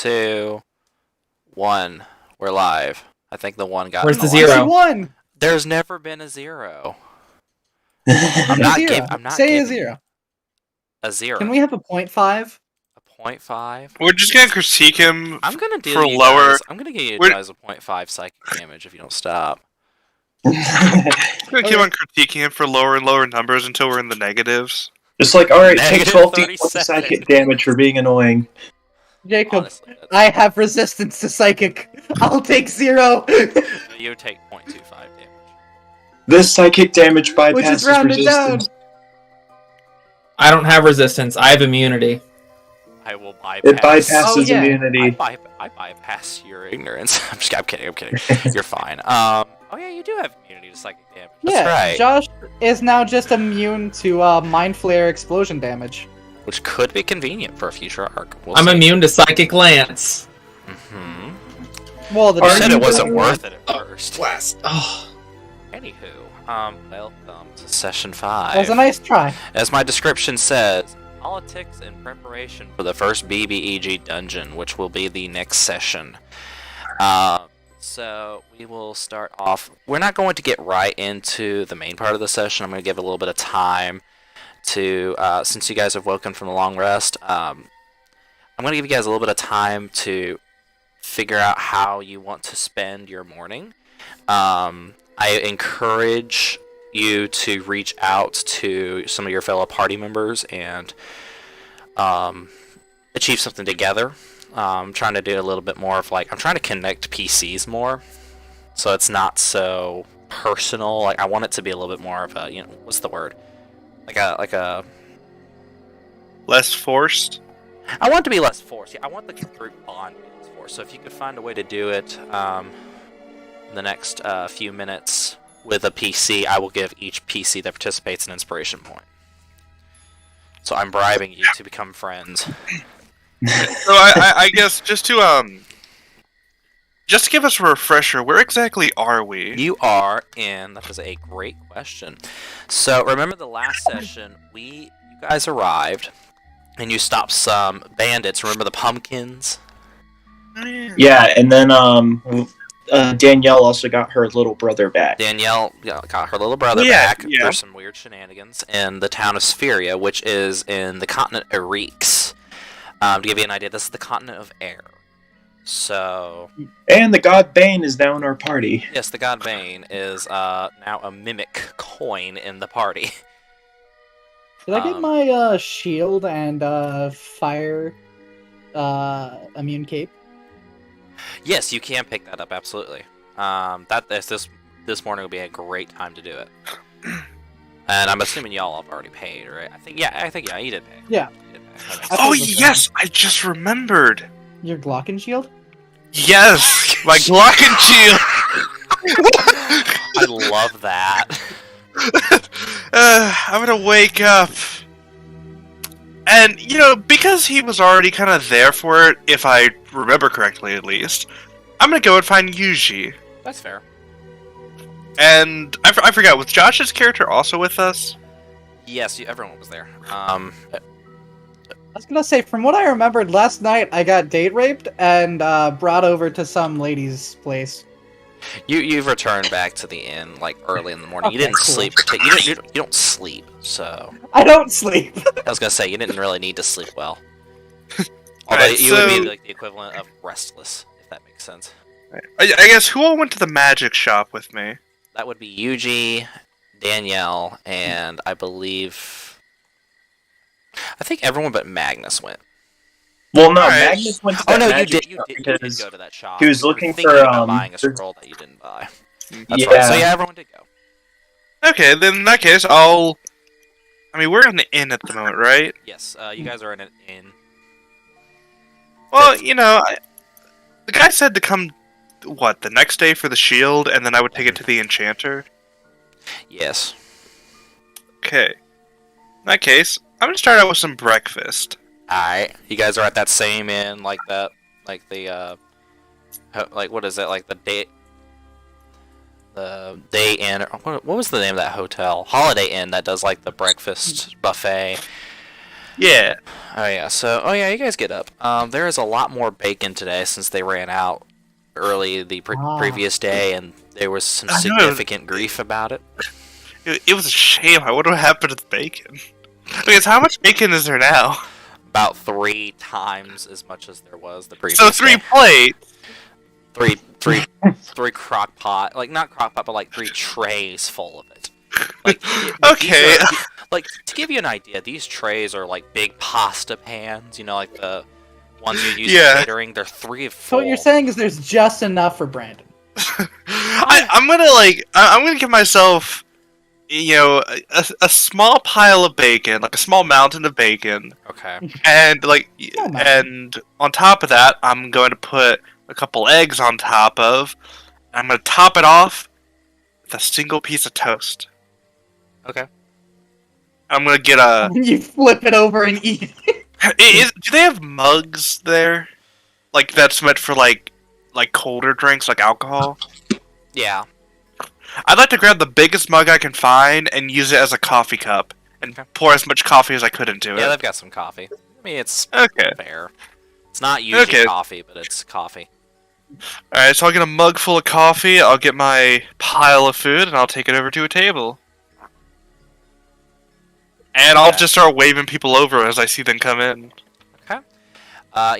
2, 1. We're live. I think the 1 got Where's in the line. zero? One. There's never been a 0. I'm not zero. giving- I'm not Say a giving- zero. A 0. Can we have a 0.5? A 0.5? We're just gonna critique him I'm gonna do for you lower. guys. I'm gonna give you guys a 0.5 psychic damage if you don't stop. We're gonna keep on critiquing him for lower and lower numbers until we're in the negatives. Just like, alright, take Negative 12 37. points of psychic damage for being annoying. Jacob, Honestly, that's- I have resistance to psychic. I'll take 0. you take 0.25 damage. This psychic damage Which bypasses is rounded down. resistance. I don't have resistance. I have immunity. I will bypass. It bypasses Oh, yeah. immunity. I bypass your ignorance. I'm kidding. You're fine. Oh yeah, you do have immunity to psychic damage. That's Yeah, right. Josh is now just immune to Mind Flare explosion damage. Which could be convenient for a future arc. We'll I'm see. immune to psychic lance. Mm-hmm. Well, the You Are said you it wasn't gonna- worth it at first. Blast. Oh. Anywho, welcome to session 5. that was a nice try. As my description says, politics in preparation for the first BBEG dungeon, which will be the next session. So we will start off. We're not going to get right into the main part of the session. I'm going to give a little bit of time to, since you guys have woken from the long rest, I'm going to give you guys a little bit of time to figure out how you want to spend your morning. I encourage you to reach out to some of your fellow party members and achieve something together. I'm trying to do a little bit more of I'm trying to connect PCs more, so it's not so personal. Like I want it to be a little bit more of a, what's the word? Like a. Less forced. I want it to be less forced. Yeah, I want the group bond to be less forced. So if you could find a way to do it in the next few minutes with a PC, I will give each PC that participates an inspiration point. So I'm bribing you to become friends. So I guess just to give us a refresher, where exactly are we? You are in. That was a great question. So remember the last session, you guys arrived, and you stopped some bandits. Remember the pumpkins? Yeah, and then Danielle also got her little brother back. Danielle got her little brother Yeah, back. yeah. There's some weird shenanigans in the town of Spheria, which is in the continent Ereeks. To give you an idea, this is the continent of air. So, And the god Bane is now in our party. yes, the god Bane is now a mimic coin in the party. Did I get my shield and fire immune cape? Yes, you can pick that up, absolutely. This morning would be a great time to do it. And I'm assuming y'all have already paid, right? I think yeah, you did pay. Yeah. You did pay. Oh That's what yes, I just remembered. Your Glocken shield? Yes, my Glocken shield. I love that. I'm gonna wake up, and because he was already kind of there for it, if I remember correctly, at least, I'm gonna go and find Yuji. That's fair. And I forgot, was Josh's character also with us? Yes, everyone was there. I was gonna say, from what I remembered last night, I got date raped and brought over to some lady's place. You've returned back to the inn early in the morning. You Okay, didn't cool. sleep. You don't sleep. So I don't sleep. I was gonna say you didn't really need to sleep well. Although Alright, you would be so- the equivalent of restless, if that makes sense. I guess who all went to the magic shop with me? That would be Yuji, Danielle, and I think everyone but Magnus went. Well, no, Alright. Magnus went to Oh that no, you magic did shop go because to that shop. he was You were looking thinking for, about buying a scroll that you didn't buy. That's yeah. right. So yeah, everyone did go. Okay, then in that case, we're in the inn at the moment, right? Yes, you guys are in an inn. Well, the guy said to come, the next day for the shield, and then I would take it to the enchanter? Yes. Okay. In that case, I'm gonna start out with some breakfast. Alright, you guys are at that same inn, what is it, the day inn, or what was the name of that hotel? Holiday Inn that does the breakfast buffet. Yeah. Oh yeah, you guys get up. There is a lot more bacon today since they ran out early the previous day, and there was some I know. significant grief about it. It was a shame. I wonder what happened to the bacon. Okay, so how much bacon is there now? About 3 times as much as there was the previous So 3 day. plates. Three crock pot, like not crock pot, but like 3 trays full of it. Like Okay. Like to give you an idea, these trays are like big pasta pans. You know, like the ones you use for catering. They're 3 So full. what you're saying is there's just enough for Brandon. I'm gonna give myself, a small pile of bacon, like a small mountain of bacon, Okay. and Oh, man. and on top of that, I'm going to put a couple eggs on top of. I'm gonna top it off with a single piece of toast. Okay. I'm gonna get a. You flip it over and eat it. Do they have mugs there? Like that's meant for like colder drinks, like alcohol. Yeah. I'd like to grab the biggest mug I can find and use it as a coffee cup and pour as much coffee as I could into Yeah, it. they've got some coffee. I mean, it's Okay. fair. It's not usually Okay. coffee, but it's coffee. Alright, so I'll get a mug full of coffee, I'll get my pile of food, and I'll take it over to a table. And I'll Okay. just start waving people over as I see them come in. Okay.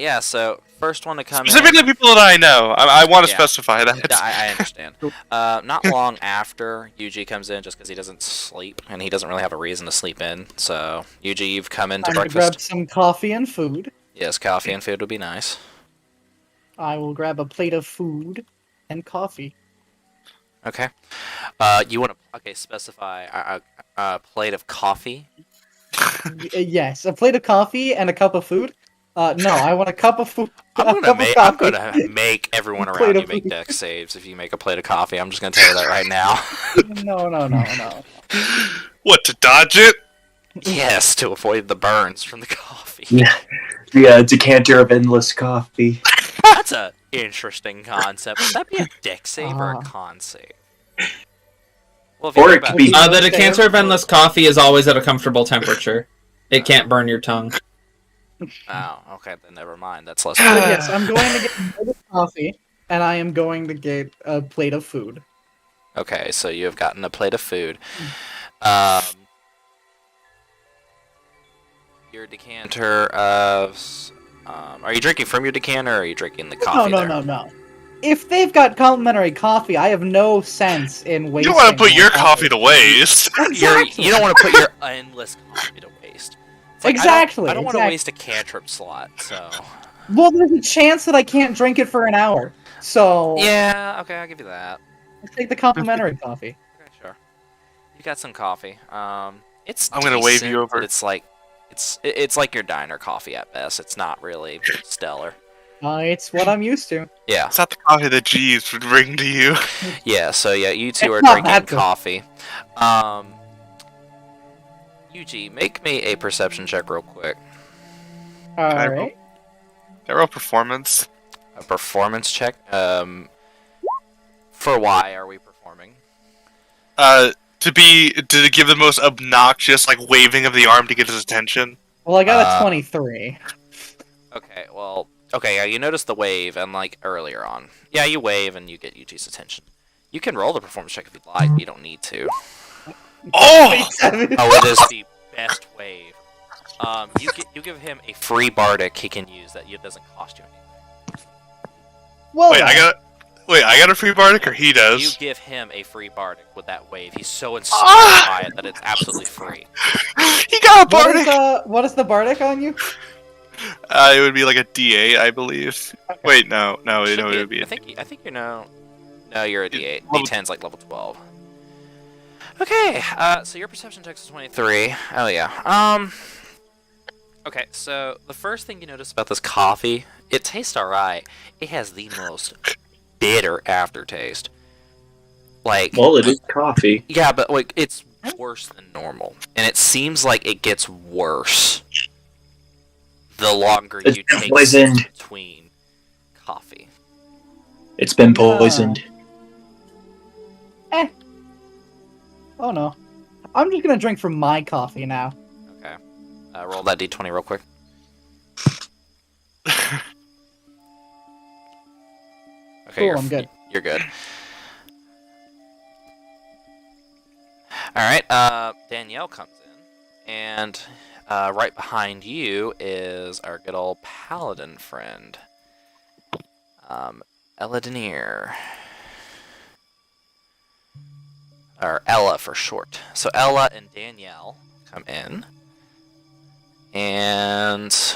Yeah. So first one to come in. Specifically people that I know. I want to Yeah. specify that. I understand. Not long after Yuji comes in, just because he doesn't sleep, and he doesn't really have a reason to sleep in. So, Yuji, you've come in to Time to grab breakfast. some coffee and food. Yes, coffee and food would be nice. I will grab a plate of food and coffee. Okay. You want to specify a plate of coffee? Yes, a plate of coffee and a cup of food. No, I want a cup of food. I'm gonna make everyone Plate around of you make food. dex saves if you make a plate of coffee. I'm just gonna tell you that right now. No. What, to dodge it? Yes, to avoid the burns from the coffee. Yeah, decanter of endless coffee. That's a interesting concept. Would that be a dex save or a con save? Well, if you Or think it could about be- The decanter of endless coffee is always at a comfortable temperature. It can't burn your tongue. Oh, okay, then never mind. That's less. So yes, I'm going to get a plate of coffee, and I am going to get a plate of food. Okay, so you have gotten a plate of food. Your decanter of. Are you drinking from your decanter, or are you drinking the coffee? No. If they've got complimentary coffee, I have no sense in You wasting. don't want to put my your coffee to waste. Exactly. You don't want to put your endless coffee to waste. It's like, Exactly, I don't want to exactly. waste a cantrip slot, so. Well, there's a chance that I can't drink it for an hour, so Yeah, okay, I'll give you that. I'll take the complimentary coffee. Okay, sure. You got some coffee. It's. I'm gonna wave you decent, over. But it's like, it's like your diner coffee at best. It's not really stellar. It's what I'm used to. Yeah. It's not the coffee that Jeeves would bring to you. Yeah. So yeah, you two It's are not drinking that good. coffee. Yuji, make me a perception check real quick. All I right. They're performance. A performance check. For why are we performing? To give the most obnoxious, like, waving of the arm to get his attention. Well, I got a Uh, 23. Okay, well, okay, yeah, you notice the wave, and like earlier on. Yeah, you wave and you get Yuji's attention. You can roll the performance check if you'd like, you don't need to. Oh! Oh, it is the best wave. You give him a free bardic he can use that doesn't cost you anything. Well, Wait, I got a free bardic, or he You does? give him a free bardic with that wave. He's so inspired by it that it's absolutely free. He got a bardic! what is the bardic on you? It would be like a D8, I believe. Wait, no, Should it would be. I think you're no, you're a D8. Level- D10's like level 12. Okay, so your perception check is 23. Oh yeah. Okay, so the first thing you notice about this coffee, it tastes alright. It has the most bitter aftertaste. Like, Well, it is coffee. yeah, but like it's worse than normal, and it seems like it gets worse the longer It's you been take poisoned. sips between coffee. It's been poisoned. Oh no. I'm just gonna drink from my coffee now. Okay. Roll that d20 real quick. Okay, Cool, I'm good. You're good. All right. Danielle comes in, and right behind you is our good old paladin friend, Ella Denier, or Ella for short. So Ella and Danielle come in, and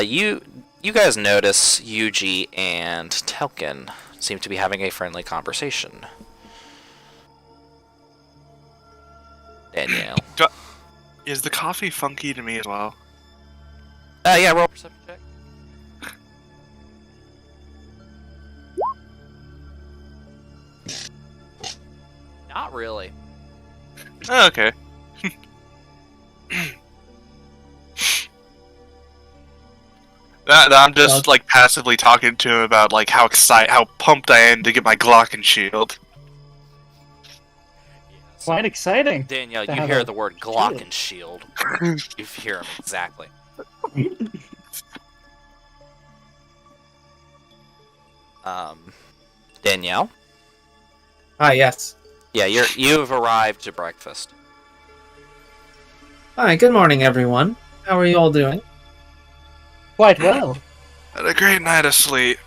you guys notice Yuji and Telkin seem to be having a friendly conversation. Danielle. Is the coffee funky to me as well? Yeah, roll a perception check. Not really. Oh, okay. I'm just like passively talking to him about like how pumped I am to get my Glock and shield. Quite exciting. Danielle, to you have hear a the word Glock shield. and shield. You hear him exactly. Danielle? Ah, yes. Yeah, you've arrived to breakfast. Hi, good morning, everyone. How are you all doing? Quite well. Had a great night of sleep.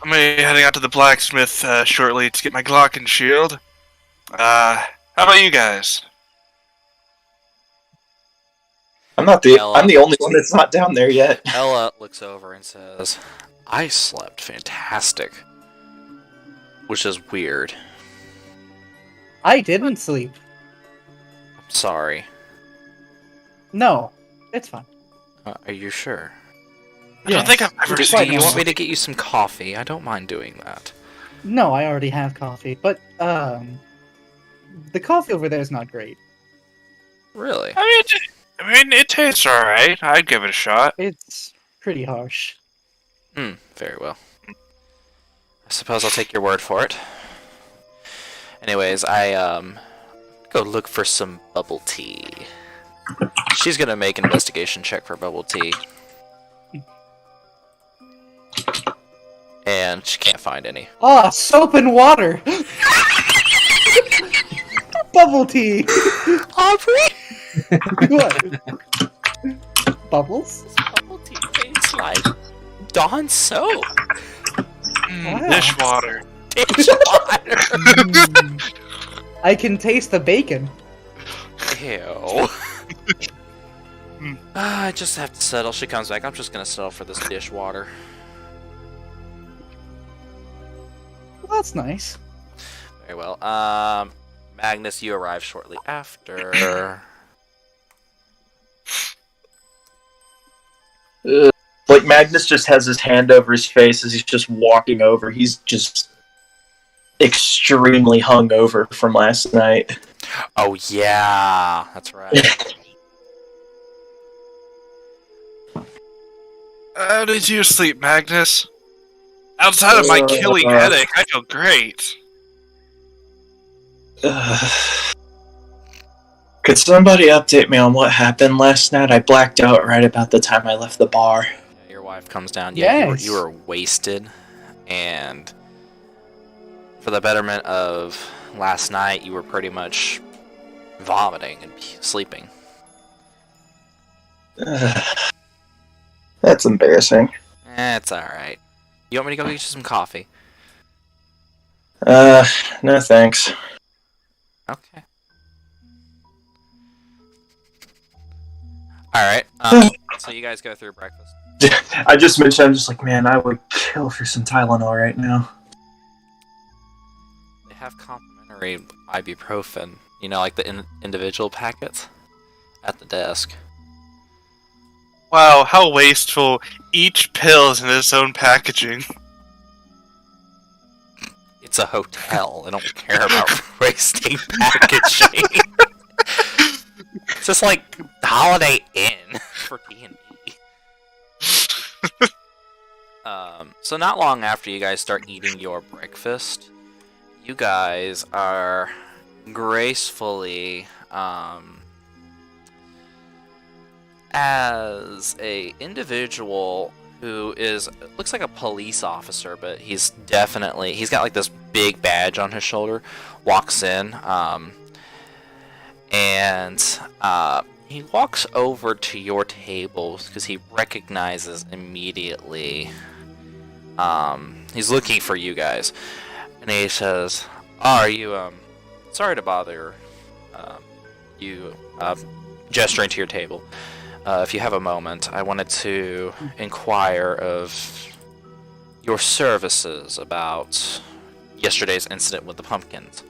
I'm gonna be heading out to the blacksmith shortly to get my Glock and shield. How about you guys? I'm the only one that's not down there yet. Ella looks over and says, I slept fantastic. Which is weird. I didn't sleep. I'm sorry. No, it's fine. Are you sure? I don't think I've ever It's seen quite Do you want me normal. to get you some coffee? I don't mind doing that. No, I already have coffee, but the coffee over there is not great. Really? I mean, it tastes alright. I'd give it a shot. It's pretty harsh. Very well. I suppose I'll take your word for it. Anyways, I go look for some bubble tea. She's gonna make an investigation check for bubble tea. And she can't find any. Ah, soap and water! Bubble tea! Aubrey! What? Bubbles? Bubble tea tastes like Dawn soap. Wow. Dishwater. Dishwater. I can taste the bacon. Ew. I just have to settle. She comes back. I'm just gonna settle for this dishwater. Well, that's nice. Very well. Magnus, you arrive shortly after. Like Magnus just has his hand over his face as he's just walking over. He's just extremely hungover from last night. Oh yeah, that's right. How did you sleep, Magnus? Outside of my killing headache, I feel great. Could somebody update me on what happened last night? I blacked out right about the time I left the bar. Your wife comes down. Yeah, Yes. you were wasted, and for the betterment of last night, you were pretty much vomiting and sleeping. That's embarrassing. It's all right. You want me to go get you some coffee? No thanks. Okay. All right. So you guys go through breakfast. I just mentioned, I'm just like, man, I would kill for some Tylenol right now. They have complimentary ibuprofen. You know, like the individual packets at the desk. Wow, how wasteful. Each pill is in its own packaging. It's a hotel. They don't care about wasting packaging. It's just like Holiday Inn for D&D. So not long after you guys start eating your breakfast, you guys are gracefully as a individual who looks like a police officer, but he's got like this big badge on his shoulder, walks in, and he walks over to your table because he recognizes immediately. He's looking for you guys, and he says, "Oh, are you sorry to bother you?" Gesturing to your table. If you have a moment, I wanted to inquire of your services about yesterday's incident with the pumpkins.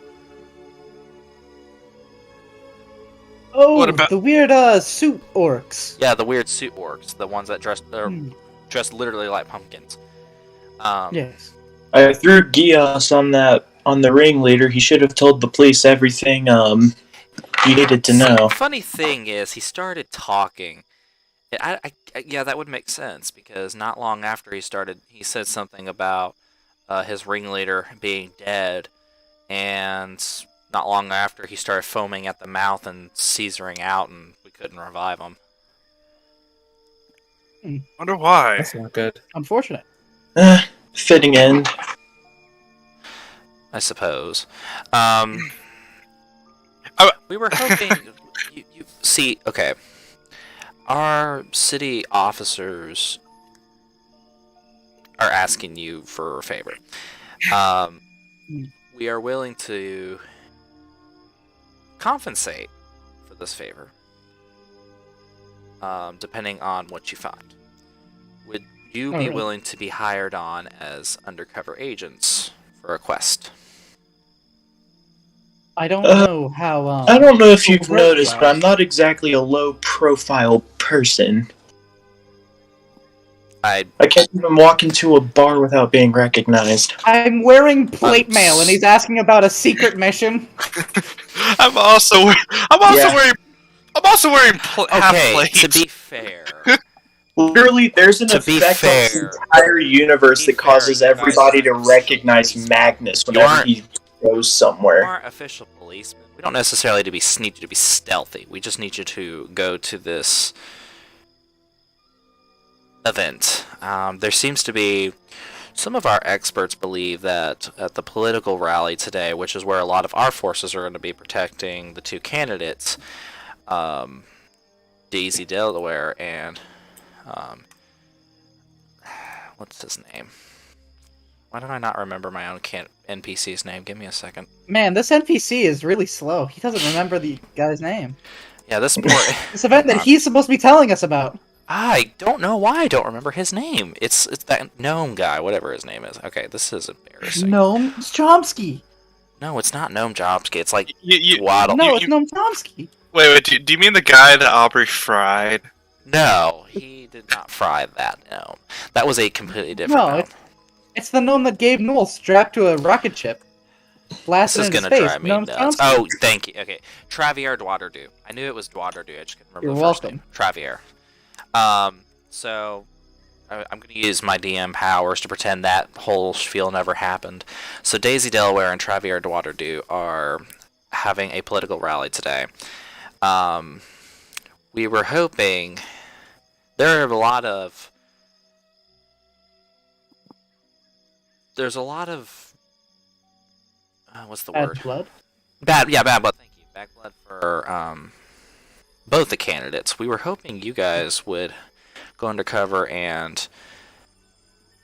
Oh, What about- the weird suit orcs. Yeah, the weird suit orcs, the ones that dressed literally like pumpkins. Yes. I threw Gios on the ringleader. He should have told the police everything he needed to know. The funny thing is, he started talking. Yeah, that would make sense because not long after he said something about his ringleader being dead, and not long after he started foaming at the mouth and seizuring out, and we couldn't revive him. Wonder why. That's not good. Unfortunate. Fitting end. I suppose. Oh. We were hoping. you see, okay. Our city officers are asking you for a favor. We are willing to compensate for this favor, depending on what you find. Would you be willing to be hired on as undercover agents for a quest? I don't know how. I don't know if you've Well, noticed, well. but I'm not exactly a low-profile person. I can't even walk into a bar without being recognized. I'm wearing plate mail, and he's asking about a secret mission. I'm also wearing half Okay, plate. to be fair, Literally, there's an To be effect on this fair- entire universe to be that causes fair, you guys everybody to aren't- recognize Magnus whenever aren't- he goes we somewhere. aren't official policemen. We don't necessarily need you to be stealthy. We just need you to go to this event. There seems to be some of our experts believe that at the political rally today, which is where a lot of our forces are going to be protecting the two candidates, Daisy Delaware and what's his name? Why did I not remember my own NPC's name? Give me a second. Man, this NPC is really slow. He doesn't remember the guy's name. Yeah, this poor. This event that he's supposed to be telling us about. I don't know why I don't remember his name. It's that gnome guy, whatever his name is. Okay, this is embarrassing. Noam Chomsky. No, it's not Gnome Chomsky. It's like You- Waddle. No, it's Noam Chomsky. Wait, do you mean the guy that Aubrey fried? No, he did not fry that gnome. That was a completely different No, gnome. It's the gnome that gave Noel strapped to a rocket ship. This Blasted is in gonna space. drive me Noam nuts. Chomsky. Oh, thank you. Okay, Travier Dwaterdew. I knew it was Dwaterdew. I just couldn't remember You're the first welcome. name. Travier. So I'm gonna use my DM powers to pretend that whole spiel never happened. So Daisy Delaware and Travier Dwaterdew are having a political rally today. We were hoping there's a lot of what's the word? Bad blood. Bad blood. Thank you. Bad blood for both the candidates. We were hoping you guys would go undercover and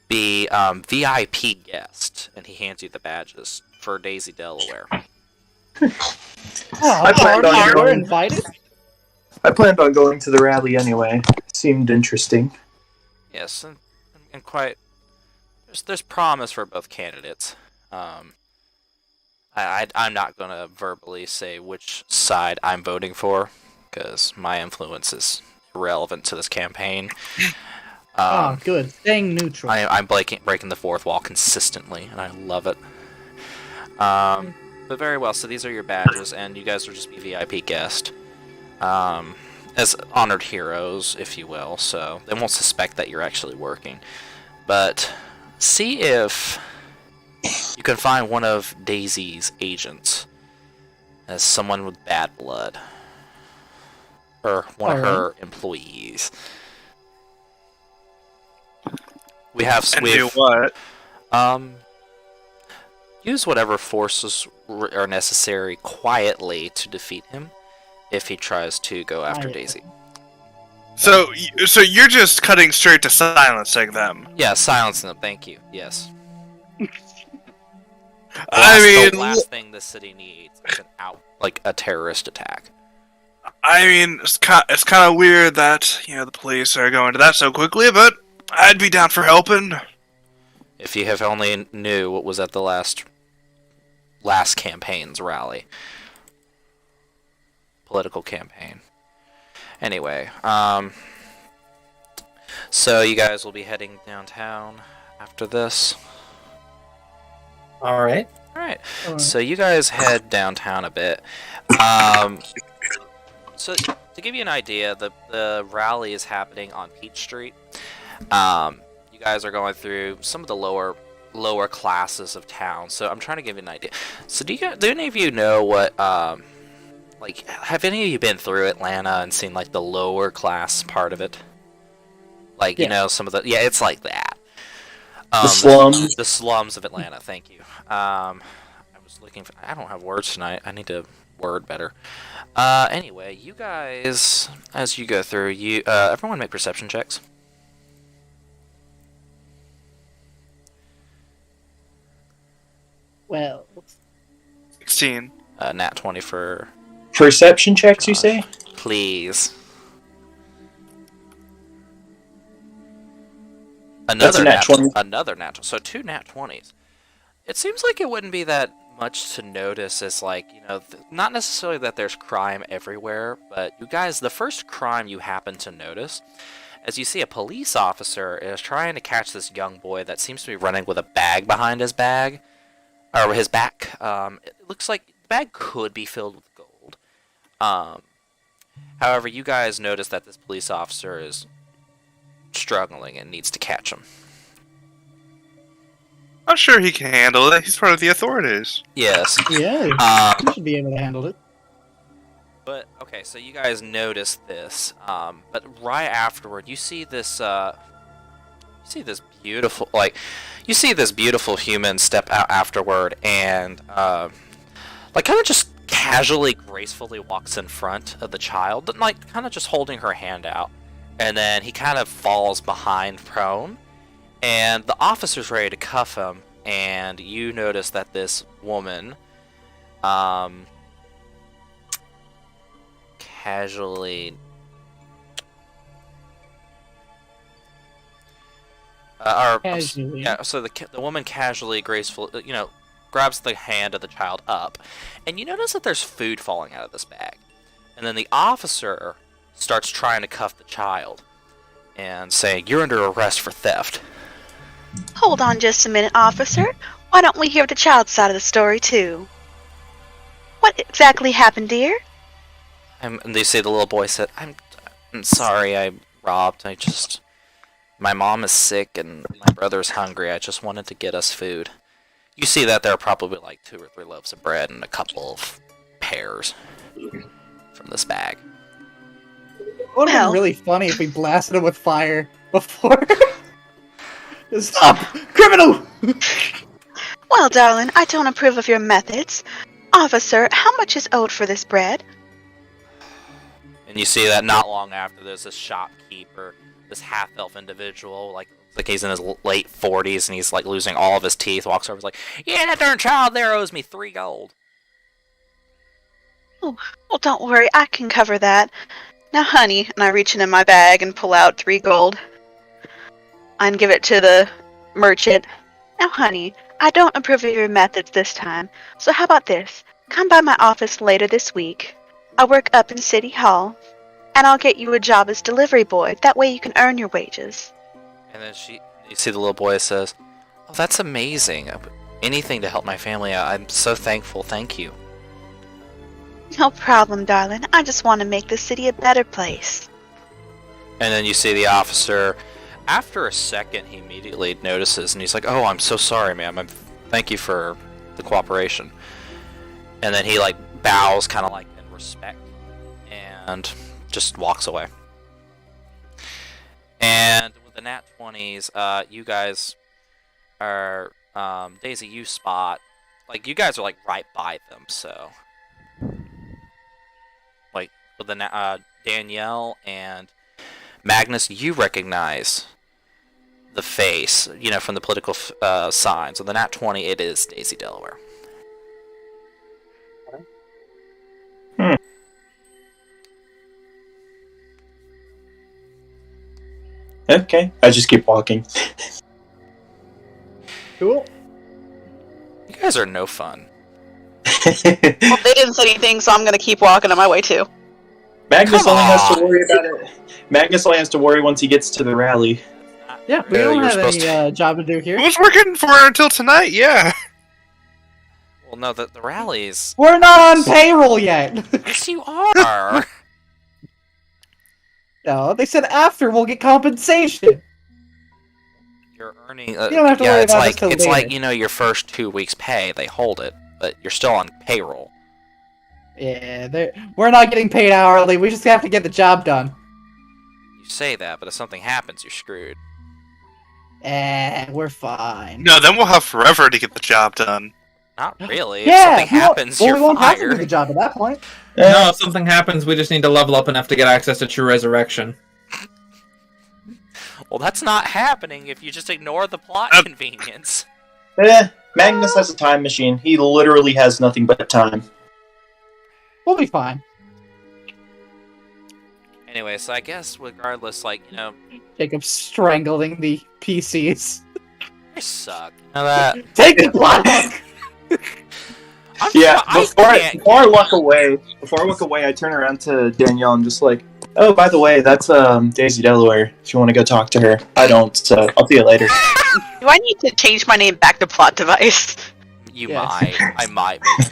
be VIP guest, and he hands you the badges for Daisy Delaware. Oh, I planned on we're going- invited. I planned on going to the rally anyway. Seemed interesting. Yes, and quite. There's promise for both candidates. I'm not gonna verbally say which side I'm voting for, because my influence is irrelevant to this campaign. Oh, good. Staying neutral. I'm breaking the fourth wall consistently, and I love it. But very well. So these are your badges, and you guys will just be VIP guest, as honored heroes, if you will. So they won't suspect that you're actually working. But see if you can find one of Daisy's agents as someone with bad blood. or one of Alright. her employees. We have And do what? use whatever forces are necessary quietly to defeat him if he tries to go after Daisy. So you're just cutting straight to silencing them. Yeah, silencing them. Thank you. Yes. I The mean, last thing this city needs is a terrorist attack. I mean, it's kind of weird that the police are going to that so quickly, but I'd be down for helping. If you have only knew what was at the last campaign's rally, political campaign. Anyway, so you guys will be heading downtown after this. All right. All right. Alright. So you guys head downtown a bit. So to give you an idea, the rally is happening on Peach Street. You guys are going through some of the lower classes of town. So I'm trying to give you an idea. So do any of you know what have any of you been through Atlanta and seen like the lower class part of it? Like some of it's like that. The slums. The slums of Atlanta. Thank you. I was looking for. I don't have words tonight. I need to word better. Anyway, you guys, as you go through, everyone make perception checks. Well, 16. Nat 20 for. Perception checks, you say? Please. That's a nat 20. Another nat. So 2 nat 20s. It seems like it wouldn't be that much to notice as not necessarily that there's crime everywhere, but you guys, the first crime you happen to notice, as you see a police officer is trying to catch this young boy that seems to be running with a bag behind his back. It looks like the bag could be filled with gold. However, you guys notice that this police officer is struggling and needs to catch him. I'm sure he can handle it. He's part of the authorities. Yes. yeah, you should be able to handle it. But okay, so you guys notice this, but right afterward, you see this beautiful human step out afterward, and kind of just casually, gracefully walks in front of the child, kind of just holding her hand out, and then he kind of falls behind prone, and the officer's ready to cuff him, and you notice that this woman, casually Casually. yeah, so the woman casually, gracefully, grabs the hand of the child up, and you notice that there's food falling out of this bag, and then the officer starts trying to cuff the child and saying, "You're under arrest for theft." Hold on just a minute, officer. Why don't we hear the child's side of the story, too? What exactly happened, dear? And they say the little boy said, I'm sorry, I robbed. My mom is sick and my brother's hungry. I just wanted to get us food." You see that there are probably like 2 or 3 loaves of bread and a couple of pears from this bag. It would have Well- been really funny if we blasted him with fire before. Stop! Criminal! Well, darling, I don't approve of your methods. Officer, how much is owed for this bread? And you see that not long after, there's this shopkeeper, this half-elf individual, like he's in his late 40s and he's like losing all of his teeth, walks over, is like, "Yeah, that darn child there owes me 3 gold. Well, don't worry, I can cover that. Now, honey, and I reach into my bag and pull out 3 gold. And give it to the merchant. Now, honey, I don't approve of your methods this time, so how about this? Come by my office later this week. I work up in City Hall, and I'll get you a job as delivery boy. That way you can earn your wages. And then you see the little boy says, "Oh, that's amazing. Anything to help my family out. I'm so thankful. Thank you." No problem, darling. I just want to make the city a better place. And then you see the officer. After a second, he immediately notices, and he's like, "Oh, I'm so sorry, ma'am. Thank you for the cooperation." And then he bows, kind of in respect, and just walks away. And with the nat 20s, you guys are Daisy. You spot like you guys are like right by them, so like with the Danielle and Magnus, you recognize the face, from the political signs. So the nat 20, it is Daisy Delaware. Okay, I just keep walking. Cool. You guys are no fun. Well, they didn't say anything, so I'm gonna keep walking on my way too. Magnus Come only has on. to worry about it. Magnus only has to worry once he gets to the rally. Yeah, we Yeah, don't you're have supposed any job to do here. Who's working for her until tonight? Yeah. Well, no, the rallies. We're not on payroll yet. Yes, you are. No, they said after we'll get compensation. You're earning. You don't have to worry it's about like this till it's like later. your first 2 weeks' pay. They hold it, but you're still on payroll. Yeah, we're not getting paid hourly. We just have to get the job done. You say that, but if something happens, you're screwed. We're fine. No, then we'll have forever to get the job done. Not really. Yeah, if something happens, we you're won't have to do fired. the job at that point. No, if something happens, we just need to level up enough to get access to true resurrection. Well, that's not happening if you just ignore the plot convenience. Magnus has a time machine. He literally has nothing but time. We'll be fine. Anyway, so I guess regardless, Jacob's strangling the PCs. I suck. You know that? Take the block hook! Yeah, before can't I walk away, I turn around to Danielle and just like, oh, by the way, that's Daisy Delaware. If you want to go talk to her, I don't. So I'll see you later. Do I need to change my name back to Plot Device? You Yes. might.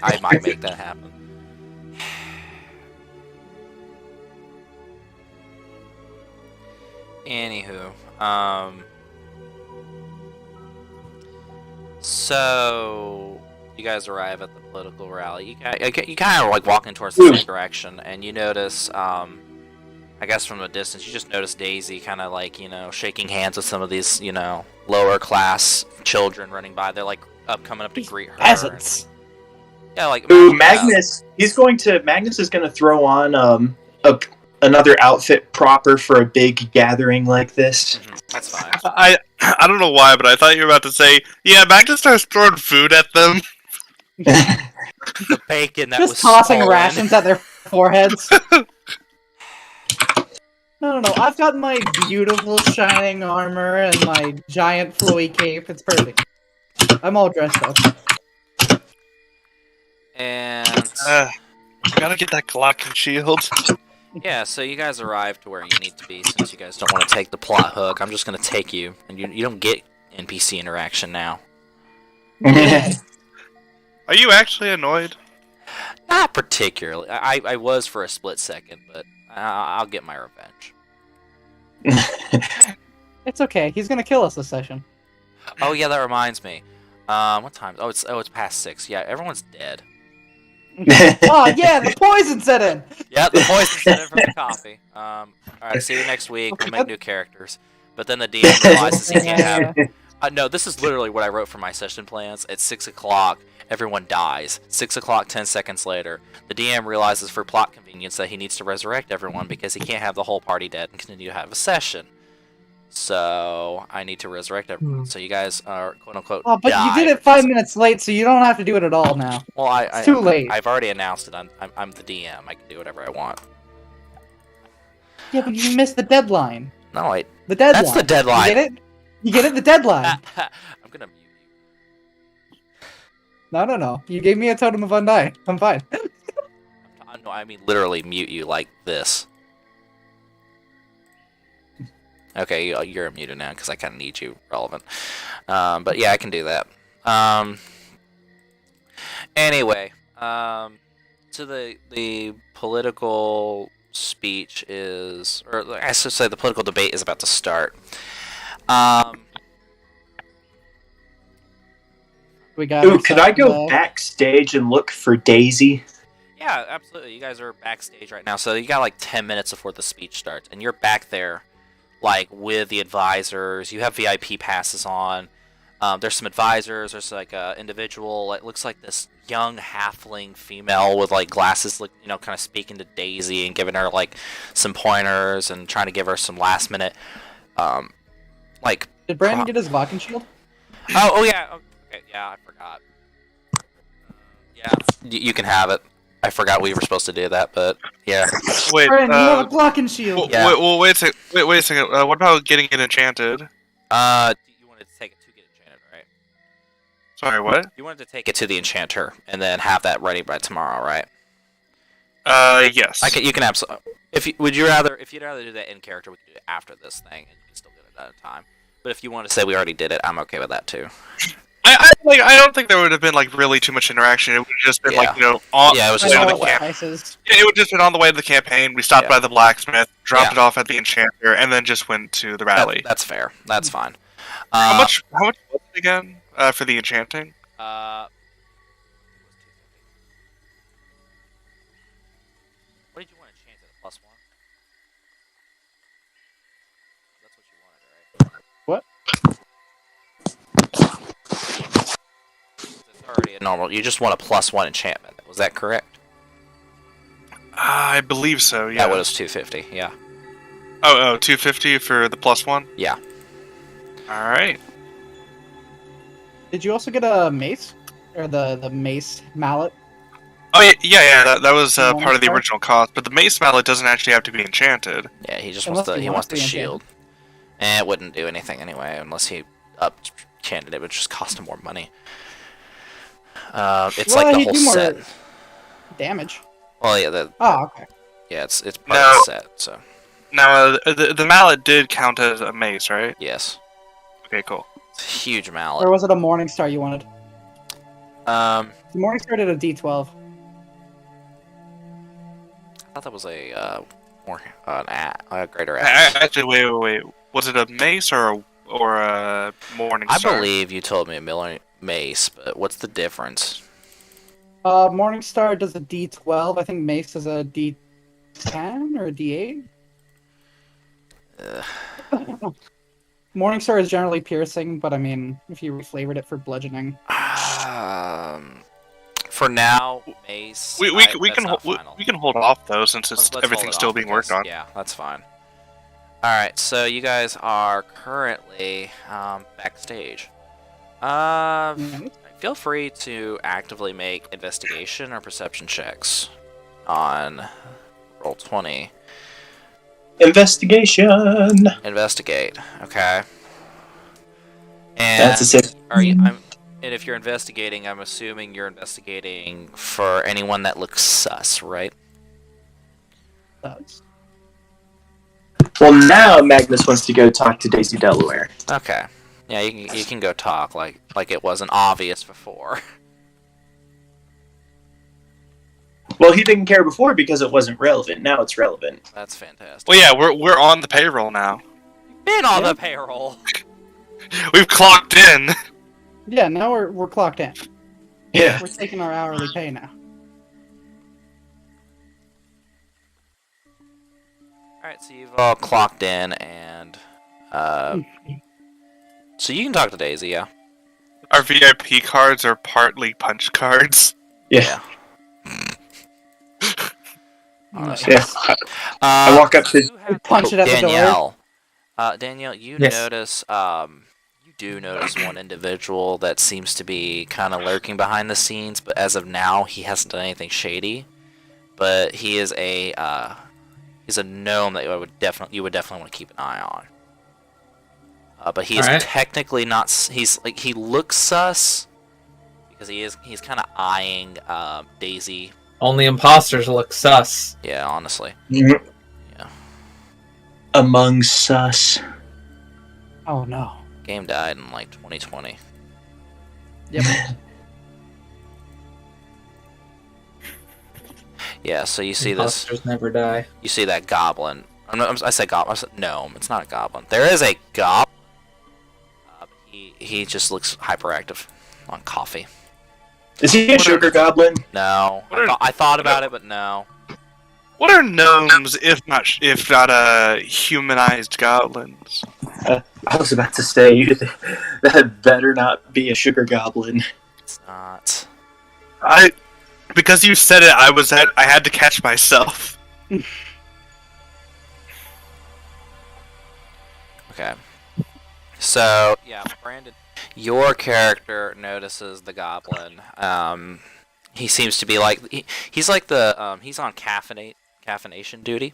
I might make that happen. Anywho, so you guys arrive at the political rally. You kind of like walking towards the same direction, and you notice, I guess from a distance, you just notice Daisy kind of like shaking hands with some of these lower class children running by. They're like coming up to greet her. Peasants. Yeah, like Ooh, Magnus. Magnus is going to throw on another outfit proper for a big gathering like this. That's fine. I don't know why, but I thought you were about to say, yeah, Magnus starts throwing food at them. The bacon that was Just tossing stolen. rations at their foreheads. No. I've got my beautiful shining armor and my giant flowy cape. It's perfect. I'm all dressed up. And I gotta get that Glock and shield. yeah, so you guys arrive to where you need to be. Since you guys don't want to take the plot hook, I'm just gonna take you, and you don't get NPC interaction now. Are you actually annoyed? Not particularly. I was for a split second, but I'll get my revenge. It's okay. He's gonna kill us this session. Oh yeah, that reminds me. What time? Oh, it's past 6. Yeah, everyone's dead. Oh yeah, the poison set in. Yeah, the poison set in from the coffee. All right, see you next week. We'll make new characters. But then the DM realizes he can't have. No, this is literally what I wrote for my session plans. At 6 o'clock, everyone dies. 6 o'clock, 10 seconds later, the DM realizes for plot convenience that he needs to resurrect everyone because he can't have the whole party dead and continue to have a session. So I need to resurrect everyone. So you guys are quote unquote. Oh, but you did it 5 minutes late, so you don't have to do it at all now. Well, It's too late. I've already announced it. I'm the DM. I can do whatever I want. Yeah, but you missed the deadline. No, wait. The deadline. That's the deadline. You get it? You get it? The deadline. I'm gonna mute you. No. You gave me a totem of undying. I'm fine. No, I mean literally mute you like this. Okay, you're muted now because I kind of need you relevant. But yeah, I can do that. Anyway, so the political speech is, or I should say, the political debate is about to start. We got. Ooh, could I go backstage and look for Daisy? Yeah, absolutely. You guys are backstage right now, so you got like 10 minutes before the speech starts, and you're back there, like with the advisors. You have VIP passes on. There's some advisors. There's like a individual. It looks like this young halfling female with like glasses, kind of speaking to Daisy and giving her like some pointers and trying to give her some last minute, like. Did Brandon get his Glockenspiel? Shield? Oh yeah. Okay, yeah, I forgot. Yeah, you can have it. I forgot we were supposed to do that, but yeah. Wait, Brandon, you have a Glockenspiel. Shield. Yeah. wait a second. What about getting it enchanted? You wanted to take it to get enchanted, right? Sorry, what? You wanted to take it to the enchanter and then have that ready by tomorrow, right? Yes. You can absolutely. If you'd rather do that in character, we can do it after this thing, and you can still get it at a time. But if you want to say we already did it, I'm okay with that too. I don't think there would have been like really too much interaction. It would have just been like on Yeah, it was the just way on to the the camp. Prices. Yeah, it would just been on the way to the campaign. We stopped Yeah. by the blacksmith, dropped Yeah. it off at the enchanter, and then just went to the rally. That's fair. That's fine. How much was it again for the enchanting? What did you want to change it? +1? That's what you wanted, right? What? It's already a normal. You just want a +1 enchantment. Was that correct? I believe so. Yeah. That was 250. Yeah. Oh, 250 for the +1. Yeah. All right. Did you also get a mace? Or the mace mallet? Oh yeah. That was You want part of the to start? original cost, but the mace mallet doesn't actually have to be enchanted. Yeah. He just Unless wants the he he wants wants the to be shield. And it wouldn't do anything anyway unless he enchanted it, which just cost him more money. It's Well, like the he'd whole do more set. damage. Well, yeah. Oh, okay. It's part No. of the set. So Now the mallet did count as a mace, right? yes, Okay, cool. it's a huge Or mallet. was it a Morning Star you wanted? I The Morning Star did a D12. thought that was a greater axe. Actually, wait. Was it a mace or a morning I star? believe you told me a million mace, but what's the difference? Morning Star does a D12. I think Mace is a D10 or a D8. Morning Star is generally piercing, but I mean, if you reflavored it for bludgeoning. For now, mace. We that's can not we final. can hold off though since Let's hold everything's it still off being because- worked on. Yeah, that's fine. All right, so you guys are currently backstage. Mhm. Feel free to actively make investigation or perception checks on roll 20. Investigation. Investigate. Okay. And That's a 6. and if you're investigating, I'm assuming you're investigating for anyone that looks sus, right? Does. Well, now Magnus wants to go talk to Daisy Delaware. Okay. Yeah, you can go talk like it wasn't obvious before. Well, he didn't care before because it wasn't relevant. Now it's relevant. That's fantastic. Well, yeah, we're on the payroll now. Been on Yeah. the payroll. We've clocked in. Yeah, now we're clocked in. Yeah. We're taking our hourly pay now. All right, so you've all clocked in, and so you can talk to Daisy, yeah. Our VIP cards are partly punch cards. Yeah. Honestly. Yeah. I walk up to- you have- Punch it at the door. Danielle. Danielle, you Yes. notice you do notice one individual that seems to be kind of lurking behind the scenes, but as of now, he hasn't done anything shady. But he is he's a gnome that you would definitely want to keep an eye on. But he is Alright. technically not. He's like he looks sus because he's kind of eyeing Daisy. Only imposters look sus. Yeah, honestly. Among sus. Oh no. Game died in like 2020. Yep. Yeah, so you see this. Imposters never die. You see that goblin. I say goblin. I said gnome. It's not a goblin. There is a goblin. But he just looks hyperactive on coffee. Is he a sugar goblin? No. What are- I thought about it, but no. What are gnomes if not humanized goblins? I was about to say that better not be a sugar goblin. It's not. Because you said it, I had to catch myself. Okay. So, yeah, Brandon, your character notices the goblin. He seems to be like he's like the he's on caffeination duty.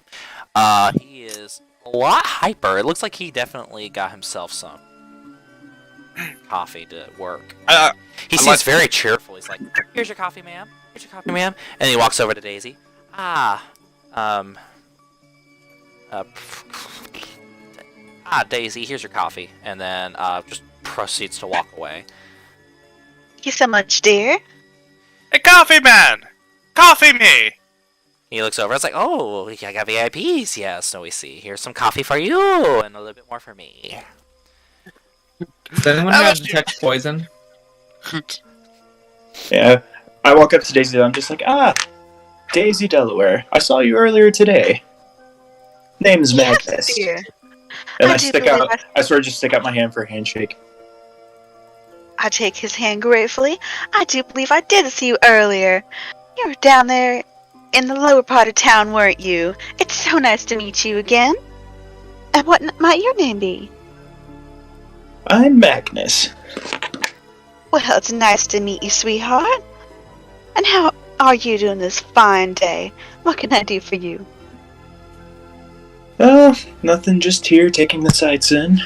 He is a lot hyper. It looks like he definitely got himself some coffee to work. He seems very cheerful. He's like, "Here's your coffee, ma'am. Here's your coffee, ma'am." And he walks over to Daisy. Daisy, here's your coffee. And then just proceeds to walk away. Thank you so much, dear. Hey, coffee man! Coffee me! He looks over. It's like, oh, I got VIPs. Yes, so we see. Here's some coffee for you, and a little bit more for me. Does anyone have detect poison? Yeah, I walk up to Daisy and I'm just like, Daisy Delaware. I saw you earlier today. Name's Yes, Magnus. dear. And I I do stick believe out. I sort of just stick out my hand for a handshake. I take his hand gratefully. I do believe I did see you earlier. You were down there in the lower part of town, weren't you? It's so nice to meet you again. And what might your name be? I'm Magnus. Well, it's nice to meet you, sweetheart. And how are you doing this fine day? What can I do for you? Nothing, just here taking the sights in.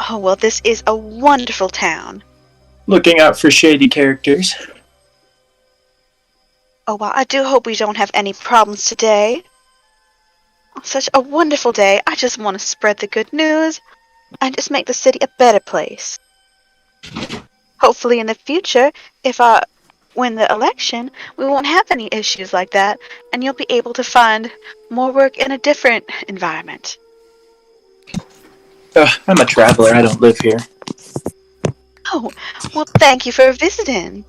Oh, well, this is a wonderful town. Looking out for shady characters. Oh, well, I do hope we don't have any problems today. On such a wonderful day, I just want to spread the good news and just make the city a better place. Hopefully in the future, if I win the election, we won't have any issues like that, and you'll be able to find more work in a different environment. I'm a traveler, I don't live here. Oh, well, thank you for visiting.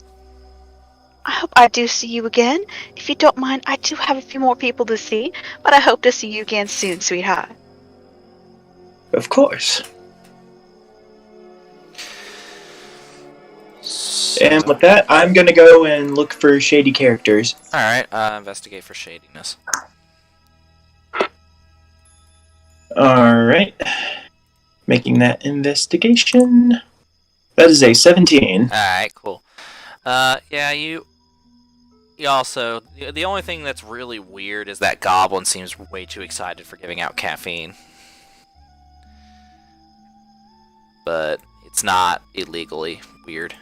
I hope I do see you again. If you don't mind, I do have a few more people to see, but I hope to see you again soon, sweetheart. Of course. And with that, I'm gonna go and look for shady characters. Alright, investigate for shadiness. Alright. Making that investigation. That is a 17. Alright, cool. Yeah, you also... The only thing that's really weird is that goblin seems way too excited for giving out caffeine. But it's not illegally weird.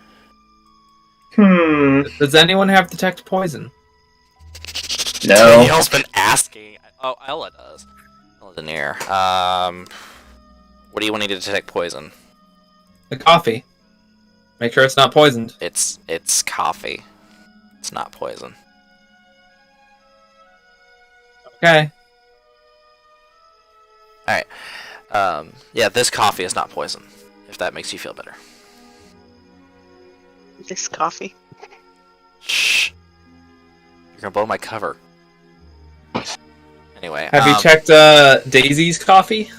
Does anyone have detect poison? No. Danielle's been asking. Oh, Ella does. Ella Denier. What do you want to detect poison? The coffee. Make sure it's not poisoned. It's coffee. It's not poison. Okay. Alright. Yeah, this coffee is not poison. If that makes you feel better. This coffee. Shh. You're gonna blow my cover. Anyway. Have you checked Daisy's coffee?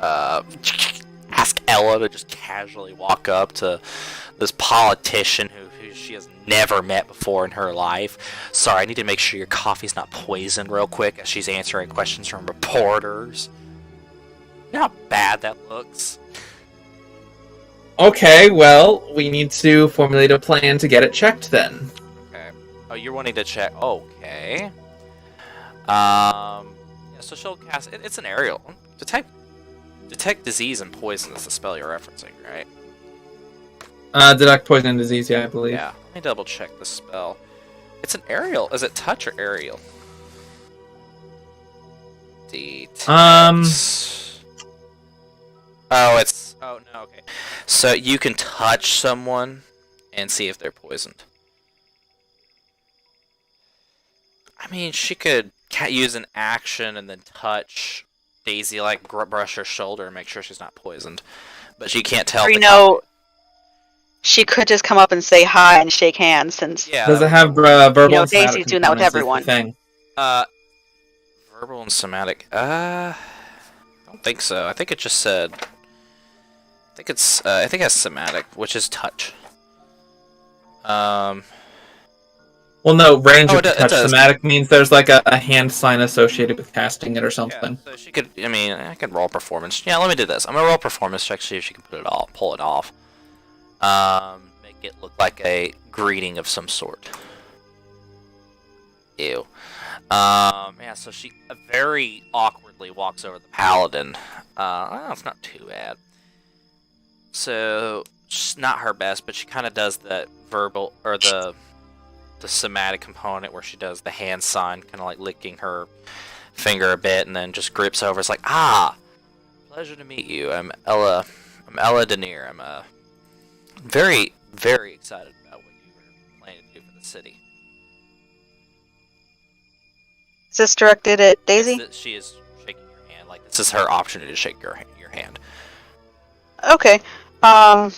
Ask Ella to just casually walk up to this politician who she has never met before in her life. Sorry, I need to make sure your coffee's not poisoned real quick as she's answering questions from reporters. You know how bad that looks? Okay, well, we need to formulate a plan to get it checked then. Okay. Oh, you're wanting to check. Okay. Yeah, so she'll cast. It's an aerial. Detect disease and poison is the spell you're referencing, right? Detect poison and disease, yeah, I believe. Yeah. Let me double check the spell. It's an aerial. Is it touch or aerial? Detect. Oh, it's. Oh, no, okay. So you can touch someone and see if they're poisoned. I mean, she could use an action and then touch Daisy, like brush her shoulder and make sure she's not poisoned. But she can't tell. Or, you know, she could just come up and say hi and shake hands since Yeah. Does that it have verbal and somatic Daisy's doing that with components is the everyone. thing? Verbal and somatic. I don't think so. I think it just said. I think it's. I think it has somatic, which is touch. Well, no, range Oh, of it touch. does. Somatic means there's like a hand sign associated with casting it or Yeah, something. so she could. I mean, I could roll performance. Yeah, let me do this. I'm gonna roll performance check, see if she can pull it off. Make it look like a greeting of some sort. Ew. Yeah. So she very awkwardly walks over the paladin. Well, it's not too bad. So she's not her best, but she kind of does the verbal or the somatic component where she does the hand sign, kind of like licking her finger a bit, and then just grips over. It's like, pleasure to meet you. I'm Ella Denier. I'm very, very excited about what you were planning to do for the city. Is this directed at Daisy? She is shaking your hand. Like, this is her opportunity to shake your hand. Okay. Well,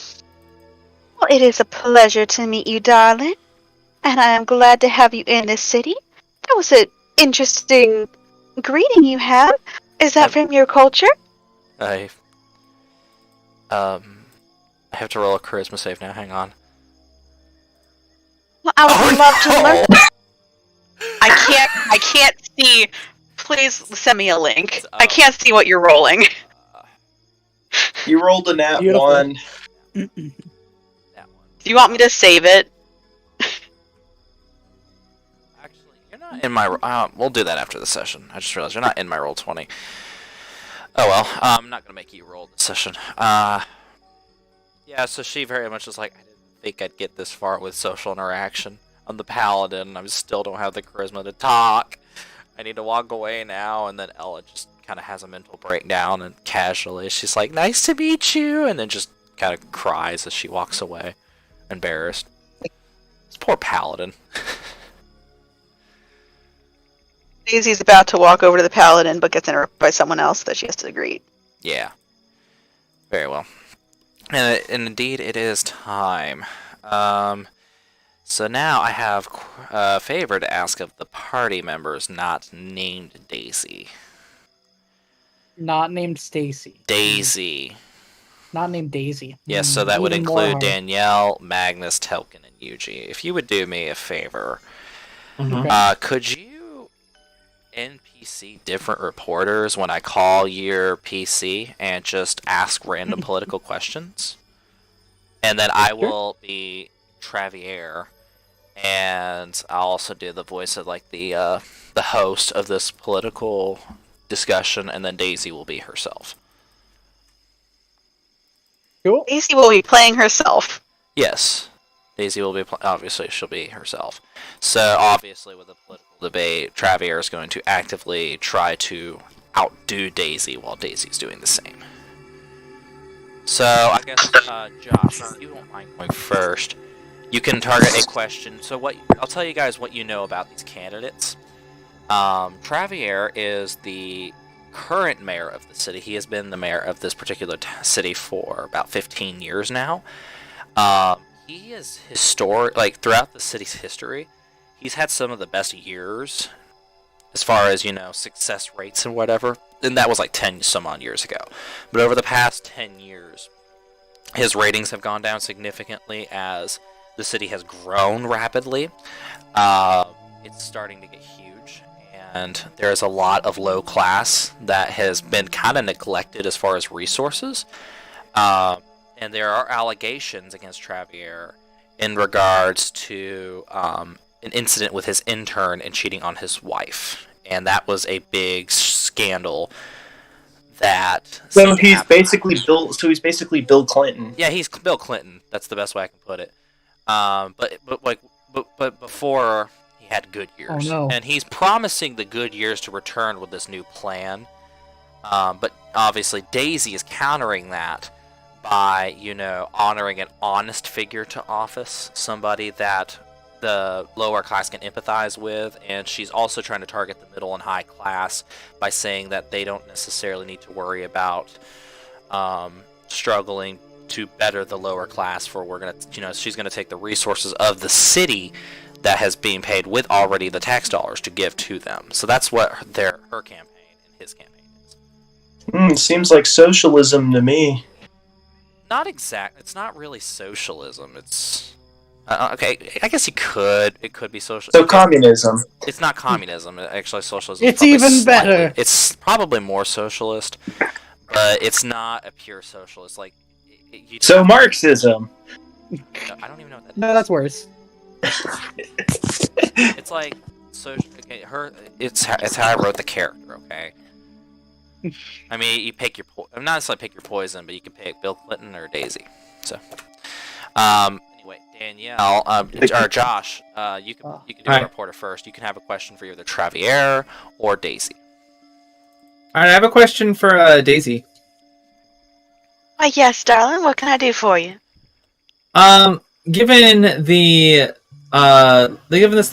it is a pleasure to meet you, darling. And I am glad to have you in this city. That was an interesting greeting you have. Is that from your culture? I have to roll a charisma save now. Hang on. Well, I would love to learn. I can't see. Please send me a link. I can't see what you're rolling. You rolled a nat Beautiful. 1. That one. Do you want me to save it? Actually, you're not in my. We'll do that after the session. I just realized you're not in my roll 20. Oh well. I'm not gonna make you roll this session. Yeah. So she very much was like, I didn't think I'd get this far with social interaction. I'm the paladin. I still don't have the charisma to talk. I need to walk away now. And then Ella just kind of has a mental breakdown, and casually she's like, "Nice to meet you," and then just kind of cries as she walks away, embarrassed. This poor paladin. Daisy's about to walk over to the paladin, but gets interrupted by someone else that she has to greet. Yeah. Very well. And indeed, it is time. So now I have a favor to ask of the party members not named Daisy. Not named Stacy. Daisy. Not named Daisy. Yes, so that would Even more include hard. Danielle, Magnus, Telkin, and Yuji. If you would do me a favor, Mhm. Okay. could you NPC different reporters when I call your PC and just ask random political questions? And then I will be Travier, and I'll also do the voice of like the host of this political discussion, and then Daisy will be herself. Cool. Daisy will be playing herself. Yes, Daisy will be obviously she'll be herself. So obviously with the political debate, Travier is going to actively try to outdo Daisy while Daisy's doing the same. So I guess Josh, if you don't mind going first, you can target a question. So I'll tell you guys what you know about these candidates. Travier is the current mayor of the city. He has been the mayor of this particular city for about 15 years now. He is historic, like throughout the city's history, he's had some of the best years as far as, success rates and whatever. And that was like 10 some odd years ago. But over the past 10 years, his ratings have gone down significantly as the city has grown rapidly. It's starting to get huge, and there's a lot of low class that has been kind of neglected as far as resources. And there are allegations against Travier in regards to an incident with his intern and cheating on his wife, and that was a big scandal. So he's basically Bill Clinton. Yeah, he's Bill Clinton. That's the best way I can put it. But before he had good years, Oh, no. and he's promising the good years to return with this new plan. But obviously Daisy is countering that by honoring an honest figure to office, somebody that the lower class can empathize with, and she's also trying to target the middle and high class by saying that they don't necessarily need to worry about struggling to better the lower class. For we're gonna, she's gonna take the resources of the city that has been paid with already the tax dollars to give to them. So that's what her campaign and his campaign is. Seems like socialism to me. Not exact. It's not really socialism. It's okay. I guess it could be social. So communism. It's not communism. Actually, socialism. It's even better. It's probably more socialist, but it's not a pure socialist. Like so Marxism. I don't even know what that is. No, that's worse. It's like social. Okay, it's how I wrote the character. Okay. I mean, you pick your not necessarily pick your poison, but you can pick Bill Clinton or Daisy. So, anyway, Danielle, or Josh, you can do a reporter first. You can have a question for either Travier or Daisy. All right, I have a question for Daisy. Why, yes, darling. What can I do for you? Given this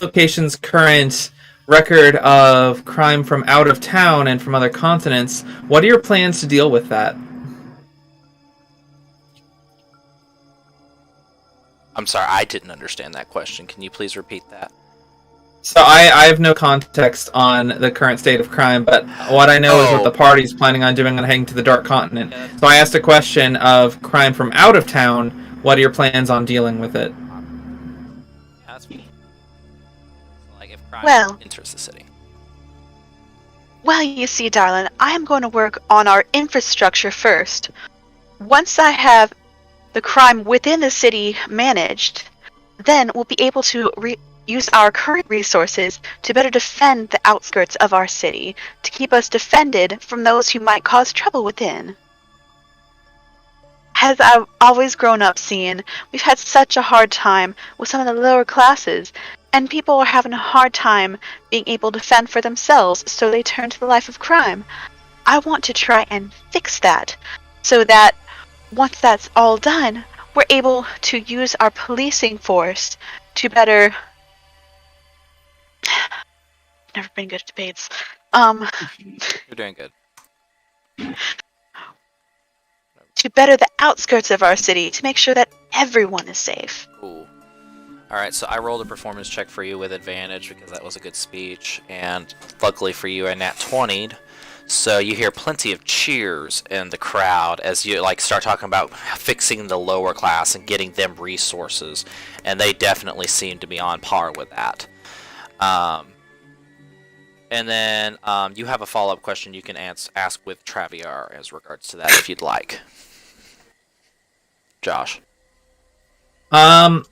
location's current record of crime from out of town and from other continents, what are your plans to deal with that? I'm sorry, I didn't understand that question. Can you please repeat that? So I have no context on the current state of crime, but what I know is what the party's planning on doing on heading to the Dark Continent. Yeah. So I asked a question of crime from out of town. What are your plans on dealing with it? That's me. Like if crime enters the city. Well, you see, darling, I am going to work on our infrastructure first. Once I have the crime within the city managed, then we'll be able to use our current resources to better defend the outskirts of our city, to keep us defended from those who might cause trouble within. As I've always grown up seeing, we've had such a hard time with some of the lower classes, and people are having a hard time being able to fend for themselves, so they turn to the life of crime. I want to try and fix that, so that once that's all done, we're able to use our policing force to better... Never been good at debates. You're doing good. To better the outskirts of our city, to make sure that everyone is safe. Cool. Alright, so I rolled a performance check for you with advantage because that was a good speech, and luckily for you I nat 20'd. So you hear plenty of cheers in the crowd as you start talking about fixing the lower class and getting them resources, and they definitely seem to be on par with that. And then you have a follow-up question you can ask with Traviar as regards to that if you'd like. Josh. And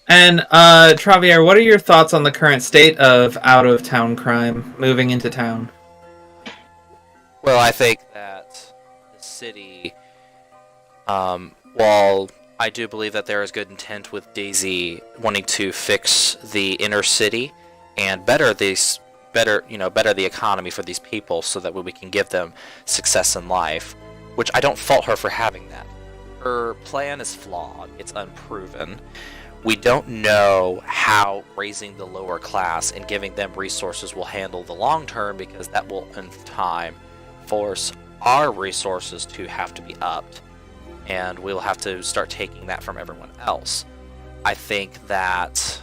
Traviar, what are your thoughts on the current state of out-of-town crime moving into town? Well, I think that the city, while I do believe that there is good intent with Daisy wanting to fix the inner city and better the economy for these people so that we can give them success in life, which I don't fault her for having that. Her plan is flawed. It's unproven. We don't know how raising the lower class and giving them resources will handle the long term, because that will in time force our resources to have to be upped, and we'll have to start taking that from everyone else. I think that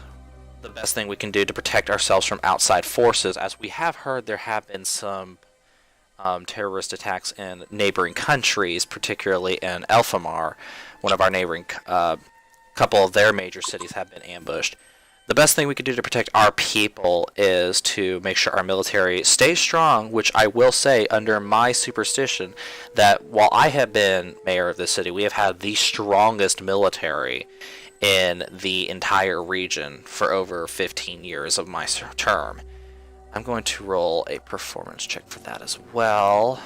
the best thing we can do to protect ourselves from outside forces, as we have heard there have been some terrorist attacks in neighboring countries, particularly in Elfamar, one of our neighboring couple of their major cities have been ambushed. The best thing we can do to protect our people is to make sure our military stays strong, which I will say, under my superstition, that while I have been mayor of this city, we have had the strongest military in the entire region for over 15 years of my term. I'm going to roll a performance check for that as well.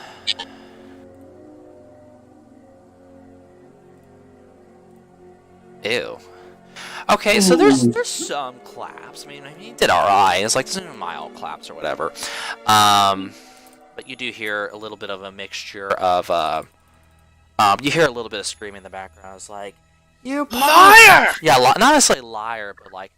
Ew. Okay, so there's some claps. I mean, he did alright. It's like some mild claps or whatever. But you do hear a little bit of a mixture of you hear a little bit of screaming in the background. It's like, you liar! Yeah, not necessarily liar, but like,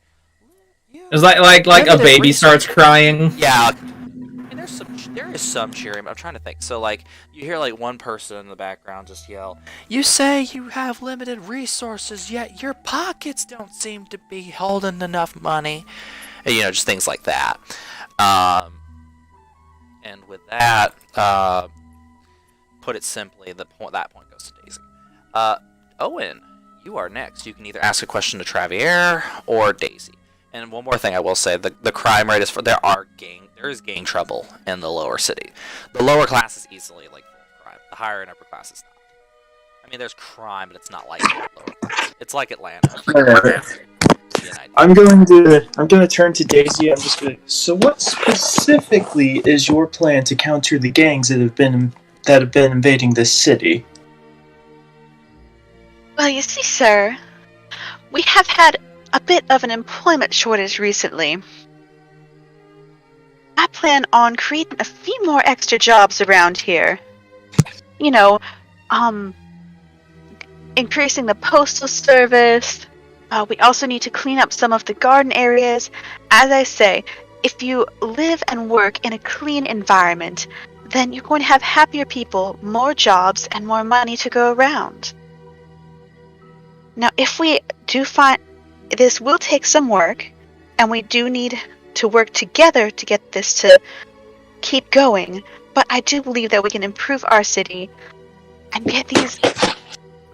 it's like a baby starts crying. Yeah. And there's some There is some cheering, but I'm trying to think. So, like, you hear, like, one person in the background just yell, "You say you have limited resources, yet your pockets don't seem to be holding enough money." And, just things like that. And with that, put it simply, that point goes to Daisy. Owen, you are next. You can either ask a question to Travier or Daisy. And one more thing I will say, the crime rate is there is gang trouble in the lower city. The lower class is easily like full of crime. The higher and upper class is not. I mean, there's crime, but it's not like the lower class. It's like Atlanta. I'm going to turn to Daisy. I'm just going to. So, what specifically is your plan to counter the gangs that have been invading this city? Well, you see, sir, we have had a bit of an employment shortage recently. I plan on creating a few more extra jobs around here. Increasing the postal service. We also need to clean up some of the garden areas. As I say, if you live and work in a clean environment, then you're going to have happier people, more jobs, and more money to go around. Now, if we do find this will take some work, and we do need to work together to get this to keep going, but I do believe that we can improve our city and get these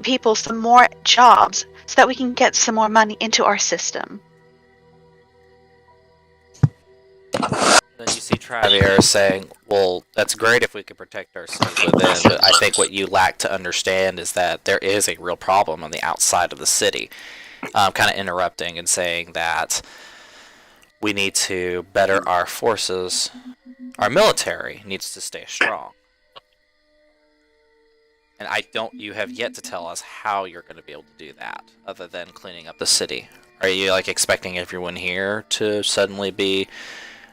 people some more jobs so that we can get some more money into our system. Then you see Travier saying, "Well, that's great if we could protect our city within, but I think what you lack to understand is that there is a real problem on the outside of the city." Kind of interrupting and saying that we need to better our forces. Our military needs to stay strong. And you have yet to tell us how you're going to be able to do that, other than cleaning up the city. Are you, expecting everyone here to suddenly be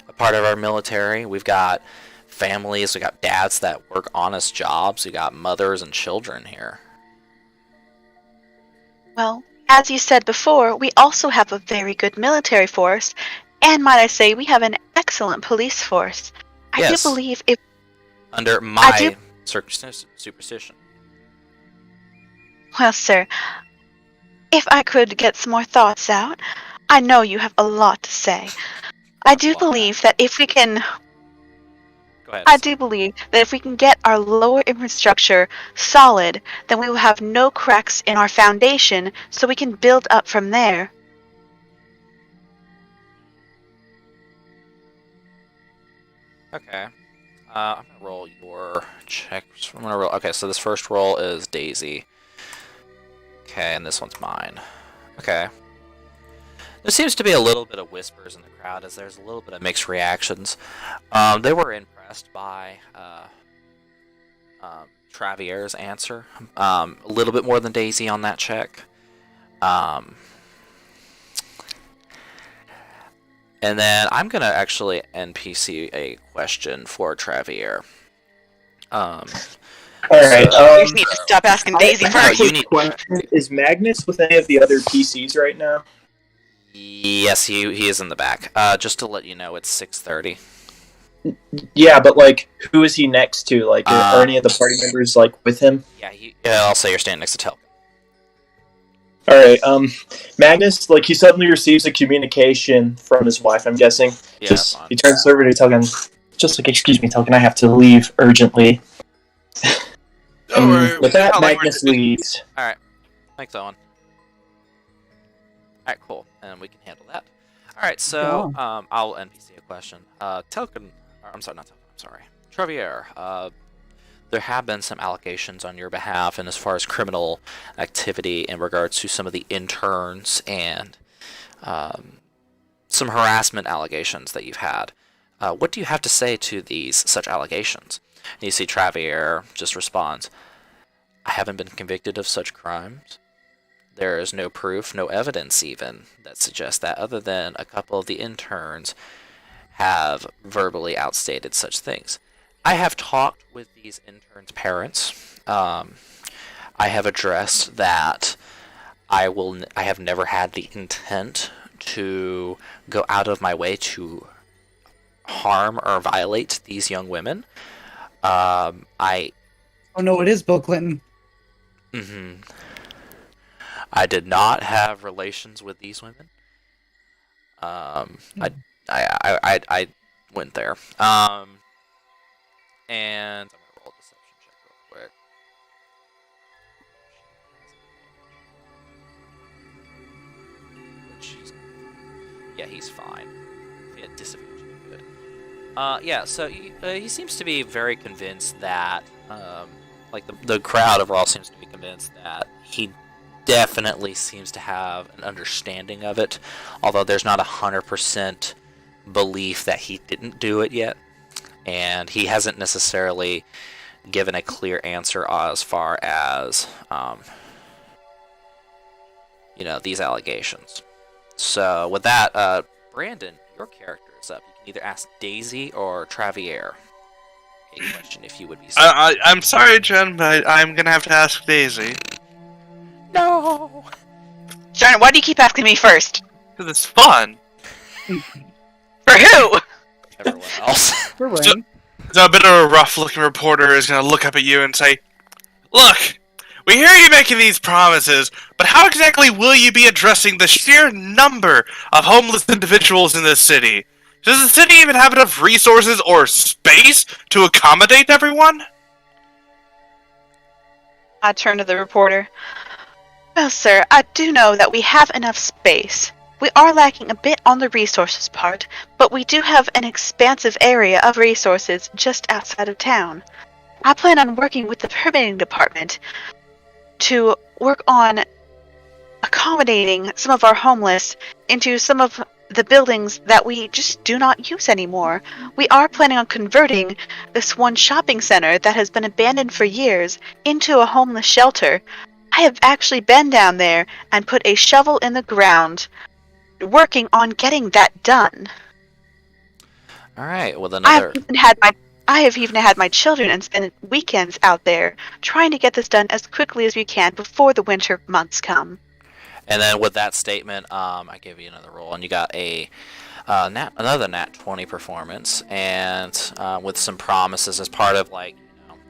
a part of our military? We've got families, we got dads that work honest jobs, we got mothers and children here. Well, as you said before, we also have a very good military force, and might I say, we have an excellent police force. I do believe if... Under my superstition. Well, sir, if I could get some more thoughts out, I know you have a lot to say. I do believe that if we can... Go ahead. I do believe that if we can get our lower infrastructure solid, then we will have no cracks in our foundation, so we can build up from there. Okay. I'm gonna roll your check. Okay, so this first roll is Daisy. Okay, and this one's mine. Okay. There seems to be a little bit of whispers in the crowd as there's a little bit of mixed reactions. They were impressed by Travier's answer. A little bit more than Daisy on that check. And then I'm going to actually NPC a question for Travier. Alright, You need to stop asking Daisy first. Is Magnus with any of the other PCs right now? Yes, he is in the back. Just to let you know, it's 6:30. Yeah, but who is he next to? Are any of the party members with him? Yeah, I'll say you're standing next to Tel. Alright, Magnus, he suddenly receives a communication from his wife, I'm guessing. Yeah, he turns over to Telkin, excuse me, Telkin, I have to leave urgently. Don't worry. With that, Magnus leaves. Alright, thanks, Owen. Alright, cool, and we can handle that. Alright, so, I'll NPC a question. Telkin, I'm sorry, not Telkin, I'm sorry. Travier, there have been some allegations on your behalf, and as far as criminal activity in regards to some of the interns and some harassment allegations that you've had. What do you have to say to such allegations? And you see Travier just responds, "I haven't been convicted of such crimes. There is no proof, no evidence even, that suggests that, other than a couple of the interns have verbally outstated such things. I have talked with these interns' parents. I have addressed that I have never had the intent to go out of my way to harm or violate these young women. I Oh no, it is Bill Clinton. mhm. I did not have relations with these women. I went there. And I'm gonna roll a deception check real quick. Yeah, he's fine. Yeah, disadvantage would be good. Yeah, so he seems to be very convinced that, like the crowd overall seems to be convinced that he definitely seems to have an understanding of it, although there's not 100% belief that he didn't do it yet, and he hasn't necessarily given a clear answer as far as, these allegations. So with that, Brandon, your character is up. You can either ask Daisy or Travier a question if you would be. I'm sorry, Jen, but I'm gonna have to ask Daisy. No. Sharon, why do you keep asking me first? Because it's fun. For who? Everyone else. For Rain. So a bit of a rough-looking reporter is gonna look up at you and say, "Look, we hear you making these promises, but how exactly will you be addressing the sheer number of homeless individuals in this city? Does the city even have enough resources or space to accommodate everyone?" I turn to the reporter. Well, sir, I do know that we have enough space. We are lacking a bit on the resources part, but we do have an expansive area of resources just outside of town. I plan on working with the permitting department to work on accommodating some of our homeless into some of the buildings that we just do not use anymore. We are planning on converting this one shopping center that has been abandoned for years into a homeless shelter. I have actually been down there and put a shovel in the ground, working on getting that done. All right. Well, I have even had my children and spend weekends out there trying to get this done as quickly as we can before the winter months come. And then with that statement, I give you another roll, and you got another nat 20 performance, and with some promises as part of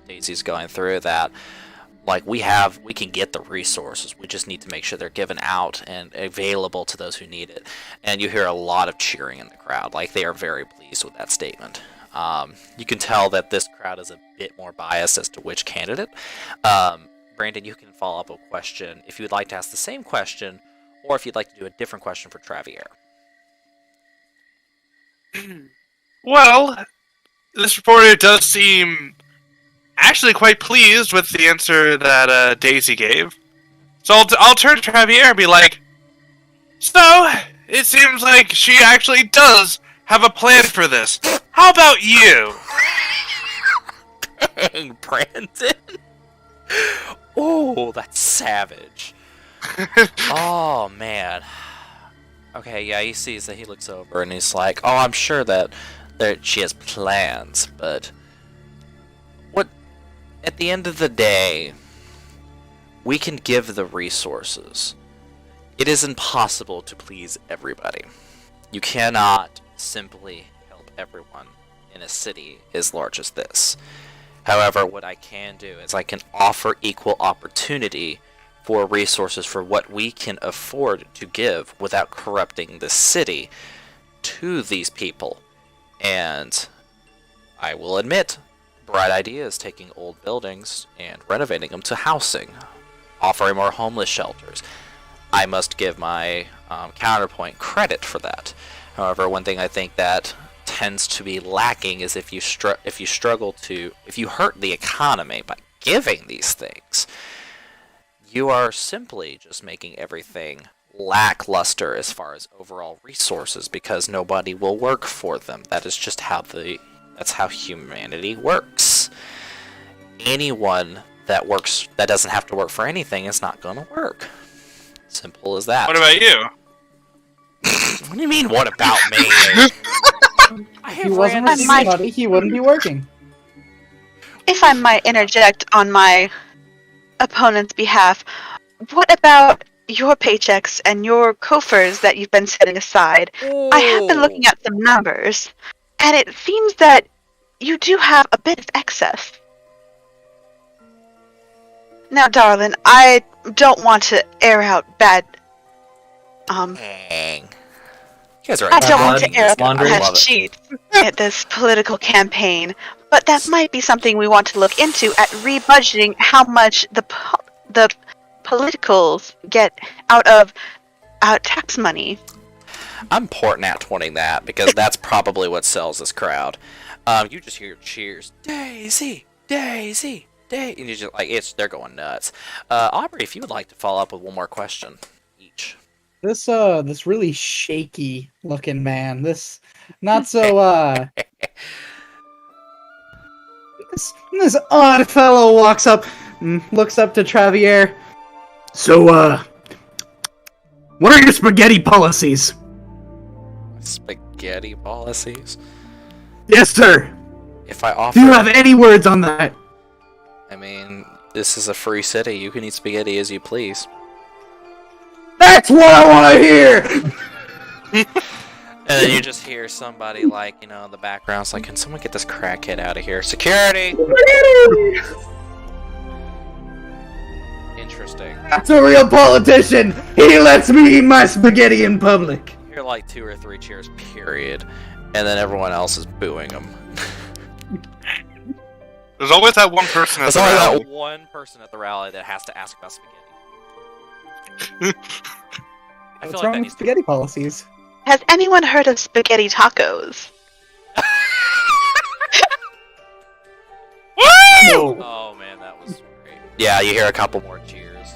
Daisy's going through that. We can get the resources. We just need to make sure they're given out and available to those who need it. And you hear a lot of cheering in the crowd. They are very pleased with that statement. You can tell that this crowd is a bit more biased as to which candidate. Brandon, you can follow up a question if you would like to ask the same question, or if you'd like to do a different question for Travier. Well, this reporter does seem actually quite pleased with the answer that Daisy gave. So I'll turn to Travier and be like, "So, it seems like she actually does have a plan for this. How about you?" Dang, Brandon. Oh, that's savage. Oh, man. Okay, yeah, he sees that he looks over and he's like, oh, I'm sure that she has plans, but at the end of the day, we can give the resources. It is impossible to please everybody. You cannot simply help everyone in a city as large as this. However, what I can do is I can offer equal opportunity for resources for what we can afford to give without corrupting the city to these people. And I will admit, bright idea is taking old buildings and renovating them to housing, offering more homeless shelters. I must give my counterpoint credit for that. However, one thing I think that tends to be lacking is if you hurt the economy by giving these things, you are simply just making everything lackluster as far as overall resources, because nobody will work for them. That is just that's how humanity works. Anyone that doesn't have to work for anything is not going to work. Simple as that. What about you? What do you mean, what about me? If he wasn't making money, he wouldn't be working. If I might interject on my opponent's behalf, what about your paychecks and your coffers that you've been setting aside? I have been looking at some numbers. And it seems that you do have a bit of excess. Now, darling, I don't want to air out bad. Dang. You guys are I don't want to air out laundry. bad sheets at this political campaign, but that might be something we want to look into at rebudgeting how much the politicals get out of tax money. I'm port nat 20 that because that's probably what sells this crowd. You just hear cheers, Daisy, Daisy, Daisy, and you just like they're going nuts. Aubrey, if you would like to follow up with one more question each. This really shaky looking man. This not so this odd fellow walks up and looks up to Travier. So what are your spaghetti policies? Spaghetti policies? Yes, sir. If I offer, Do you have any words on that? I mean, this is a free city. You can eat spaghetti as you please. That's what I want to hear. And then you just hear somebody like, in the background's like, can someone get this crackhead out of here? Security! Interesting. That's a real politician. He lets me eat my spaghetti in public. You hear like 2 or 3 cheers, period. And then everyone else is booing him. There's always that one person at There's the only rally. that one person at the rally that has to ask about spaghetti. I feel What's like wrong that with needs to spaghetti policies? Has anyone heard of spaghetti tacos? No. Oh man, that was great. Yeah, you hear a couple more cheers.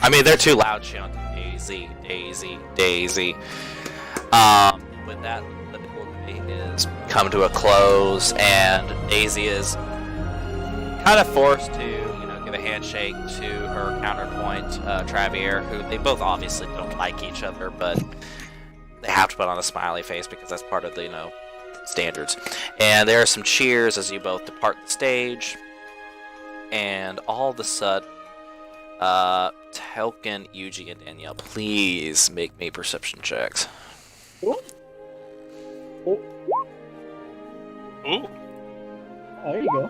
I mean, they're too loud chanting Daisy, Daisy, Daisy. With that, the debate is come to a close, and Daisy is kind of forced to, give a handshake to her counterpoint, Travier, who they both obviously don't like each other, but they have to put on a smiley face because that's part of the, standards. And there are some cheers as you both depart the stage, and all of a sudden, Telkin, Yuji, and Danielle, please make me perception checks. Ooh. There you go.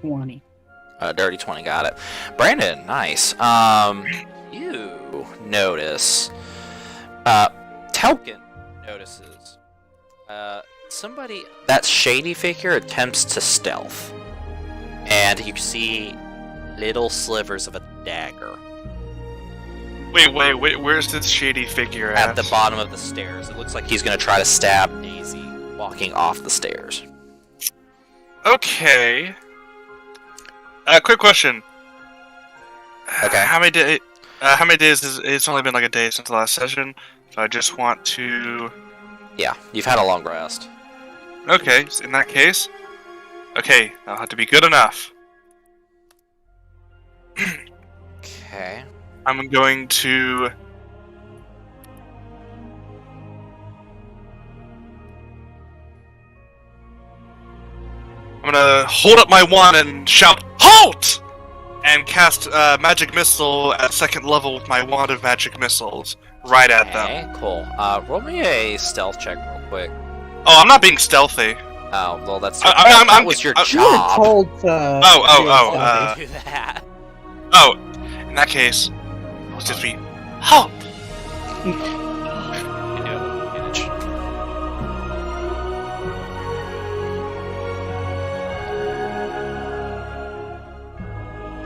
20. Dirty 20, got it. Brandon, nice. You notice, Telkin notices, somebody, that shady figure attempts to stealth. And you see little slivers of a dagger Wait, where's this shady figure at the bottom of the stairs. It looks like he's gonna try to stab Daisy walking off the stairs. Okay. Quick question. Okay. How many days is it's only been like a day since the last session, so I just want to... Yeah, you've had a long rest. Okay, in that case... Okay, I'll have to be good enough. Okay. I'm going to... I'm gonna hold up my wand and shout, HALT! And cast Magic Missile at 2nd level with my wand of Magic Missiles right at them. Okay, cool. Roll me a stealth check real quick. Oh, I'm not being stealthy. Oh, well, that's that was your You were job. told to Do that. Oh, in that case, I'll just be HALT! You can do it with advantage.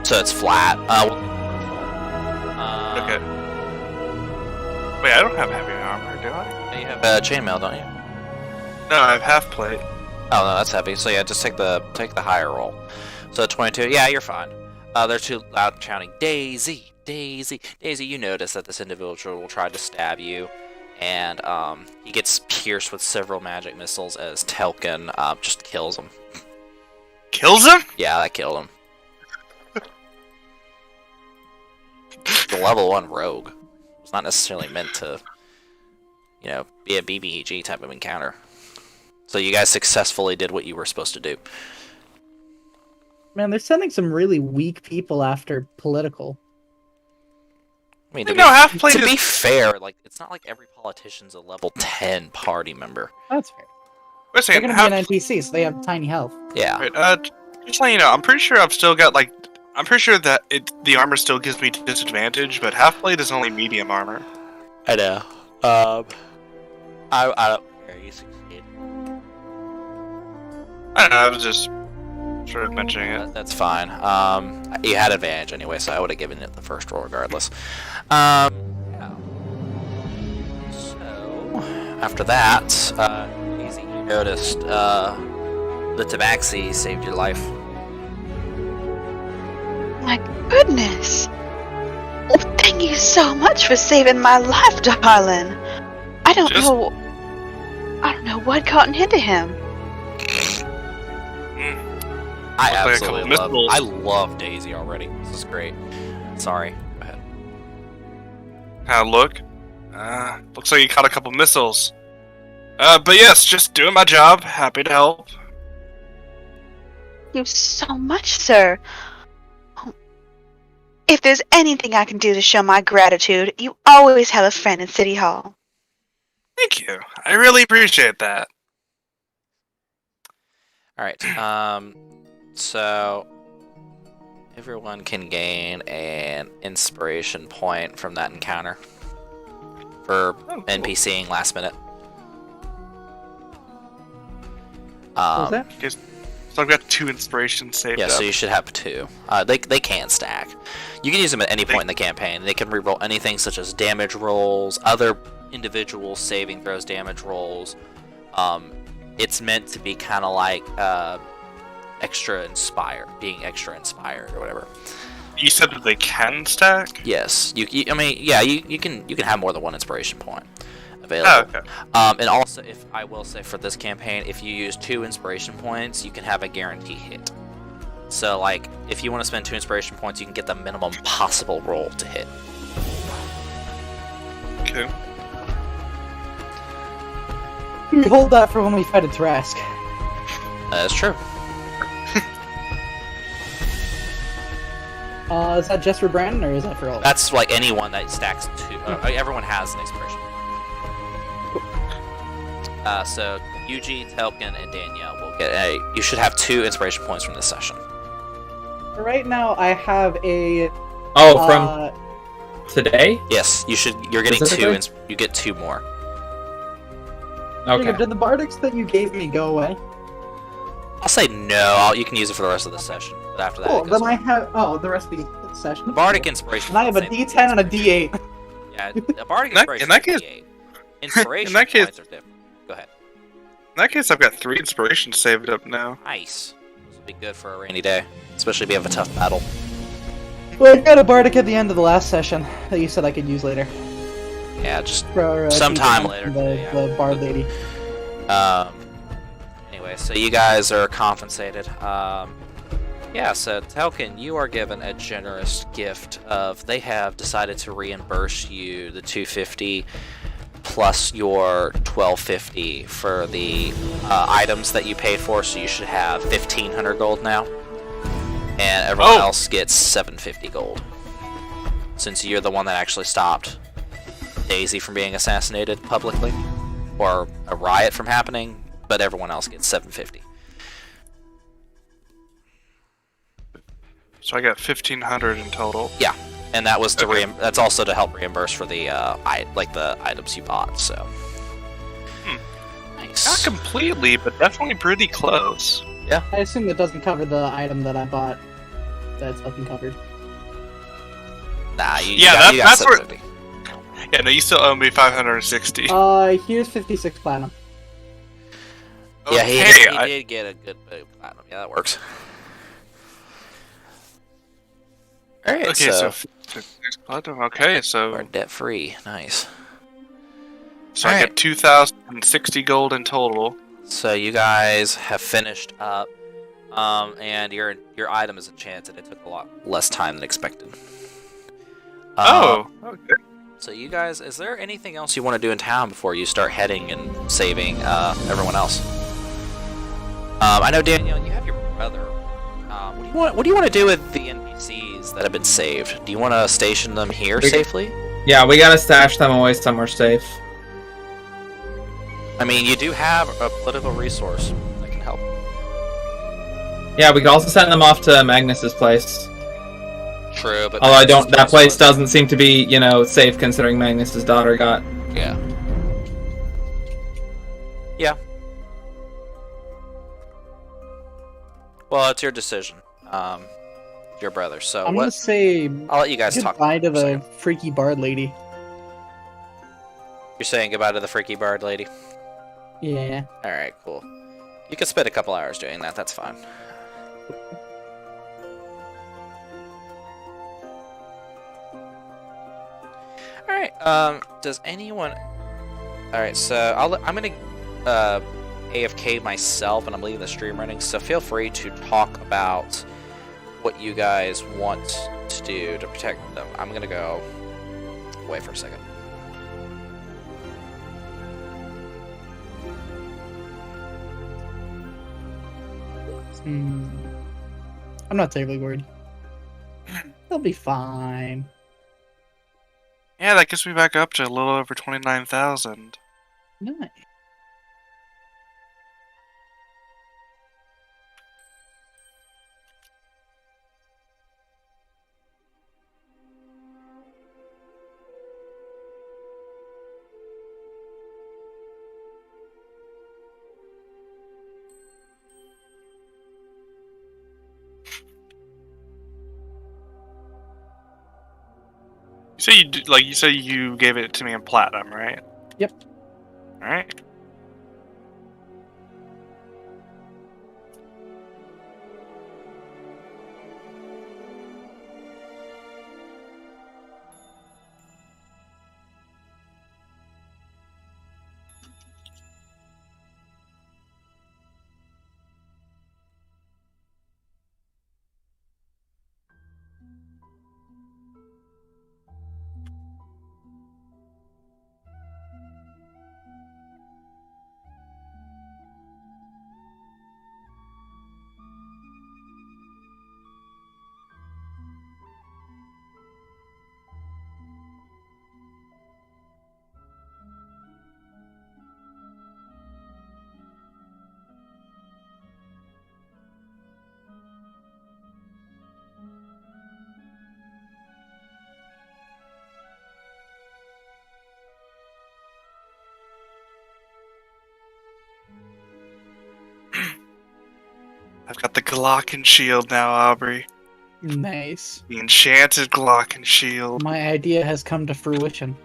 So it's flat. Okay. Wait, I don't have heavy armor, do I? You have chainmail, don't you? No, I have half plate. Oh no, that's heavy. So yeah, just take the higher roll. So 22. Yeah, you're fine. They're too loud shouting, Daisy, Daisy, Daisy. You notice that this individual will try to stab you, and he gets pierced with several magic missiles as Telkin just kills him. Kills him? Yeah, that killed him. The level 1 rogue. It's not necessarily meant to, be a BBEG type of encounter. So you guys successfully did what you were supposed to do. Man, they're sending some really weak people after political. I mean, No, half plate to is be fair, like it's not like every politician's a level 10 party member. That's fair. Wait a They're second. gonna be an NPC, so they have tiny health. Yeah. Wait, just letting you know, I'm pretty sure I've still got like. I'm pretty sure that the armor still gives me disadvantage, but half plate is only medium armor. I know. I don't care. You succeed. I don't know. I was just sort of mentioning it. That's fine. You had advantage anyway, so I would have given it the first roll regardless. Yeah. So after that, easy. You noticed the tabaxi saved your life. My goodness! Oh, thank you so much for saving my life, darling. I don't know what got into him. I Looks like a absolutely couple love. missiles. I love Daisy already. This is great. Sorry. Go ahead. Look. Looks like you caught a couple missiles. But yes, just doing my job. Happy to help. Thank you so much, sir. Oh, if there's anything I can do to show my gratitude, you always have a friend in City Hall. Thank you. I really appreciate that. All right. So everyone can gain an inspiration point from that encounter for cool. NPCing last minute. What was that? Okay, so I've got 2 inspirations saved Yeah, up. so you should have 2. They can stack. You can use them at any point in the campaign. They can reroll anything such as damage rolls, other individual saving throws, damage rolls. It's meant to be kind of like being extra inspired or whatever. You said that they can stack? Yes, you can have more than 1 inspiration point available. Oh, okay. And also, if I will say for this campaign, if you use 2 inspiration points, you can have a guarantee hit. So, like, if you want to spend 2 inspiration points, you can get the minimum possible roll to hit. Okay. We hold that for when we fight a Trask. That's true. Is that just for Brandon, or is that for all? That's like anyone that stacks 2. Everyone has an inspiration. So Yuji, Telkin, and Danielle will get a. You should have 2 inspiration points from this session. Right now, I have a. Oh, from today? Yes, you should. You're getting 2. Specifically? You get 2 more. Okay. Jacob, did the Bardics that you gave me go away? I'll say no. You can use it for the rest of the session. But after that, Cool. it goes Then I away. have. Oh, the rest of the session. The Bardic inspiration. And I have a same. D10 and a D8. Yeah, the Bardic In that- inspiration. in that is case- D8. Inspiration in that case- points are different. Go ahead. In that case, I've got 3 inspirations saved up now. Nice. This will be good for a rainy day, especially if you have a tough battle. Well, I got a Bardic at the end of the last session that you said I could use later. Yeah, just For, Sometime Keegan, later The, today, yeah. the Bard lady. Anyway, so you guys are compensated. Yeah, so Telkin, you are given a generous gift of they have decided to reimburse you the 250 plus your 1250 for the items that you paid for, so you should have 1500 gold now. And everyone else gets 750 gold. Since you're the one that actually stopped Daisy from being assassinated publicly, or a riot from happening, but everyone else gets 750. So I got 1,500 in total. Yeah, and that was to Okay. that's also to help reimburse for the the items you bought. So Not nice. completely, but definitely pretty close. I assume that doesn't cover the item that I bought. That's nothing covered. Nah, you Yeah, got, you got that's where- 750. Yeah, no, you still owe me 560. Here's 56 platinum. Yeah, he Okay, did get a good bit of platinum. Yeah, that works. All right, Okay, so so 56 platinum. Okay, so we're debt free. Nice. I Alright. get 2,060 gold in total. So you guys have finished up, and your item is enchanted. It took a lot less time than expected. Oh, okay. So you guys, is there anything else you want to do in town before you start heading and saving everyone else? I know Danielle, you have your brother What do you want to do with the NPCs that have been saved? Do you want to station them here safely? Yeah, we gotta stash them away somewhere safe. I mean, you do have a political resource that can help. Yeah, we could also send them off to Magnus's place. True, but Although I don't. Magnus's That place was- doesn't seem to be, safe considering Magnus's daughter got. Yeah. Yeah. Well, it's your decision. Your brother. So I'm gonna say I'll let you guys talk. goodbye to for a the second. freaky bard lady. You're saying goodbye to the freaky bard lady. Yeah. All right, cool. You can spend a couple hours doing that. That's fine. All right. Does anyone? All right. So I'm gonna AFK myself, and I'm leaving the stream running. So feel free to talk about what you guys want to do to protect them. I'm gonna go away for a second. I'm not terribly worried. They'll be fine. Yeah, that gets me back up to a little over 29,000. Nice. You say you gave it to me in platinum, right? Yep. All right. I've got the Glocken shield now, Aubrey. Nice. The enchanted Glocken shield. My idea has come to fruition.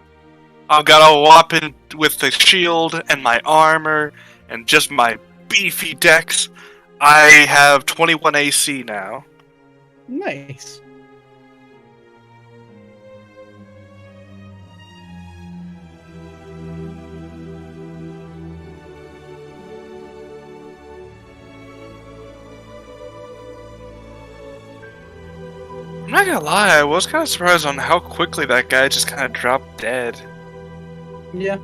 I've got a weapon with the shield and my armor and just my beefy dex. I have 21 AC now. Nice. I'm not gonna lie, I was kind of surprised on how quickly that guy just kind of dropped dead. Yeah.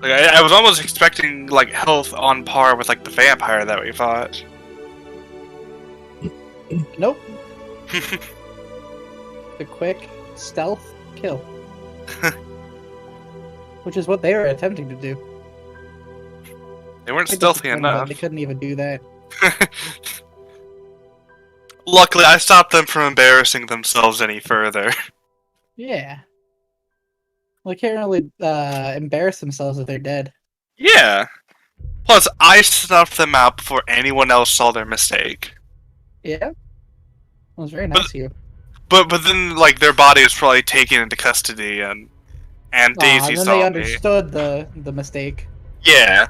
Like, I was almost expecting like health on par with like the vampire that we fought. Nope. The quick stealth kill. Which is what they were attempting to do. They weren't Quite stealthy disappointed that enough. They couldn't even do that. Luckily, I stopped them from embarrassing themselves any further. Yeah. Well, they can't really embarrass themselves if they're dead. Yeah. Plus, I snuffed them out before anyone else saw their mistake. Yeah. It was very nice of you. But then, like, their body was probably taken into custody, and Daisy And then saw they me. understood the mistake. Yeah.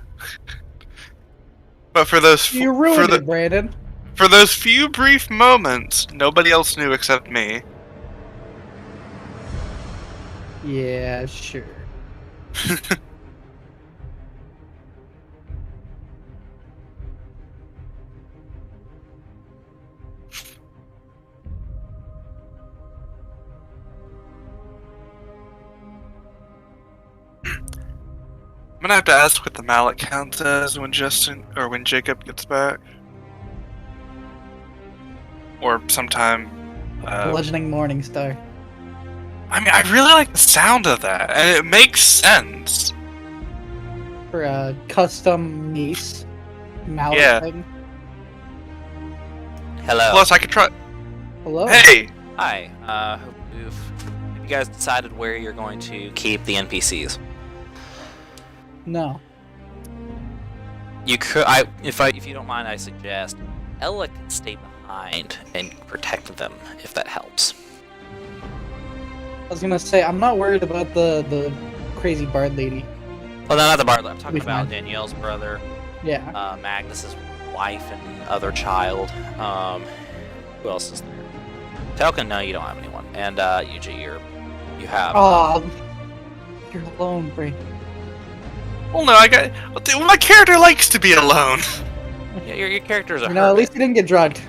But for those You ruined it, Brandon. for those few brief moments, nobody else knew except me. Yeah, sure. I'm gonna have to ask what the mallet count as when Jacob gets back. or sometime. Bludgeoning Morning Star. I mean, I really like the sound of that, and it makes sense. For a custom niece mallet Yeah. thing. Hello. Plus, I could try. Hello? Hey, Hi. Have you guys decided where you're going to keep the NPCs? No. You could. If you don't mind, I suggest Ella can stay behind and protect them if that helps. I was gonna say, I'm not worried about the crazy bard lady. Well, no, not the bard. I'm Be talking about fine. Danielle's brother, Yeah. Magnus's wife and other child. Who else is there? Telka, no, you don't have anyone. And Yuji, you have. Oh, you're alone, Brady. well, no, my character likes to be alone. Yeah, your character's a You know, at hermit. least you didn't get drugged.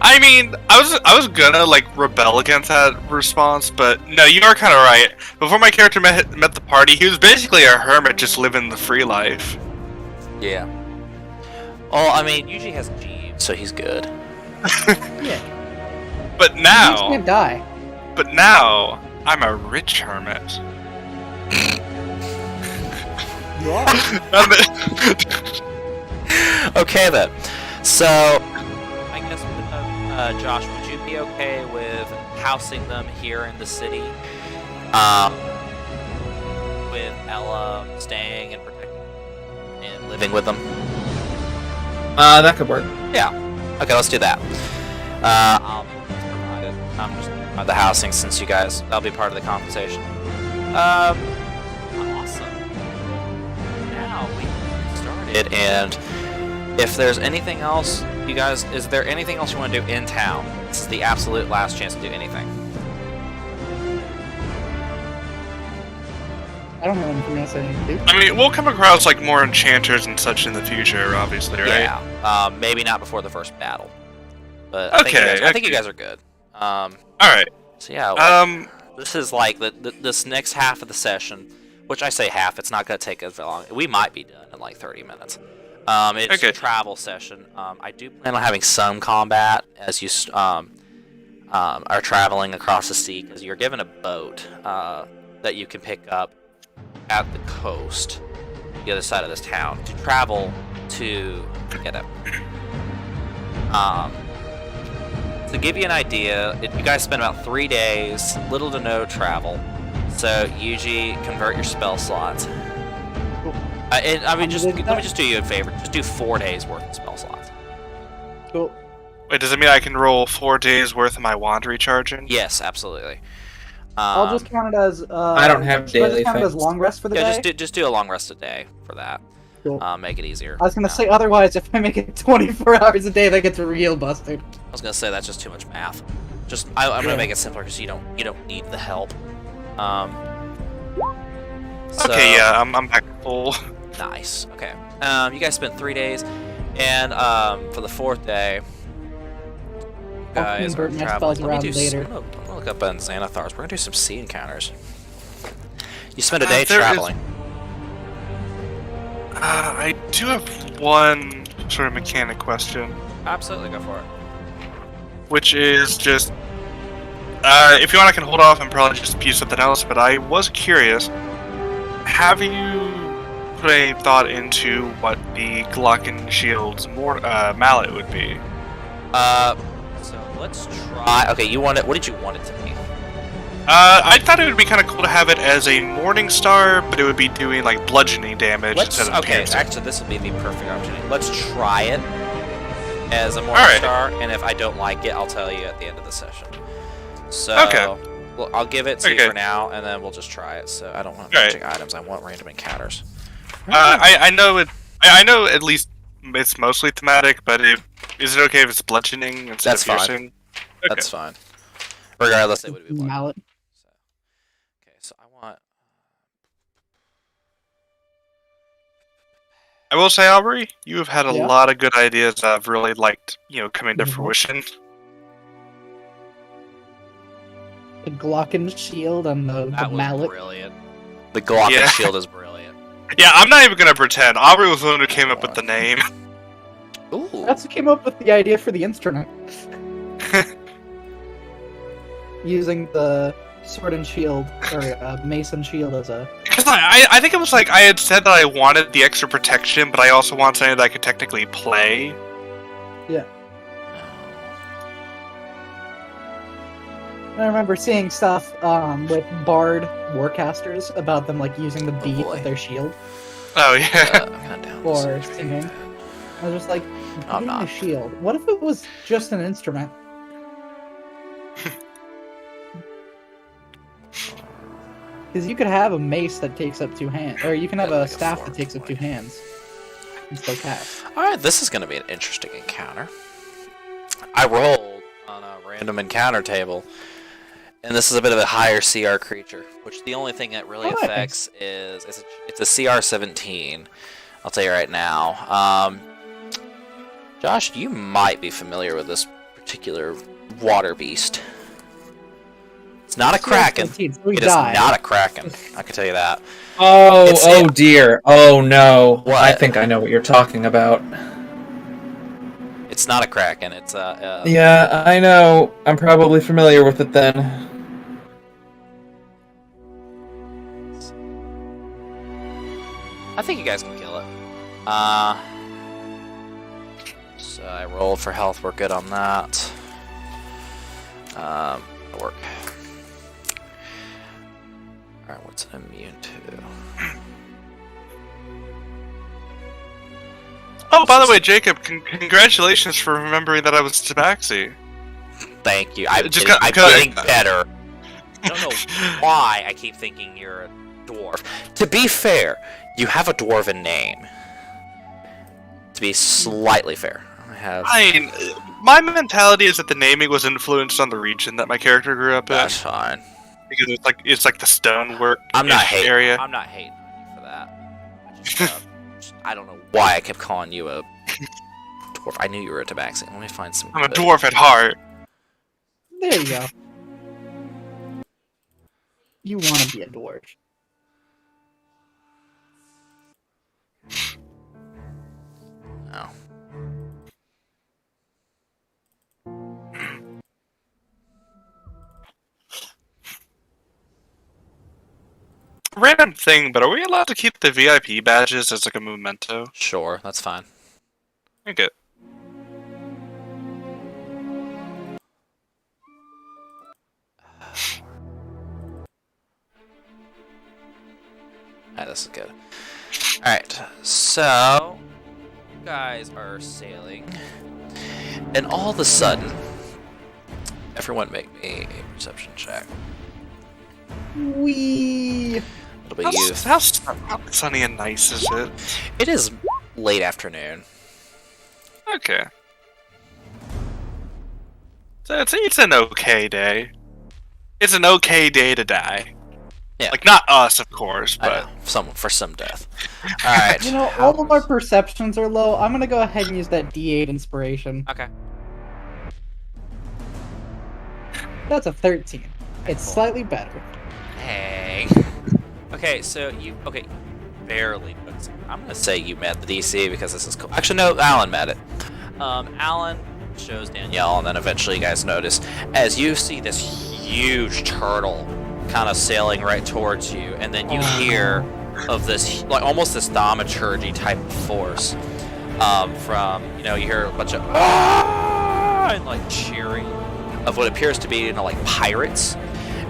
I mean, I was gonna like rebel against that response, but no, you are kind of right. Before my character met the party, he was basically a hermit, just living the free life. Yeah. Well, I mean, Yuji has Jeeves, so he's good. Yeah. But You now, can't die. I'm a rich hermit. You are. Okay then. So, I guess, Josh, would you be okay with housing them here in the city? With Ella staying and protecting and living with them? That could work. Yeah. Okay, let's do that. I'll provide it. I'm just provide the housing since you guys. That'll be part of the compensation. Awesome. Now we started, and if there's anything else, you guys, is there anything else you want to do in town? This is the absolute last chance to do anything. I don't have anything else I need to do. I mean, we'll come across like more enchanters and such in the future, obviously, right? Yeah. Maybe not before the first battle, but Okay, I think you okay. guys are good. All right. So yeah. Um. This is like this next half of the session, which I say half. It's not going to take as long. We might be done in like 30 minutes. It's Okay. a travel session. I do plan on having some combat as you are traveling across the sea, because you're given a boat that you can pick up at the coast, the other side of this town, to travel to get it. To give you an idea, you guys spend about 3 days, little to no travel. So Yuji, convert your spell slots. And I mean, let me just do you a favor. Just do 4 days worth of spell slots. Cool. Wait, does it mean I can roll 4 days worth of my wand recharging? Yes, absolutely. I'll just count it as. I don't have should I just daily count it as effects. long rest for the yeah, day. just do a long rest a day for that. Cool. Make it easier. I was gonna say otherwise, if I make it 24 hours a day, that gets real busted. I was gonna say that's just too much math. I'm gonna Yeah. make it simpler because you don't need the help. Okay, yeah, I'm back full. Nice. Okay. You guys spent 3 days, and for the 4th day, you I'll guys are convert my traveling. spells Let me around do. later. I'm gonna look up on Xanathars. We're gonna do some sea encounters. You spend a day There is- traveling. I do have one sort of mechanic question, Absolutely, go for it. which is just, if you want, I can hold off and probably just use something else. But I was curious, have you put any thought into what the Glockenshield's mallet would be? So let's try. Okay, you want it. What did you want it to be? I thought it would be kind of cool to have it as a Morning Star, but it would be doing like bludgeoning damage instead of piercing. Actually, this would be the perfect opportunity. Let's try it as a Morning Alright. Star, and if I don't like it, I'll tell you at the end of the session. So, Okay. well, I'll give it to you Okay. for now, and then we'll just try it. So I don't want Alright. magic items. I want random encounters. I know it. I know at least it's mostly thematic, but is it okay if it's bludgeoning instead That's of fine. piercing? Okay. That's fine. Regardless, it would be blood. Mallet. So, okay, so I want. I will say, Aubrey, you have had a Yeah? lot of good ideas that I've really liked, coming to Mhm. fruition. The Glocken shield and the That was mallet. brilliant. The Glock Yeah. shield is brilliant. Yeah, I'm not even gonna pretend. Aubrey was the one who came up with the name. Ooh. That's who came up with the idea for the instrument. Using the sword and shield, or mace and shield as a... Because I think it was like I had said that I wanted the extra protection, but I also want something that I could technically play. Yeah. I remember seeing stuff with bard warcasters about them like using the beat of their shield Oh yeah. for singing. I was just like, beating the shield. What if it was just an instrument? Because you could have a mace that takes up 2 hands, or you can have a staff that takes up 2 hands and still cast. Alright, this is going to be an interesting encounter. I rolled on a random encounter table, and this is a bit of a higher CR creature, which the only thing that really affects is it's a CR 17. I'll tell you right now. Josh, you might be familiar with this particular water beast. It's not a kraken. It is not a kraken. I can tell you that. Oh dear. Oh no. What? I think I know what you're talking about. It's not a kraken. It's a. Yeah, I know. I'm probably familiar with it then. I think you guys can kill it. So I rolled for health. We're good on that. Work. Alright, what's it immune to? Oh, by the way, Jacob, congratulations for remembering that I was Tabaxi. Thank you. I'm Just getting better. I don't know why I keep thinking you're a dwarf. To be fair, you have a dwarven name. To be slightly fair. My mentality is that the naming was influenced on the region that my character grew up in. That's fine. Because it's like the stonework I'm not hating. area. I'm not hating on you for that. I don't know why I kept calling you a dwarf. I knew you were a tabaxi. Let me find some. I'm a dwarf at heart. There you go. You want to be a dwarf. No. Random thing, but are we allowed to keep the VIP badges as like a memento? Sure, that's fine. Okay. Alright, this is good. Alright, so you guys are sailing, and all of a sudden, everyone make me a perception check. Wee. A little bit youth. How sunny and nice is it? It is late afternoon. Okay. So it's an okay day. It's an okay day to die. Yeah. Like, not us, of course, but... for some death. Alright. You know, all of our perceptions are low. I'm gonna go ahead and use that D8 inspiration. Okay. That's a 13. It's slightly better. Hey. Okay, so you... Okay, barely. I'm gonna say you met the DC because this is cool. Actually, no, Alan met it. Alan shows Danielle, and then eventually you guys notice as you see this huge turtle kind of sailing right towards you, and then you hear of this, like, almost this thaumaturgy type of force from, you know, you hear a bunch of and like cheering of what appears to be, you know, like pirates,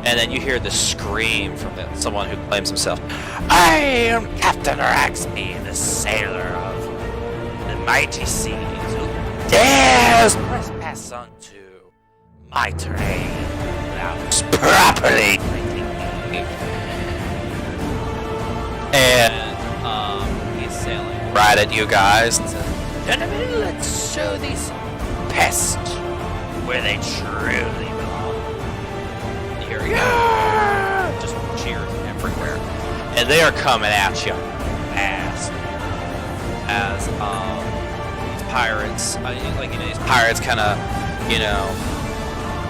and then you hear this scream from someone who claims himself, "I am Captain Raxby, the sailor of the mighty seas, who dares trespass onto my terrain without properly thanking me." And he's sailing right at you guys and says, "Gentlemen, let's show these pests where they truly belong." You hear, "Yeah!" Just cheers everywhere. And they are coming at you fast. As these pirates, these pirates kind of,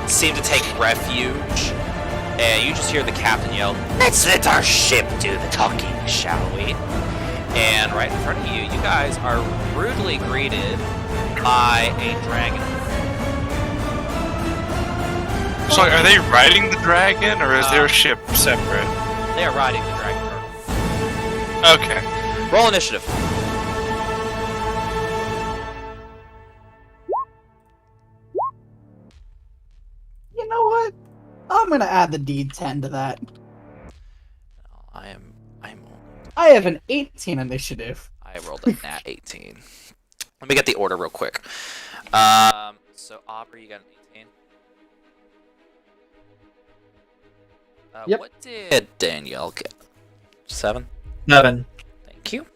seem to take refuge. And you just hear the captain yell, "Let's let our ship do the talking, shall we?" And right in front of you, you guys are rudely greeted by a dragon. So are they riding the dragon, or is their ship separate? They are riding the dragon turtle. Okay. Roll initiative. You know what? I'm gonna add the D10 to that. I have an 18 initiative. I rolled a nat 18. Let me get the order real quick. So Aubrey, you got an 18. Yep. What did Danielle get? 7? 7. Thank you.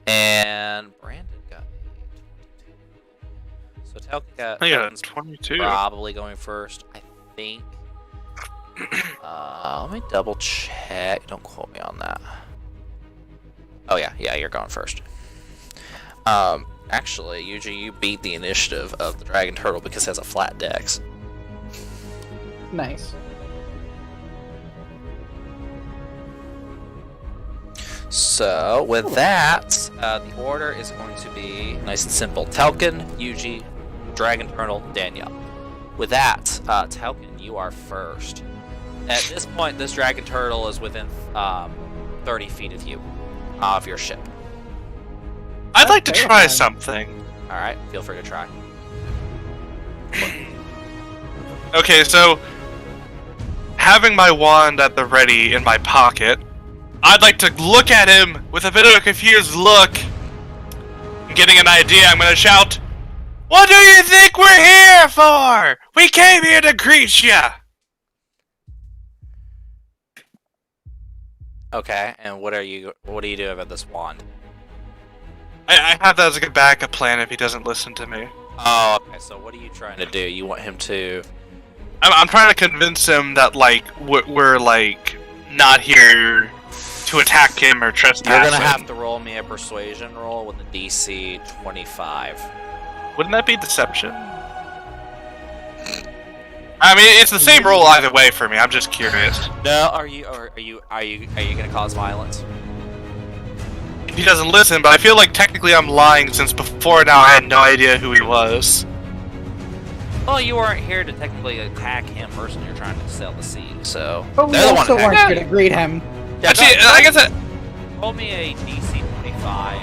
And Brandon got a 22. So Talcon got. I got a Talcon's 22. Probably going first, I think. Let me double check. Don't quote me on that. Oh yeah, you're going first. Actually, Yuji, you beat the initiative of the dragon turtle because it has a flat dex. Nice. So with that, the order is going to be nice and simple: Talcon, Yuji, dragon turtle, Danielle. With that, Talcon, you are first. At this point, this dragon turtle is within 30 feet of you, of your ship. I'd like to Okay, try fine. something. Alright, feel free to try. Okay, so having my wand at the ready in my pocket, I'd like to look at him with a bit of a confused look. Getting an idea, I'm gonna shout, "What do you think we're here for? We came here to greet ya!" Okay, and what do you do about this wand? I have that as a backup plan if he doesn't listen to me. Oh, okay, so what are you trying to do? You want him to... I'm trying to convince him that, like, we're like, not here to attack him or trespass You're gonna him. have to roll me a persuasion roll with a DC 25. Wouldn't that be deception? I mean, it's the same roll either way for me. I'm just curious. No, are you gonna cause violence? If he doesn't listen, but I feel like technically I'm lying since before now I had no idea who he was. Well, you weren't here to technically attack him personally. You're trying to sell the seed, so But we they're the one also weren't attacking. here to greet him. Yeah, Actually, go- I guess that. roll me a DC 25.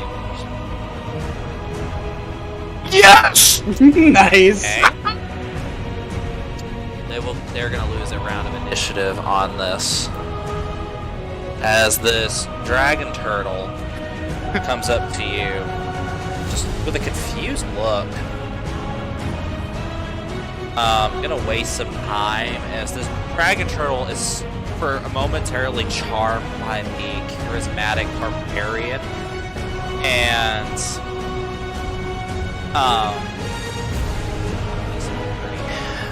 Yes! Nice. Okay. They're gonna lose a round of initiative on this, as this dragon turtle comes up to you, just with a confused look. Gonna waste some time as this dragon turtle is for momentarily charmed by the charismatic barbarian, and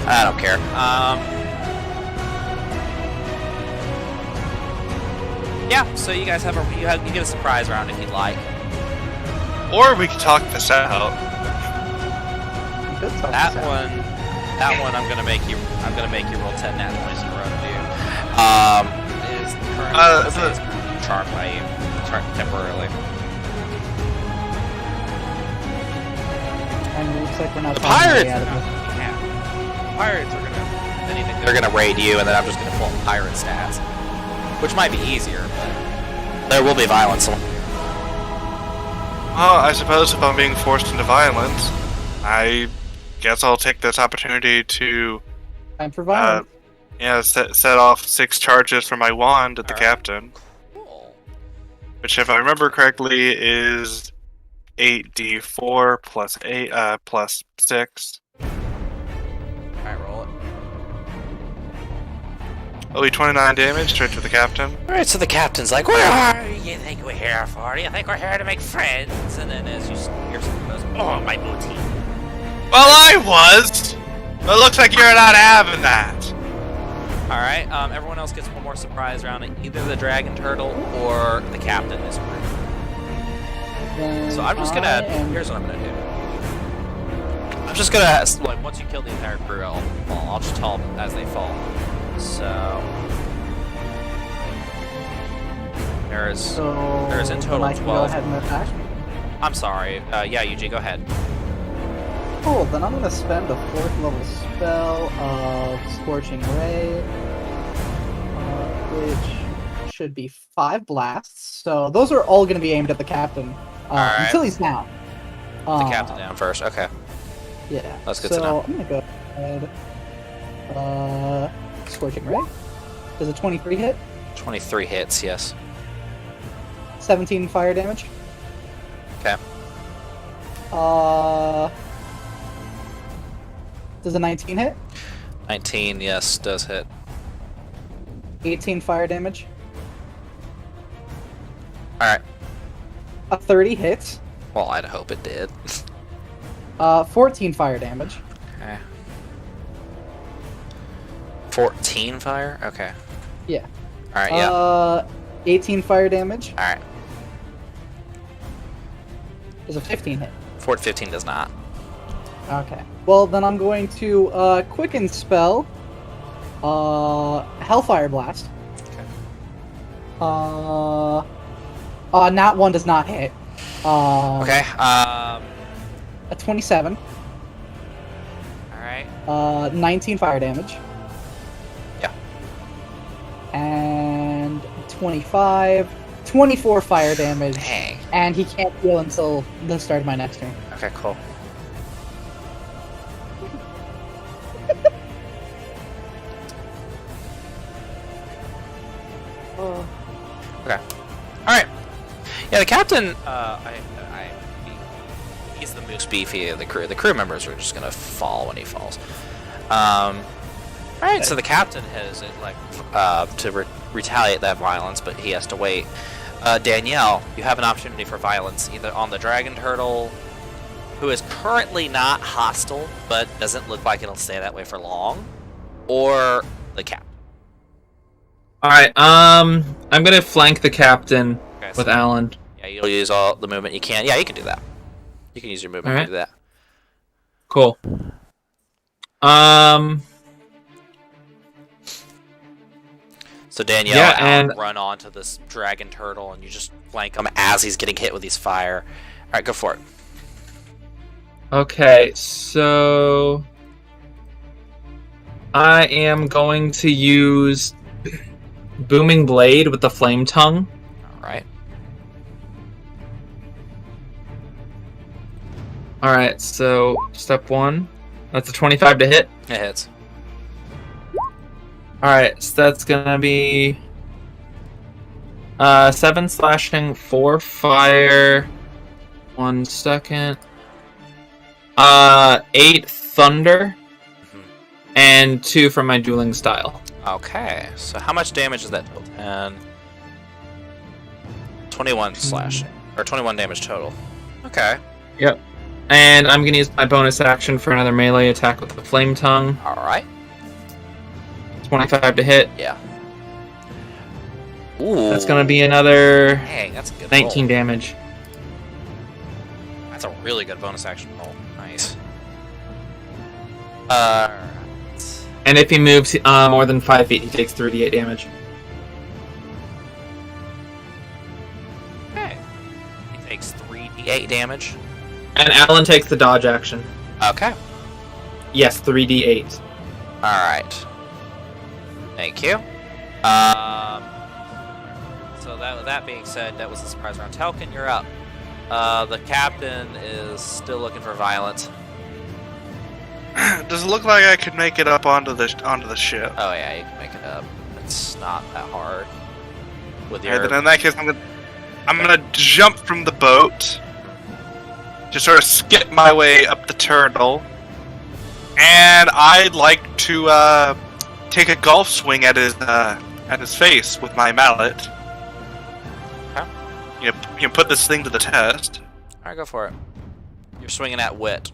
I don't care. Yeah, so you guys have you get a surprise round if you'd like. Or we could talk this out. That one I'm gonna make you roll 10 nat 20s in a row, dude. Is currently charmed by you temporarily. And it looks like we're not The talking pirates way out of this. Pirates are gonna, if anything, they're gonna raid you, and then I'm just gonna pull pirate stats, which might be easier, but there will be violence. Well, I suppose if I'm being forced into violence, I guess I'll take this opportunity to Time for violence. set off 6 charges from my wand at the Alright. captain, Cool. which, if I remember correctly, is 8d4 plus 8 plus 6. Alright, roll it. It'll be 29 damage straight to the captain. Alright, so the captain's like, "What are you think we're here for? You think we're here to make friends?" And then as you hear someone goes, "Oh, my booty." Well, I was! But it looks like you're not having that. Alright, everyone else gets one more surprise round. Either the dragon turtle or the captain is free. Then So I'm just I gonna, am- here's what I'm gonna do. I'm just gonna, like, once you kill the entire crew, I'll just tell them as they fall. So... There is So in total I can 12. go ahead and attack. I'm sorry. Yeah, Yuji, go ahead. Cool, then I'm gonna spend a 4th level spell of Scorching Ray, which should be 5 blasts. So those are all gonna be aimed at the captain Alright. until he's down. The captain down first. Okay. Yeah. That's good to know. So I'm gonna go ahead. Scorching Ray. Does a 23 hit? 23 hits, yes. 17 fire damage. Okay. Does a 19 hit? 19, yes, does hit. 18 fire damage. Alright. A 30 hits. Well, I'd hope it did. 14 fire damage. Okay. 14 fire? Okay. Yeah. Alright, yeah. 18 fire damage. Alright. Does a 15 hit? 15 does not. Okay. Well, then I'm going to quicken spell. Hellfire Blast. Okay. Nat 1 does not hit. Okay, A 27. Alright. 19 fire damage. Yeah. And 24 fire damage. Dang. And he can't heal until the start of my next turn. Okay, cool. Okay. Alright. Yeah, the captain, he's the most beefy of the crew. The crew members are just gonna fall when he falls. Alright, so the captain has, to retaliate that violence, but he has to wait. Danielle, you have an opportunity for violence, either on the dragon turtle, who is currently not hostile, but doesn't look like it'll stay that way for long, or the captain. Alright, I'm gonna flank the captain with Alan. Yeah, you'll use all the movement you can. Yeah, you can do that. You can use your movement to do that. Cool. So Danielle Yeah, and and- run onto this dragon turtle, and you just flank him as he's getting hit with these fire. All right, go for it. Okay, so I am going to use Booming Blade with the Flame Tongue. All right. Alright, so step 1. That's a 25 to hit. It hits. Alright, so that's gonna be 7 slashing, 4 fire. 1 second. 8 thunder. And 2 from my dueling style. Okay, so how much damage is that total? And 21 slashing, or 21 damage total. Okay. Yep. And I'm gonna use my bonus action for another melee attack with the Flame Tongue. All right. 25 to hit. Yeah. Ooh. That's gonna be another Dang, that's a good 19 roll. damage. That's a really good bonus action roll. Nice. Alright. And if he moves more than 5 feet, he takes 3d8 damage. Okay. He takes 3d8 damage. And Alan takes the dodge action. Okay. Yes, 3d8. Alright. Thank you. So that being said, that was the surprise round. Telkin, you're up. The captain is still looking for violence. Does it look like I could make it up onto the ship? Oh yeah, you can make it up. It's not that hard. With Okay, your then in that case, I'm gonna jump from the boat, just sort of skip my way up the turtle, and I'd like to take a golf swing at his face with my mallet. Okay. You know, put this thing to the test. Alright, go for it. You're swinging at wit.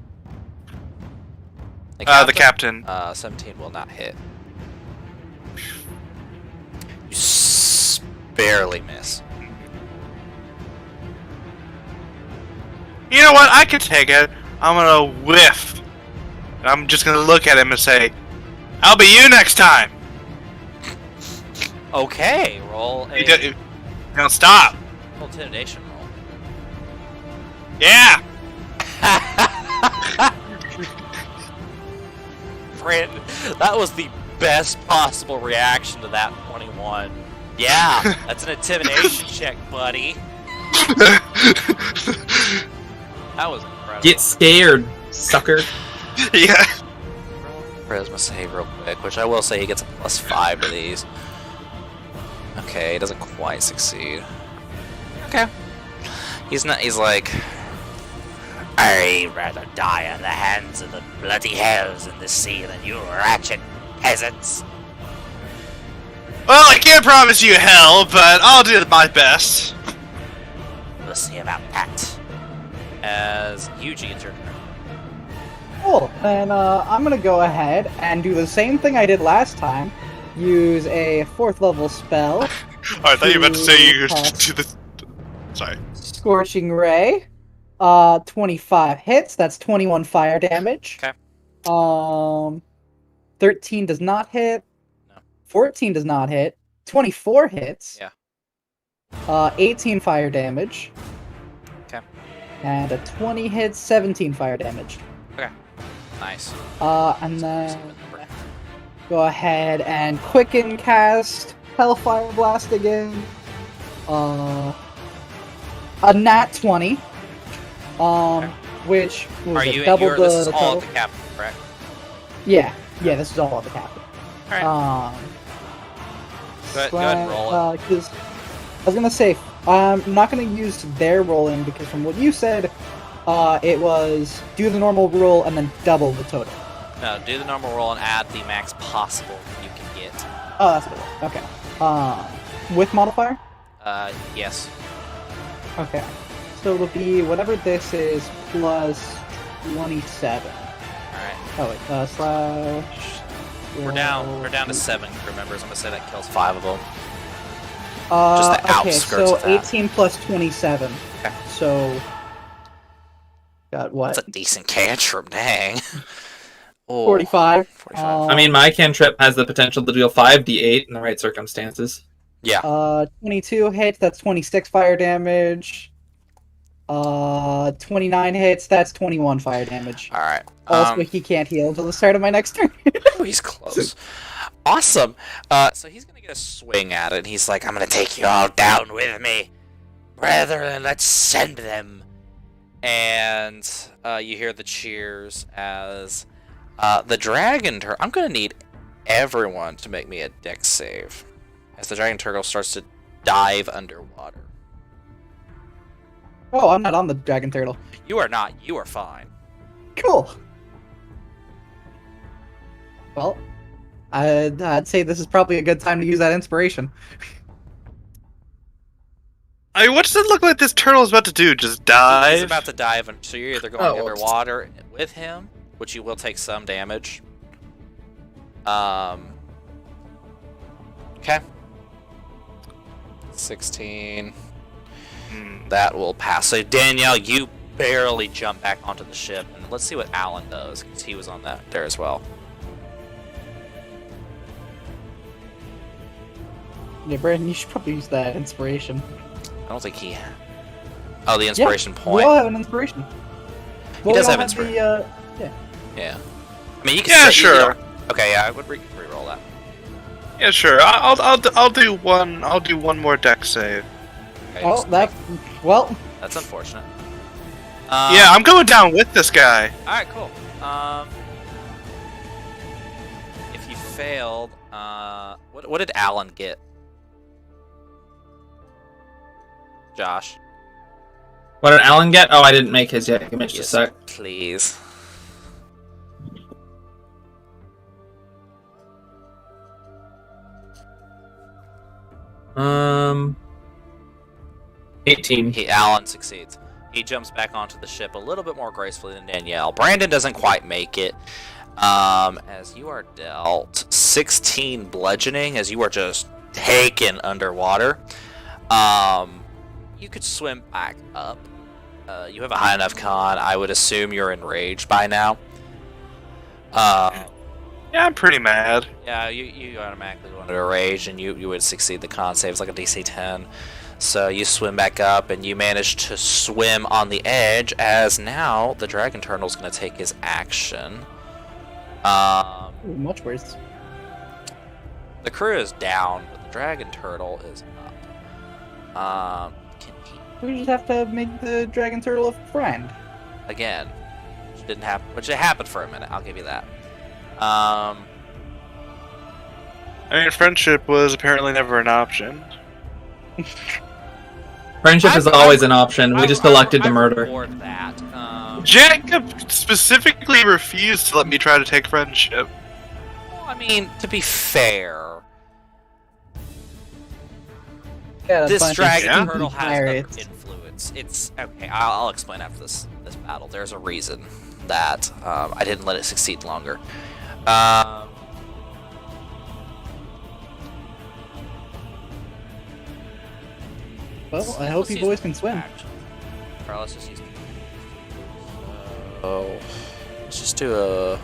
The captain. 17 will not hit. You barely miss. You know what? I can take it. I'm gonna whiff. And I'm just gonna look at him and say, "I'll be you next time." Okay, roll a You don't stop. roll intimidation roll. Yeah. Brandon. That was the best possible reaction to that 21. Yeah, that's an intimidation check, buddy. That was incredible. Get scared, sucker. Yeah. Charisma save real quick, which I will say he gets a +5 to these. Okay, he doesn't quite succeed. Okay. He's like, I'd rather die at the hands of the bloody hells in the sea than you ratchet peasants. Well, I can't promise you hell, but I'll do my best. We'll see about that. As Eugene's your turn. Cool. And I'm gonna go ahead and do the same thing I did last time. Use a 4th level spell. I thought you were about to say you cast do the. Sorry. Scorching Ray. 25 hits. That's 21 fire damage. Okay. 13 does not hit. No. 14 does not hit. 24 hits. Yeah. 18 fire damage. Okay. And a 20 hits, 17 fire damage. Nice. And then go ahead and quicken cast Hellfire Blast again. A nat 20. Which was Are you? double This is the all total. at the captain, correct? Yeah, this is all at the captain. All right. Go ahead and roll it. Because I was gonna say I'm not gonna use their rolling because from what you said, it was do the normal roll and then double the total. No, do the normal roll and add the max possible you can get. Oh, that's good. Okay. With modifier? Yes. Okay. So it'll be whatever this is plus 27. Alright. Oh wait, slash. We're down to 7 crew members. I'm gonna say that kills 5 of them. Just the okay, outskirts so of that. 18 plus 27. Okay. So got what? That's a decent cantrip, dang. Oh, 45. 45. I mean, my cantrip has the potential to deal 5d8 in the right circumstances. Yeah. 22 hits, that's 26 fire damage. 29 hits, that's 21 fire damage. Alright. Also, he can't heal until the start of my next turn. Oh, he's close. Awesome. So he's gonna get a swing at it, and he's like, I'm gonna take you all down with me. Brethren, let's send them. And you hear the cheers as the dragon turtle. I'm gonna need everyone to make me a dex save as the dragon turtle starts to dive underwater. Oh, I'm not on the dragon turtle. You are not. You are fine. Cool. Well, I'd say this is probably a good time to use that inspiration. I mean, what does it look like this turtle is about to do? Just dive? He's about to dive, and so you're either going Oh, underwater with him, which you will take some damage. Okay. 16. That will pass. So Danielle, you barely jump back onto the ship, and let's see what Alan does, because he was on that there as well. Yeah, Brandon, you should probably use that inspiration. I don't think he. Oh, the inspiration We point. all have an inspiration. He does we all have inspiration. Yeah. Yeah. I mean, you can. Yeah, say, sure. You know, okay, yeah, I would re-roll that. Yeah, sure. I'll do one. I'll do one more deck save. Okay, Oh, well, that's unfortunate. Yeah, I'm going down with this guy. All right, cool. If you failed, what did Alan get? Josh. What did Alan get? Oh, I didn't make his yet. Give me just a sec. Please. Um, 18. Alan succeeds. He jumps back onto the ship a little bit more gracefully than Danielle. Brandon doesn't quite make it. As you are dealt 16 bludgeoning, as you are just taken underwater. You could swim back up. You have a high enough con. I would assume you're enraged by now. Yeah, I'm pretty mad. Yeah, you automatically go into a rage, and you would succeed the con save. It's like a DC 10. So you swim back up, and you manage to swim on the edge, as now the dragon turtle's going to take his action. Ooh, much worse. The crew is down, but the dragon turtle is up. Can he We just have to make the dragon turtle a friend. again? Which didn't happen. Which it happened for a minute. I'll give you that. I mean, friendship was apparently never an option. Friendship is always an option. We just elected to murder. Reward that. Jacob specifically refused to let me try to take friendship. Well, I mean, to be fair, Yeah, that's this fine. dragon Yeah. turtle has no Pirates. influence. It's okay. I'll explain after this battle. There's a reason that I didn't let it succeed longer. Well, I hope you boys can swim. Alright, let's just use. Oh, let's do a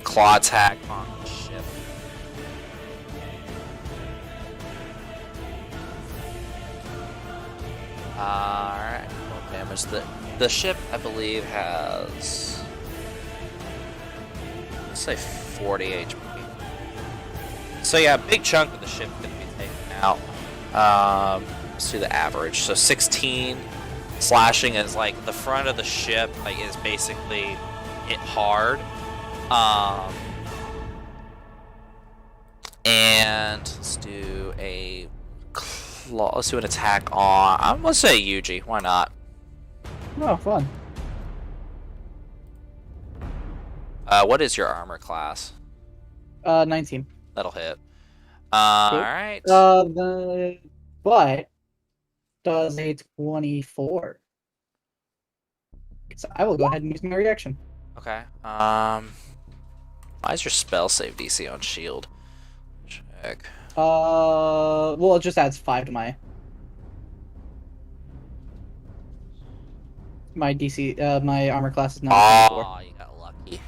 claw attack on the ship. Alright, no damage. The ship, I believe, has, let's say 40 HP. So yeah, a big chunk of the ship is going to be taken out. Let's do the average. So 16 slashing is like the front of the ship is basically hit hard. And let's do a claw. Let's do an attack on. Let's say Yuji. Why not? Oh, fun. What is your armor class? 19. That'll hit. Cool. Alright. But does a 24. So I will go ahead and use my reaction. Okay. Why is your spell save DC on shield? Check. Well, it just adds 5 to my DC. My armor class is now 24. Oh, you got lucky.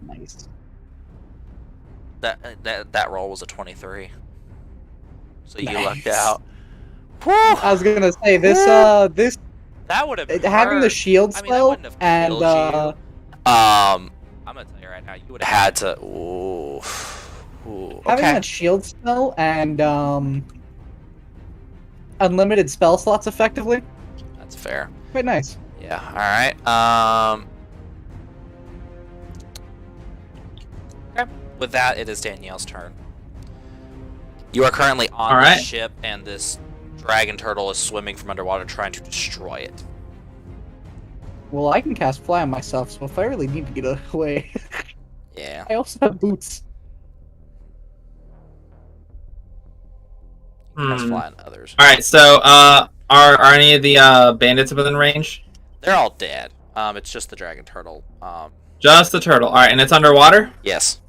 Nice. That roll was a 23. So you Nice. lucked out. I was gonna say this. This That would have having the shield I mean, that spell wouldn't have and killed you. I'm gonna tell you right now, you would have had to. Ooh. Ooh. having Okay. that shield spell and unlimited spell slots effectively. That's fair. Quite nice. Yeah. All right. Okay. With that, it is Danielle's turn. You are currently on All the right. ship, and this dragon turtle is swimming from underwater, trying to destroy it. Well, I can cast fly on myself, so if I really need to get away, Yeah. I also have boots. That's Hmm. flying others. All right. So, are any of the bandits within range? They're all dead. It's just the dragon turtle. Just the turtle. All right, and it's underwater. Yes.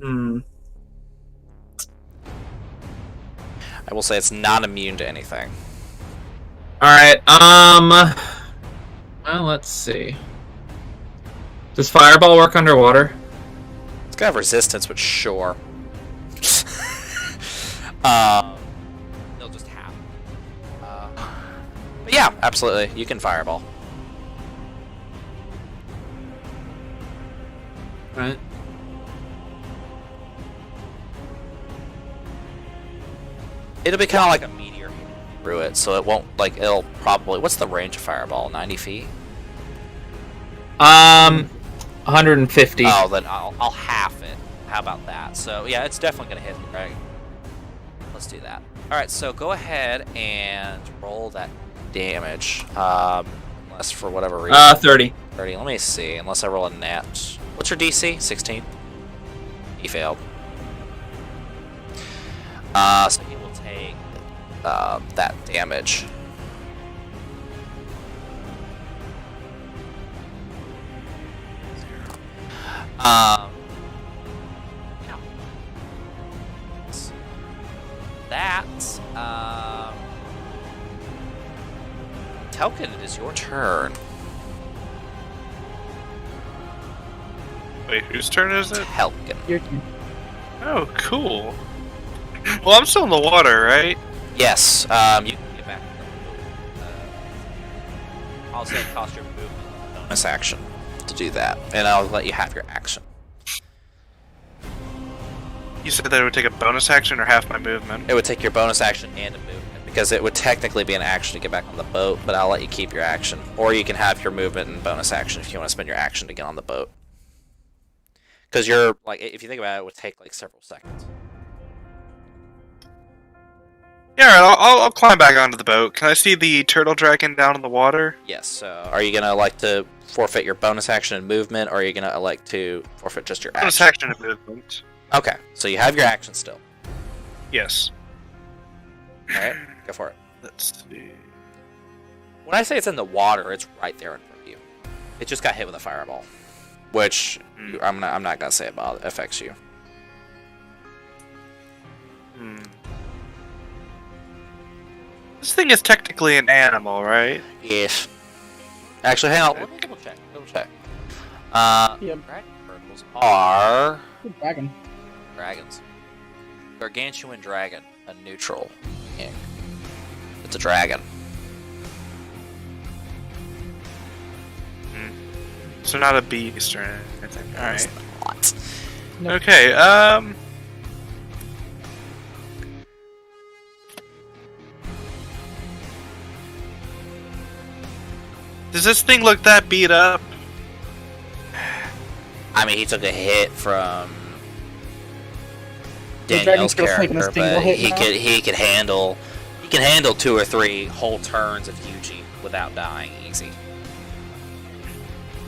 Hmm. I will say it's not immune to anything. All right. Well, let's see. Does fireball work underwater? It's gonna have resistance, but sure. They'll just have. But yeah, absolutely. You can fireball. Right. It'll be kind of like a meteor through it, so it won't like it'll probably. What's the range of fireball? 90 feet. 150. Oh, then I'll half it. How about that? So yeah, it's definitely gonna hit the dragon. Let's do that. All right, so go ahead and roll that damage. Unless for whatever reason. 30. 30. Let me see. Unless I roll a nat. What's your DC? 16. He failed. So he will take that damage. Yeah. That. Telkin, it is your turn. Wait, whose turn is it? Telkin. Your turn. Oh, cool. Well, I'm still in the water, right? Yes, you can get back. I'll say cost your movement bonus action to do that, and I'll let you have your action. You said that it would take a bonus action or half my movement. It would take your bonus action and a movement, because it would technically be an action to get back on the boat, but I'll let you keep your action. Or you can have your movement and bonus action if you want to spend your action to get on the boat. Because you're, like, if you think about it, it would take, like, several seconds. Yeah, alright, I'll climb back onto the boat. Can I see the turtle dragon down in the water? Yes, so are you going to like to forfeit your bonus action and movement, or are you going to elect to forfeit just your Bonus action? action and movement. Okay, so you have your action still. Yes. Alright, go for it. Let's see. When I say it's in the water, it's right there in front of you. It just got hit with a fireball. Which, I'm not going to say it affects you. Hmm. This thing is technically an animal, right? Yes. Actually, hang on. Let me double check. Yep. Dragon turtles are Good dragon. dragons. Gargantuan dragon, a neutral being. It's a dragon. So not a beast or anything. Alright. Not. Nope. Okay, does this thing look that beat up? I mean, he took a hit from The Danielle's dragon's still taking a character, single but hit he now? can handle 2 or 3 whole turns of Yuji without dying easy.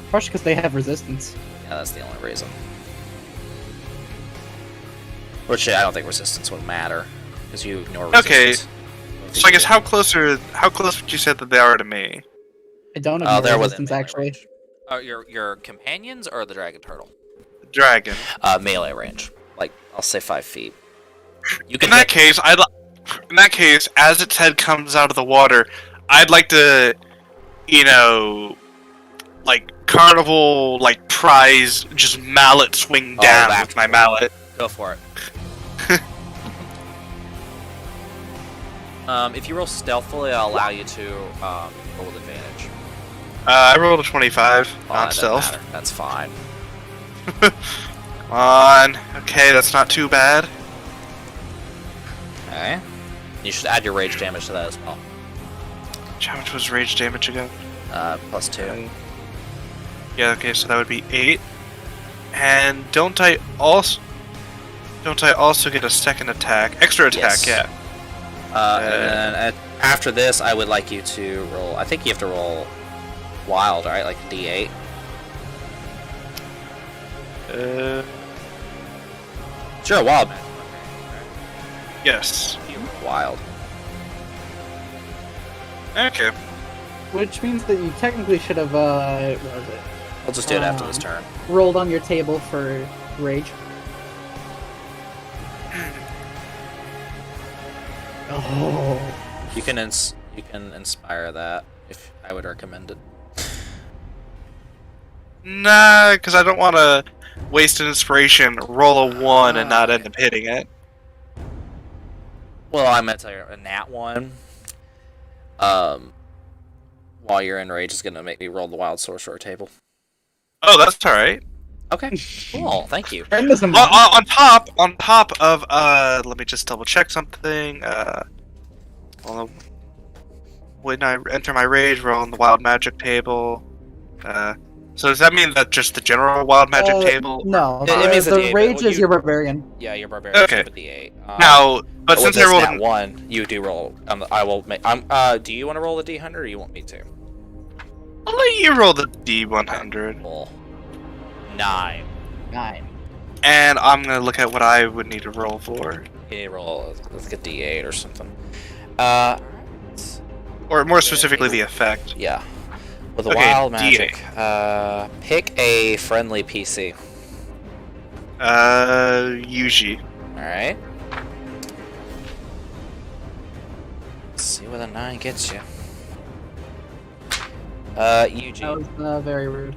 Especially because they have resistance. Yeah, that's the only reason. Which I don't think resistance would matter because you ignore Okay. resistance. So I guess how close would you say that they are to me? I don't Oh, have they're within resistance melee actually. range. Your companions or the dragon turtle? Dragon. Melee range. Like, I'll say 5 feet. You can In that case, as its head comes out of the water, I'd like to, like carnival, like prize, just mallet swing Oh, down that's with my cool. mallet. go for it. If you roll stealthily, I'll allow you to roll with advantage. I rolled a 25 Oh, on that doesn't stealth. matter. That's fine. Come on. Okay, that's not too bad. Okay. You should add your rage damage to that as well. How much was rage damage again? +2. Yeah, okay, so that would be 8. And don't I also get a second attack? Extra attack, Yes. yeah. And then after this, I would like you to roll. I think you have to roll wild, right? Like a D8. Sure, wild man. Yes. Wild. Okay. Which means that you technically should have, what was it? I'll just do it after this turn. Rolled on your table for rage. Oh. You can inspire that if I would recommend it. Nah, because I don't want to waste an inspiration, roll a 1, and not end up hitting it. Well, I meant to tell you, a nat 1. While you're in rage is gonna make me roll the wild sorcerer table. Oh, that's alright. Okay, cool. Thank you. Friend doesn't On top of, let me just double check something. Well, when I enter my rage, roll on the wild magic table. So does that mean that just the general wild magic table? No, It means the that rage is you- your barbarian. Yeah, you're barbarian. Okay. With the 8. Now, but with since I this rolled nat 1, you do roll. I will make. Do you want to roll the D100 or you want me to? I'll let you roll the D100. Roll 9. 9. And I'm gonna look at what I would need to roll for. You need to roll like a D8 or something. Alright. Or more specifically, the effect. Yeah. With a Okay, wild D8. magic, pick a friendly PC. Yuji. Alright. Let's see what a 9 gets you. That Eugene. was very rude.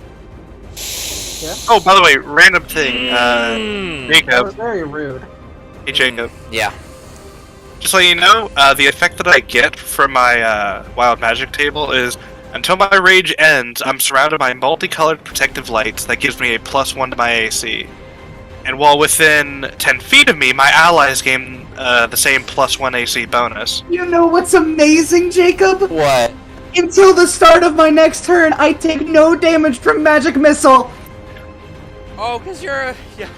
Yeah? Oh, by the way, random thing. That was Jacob. very rude. Hey, Jacob. Yeah. Just so you know, the effect that I get from my wild magic table is until my rage ends, I'm surrounded by multicolored protective lights that gives me a +1 to my AC. And while within 10 feet of me, my allies gain the same +1 AC bonus. You know what's amazing, Jacob? What? Until the start of my next turn, I take no damage from magic missile. Oh, because you're yeah.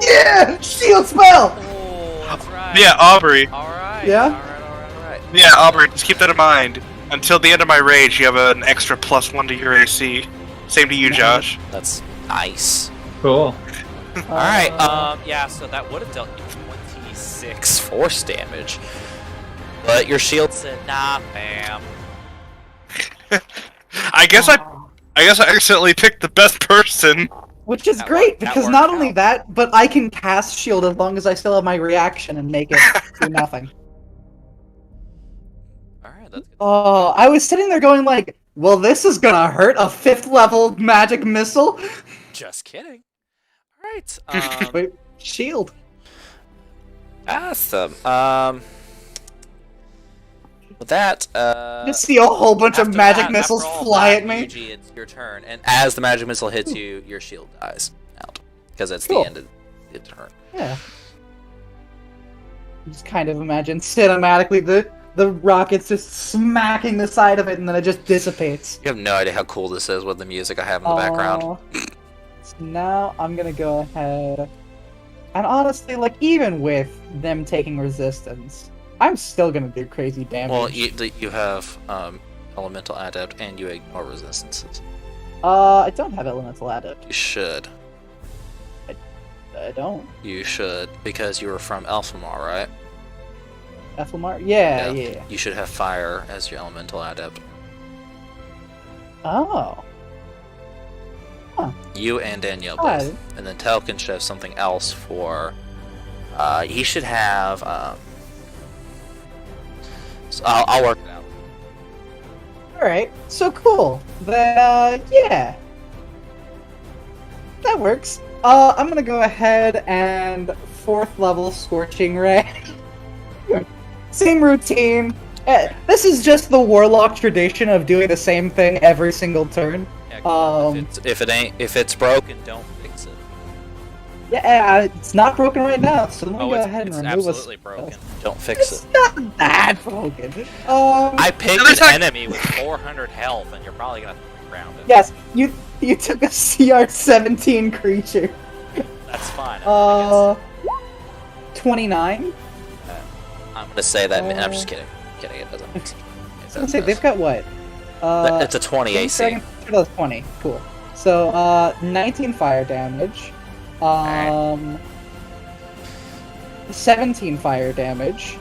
Yeah, shield spell. Oh, that's right. Yeah, Aubrey. All right. Yeah? All right. Yeah, Aubrey, just keep that in mind. Until the end of my rage, you have an extra +1 to your AC. Same to you, Josh. That's nice. Cool. All right. Yeah. So that would have dealt you 26 force damage, but your shield said, "Nah, fam." I guess I accidentally picked the best person. Which is That great, worked- that because worked not only out. that, but I can cast shield as long as I still have my reaction and make it do nothing. All right. That's good. Oh, I was sitting there going like, well, this is gonna hurt a 5th level magic missile. Just kidding. All right. Wait, shield. Awesome. With that, Just see a whole bunch of after magic that- missiles after all fly that, at me. Yuji, it's your turn, and as the magic missile hits you, your shield dies out because it's Cool. the end of the turn. Yeah. Just kind of imagine cinematically the rockets just smacking the side of it, and then it just dissipates. You have no idea how cool this is with the music I have in the background. So now I'm gonna go ahead, and honestly, like even with them taking resistance, I'm still gonna do crazy damage. Well, you have elemental adept, and you ignore resistances. I don't have elemental adept. You should. I don't. You should, because you were from Elfamar, right? Ethelmar? Yeah, yeah. You should have fire as your elemental adept. Oh. You and Danielle Hi. both. And then Telkin should have something else for... he should have... so I'll work it out. Alright, so cool. Then, yeah. That works. I'm gonna go ahead and 4th level Scorching Ray. Same routine. This is just the Warlock tradition of doing the same thing every single turn. Yeah, if it's broken, don't fix it. Yeah, it's not broken right now, so let me Oh, go it's, ahead it's and remove absolutely a broken. Don't fix It's it. not that broken. I picked There's an like- enemy with 400 health, and you're probably gonna ground it. Yes, you took a CR-17 creature. That's fine. I'm 29. gonna say that. I'm just kidding. Kidding. It doesn't. I was gonna say they've got what? It's a 20 AC. That's 20. Cool. So 19 fire damage. 17 fire damage.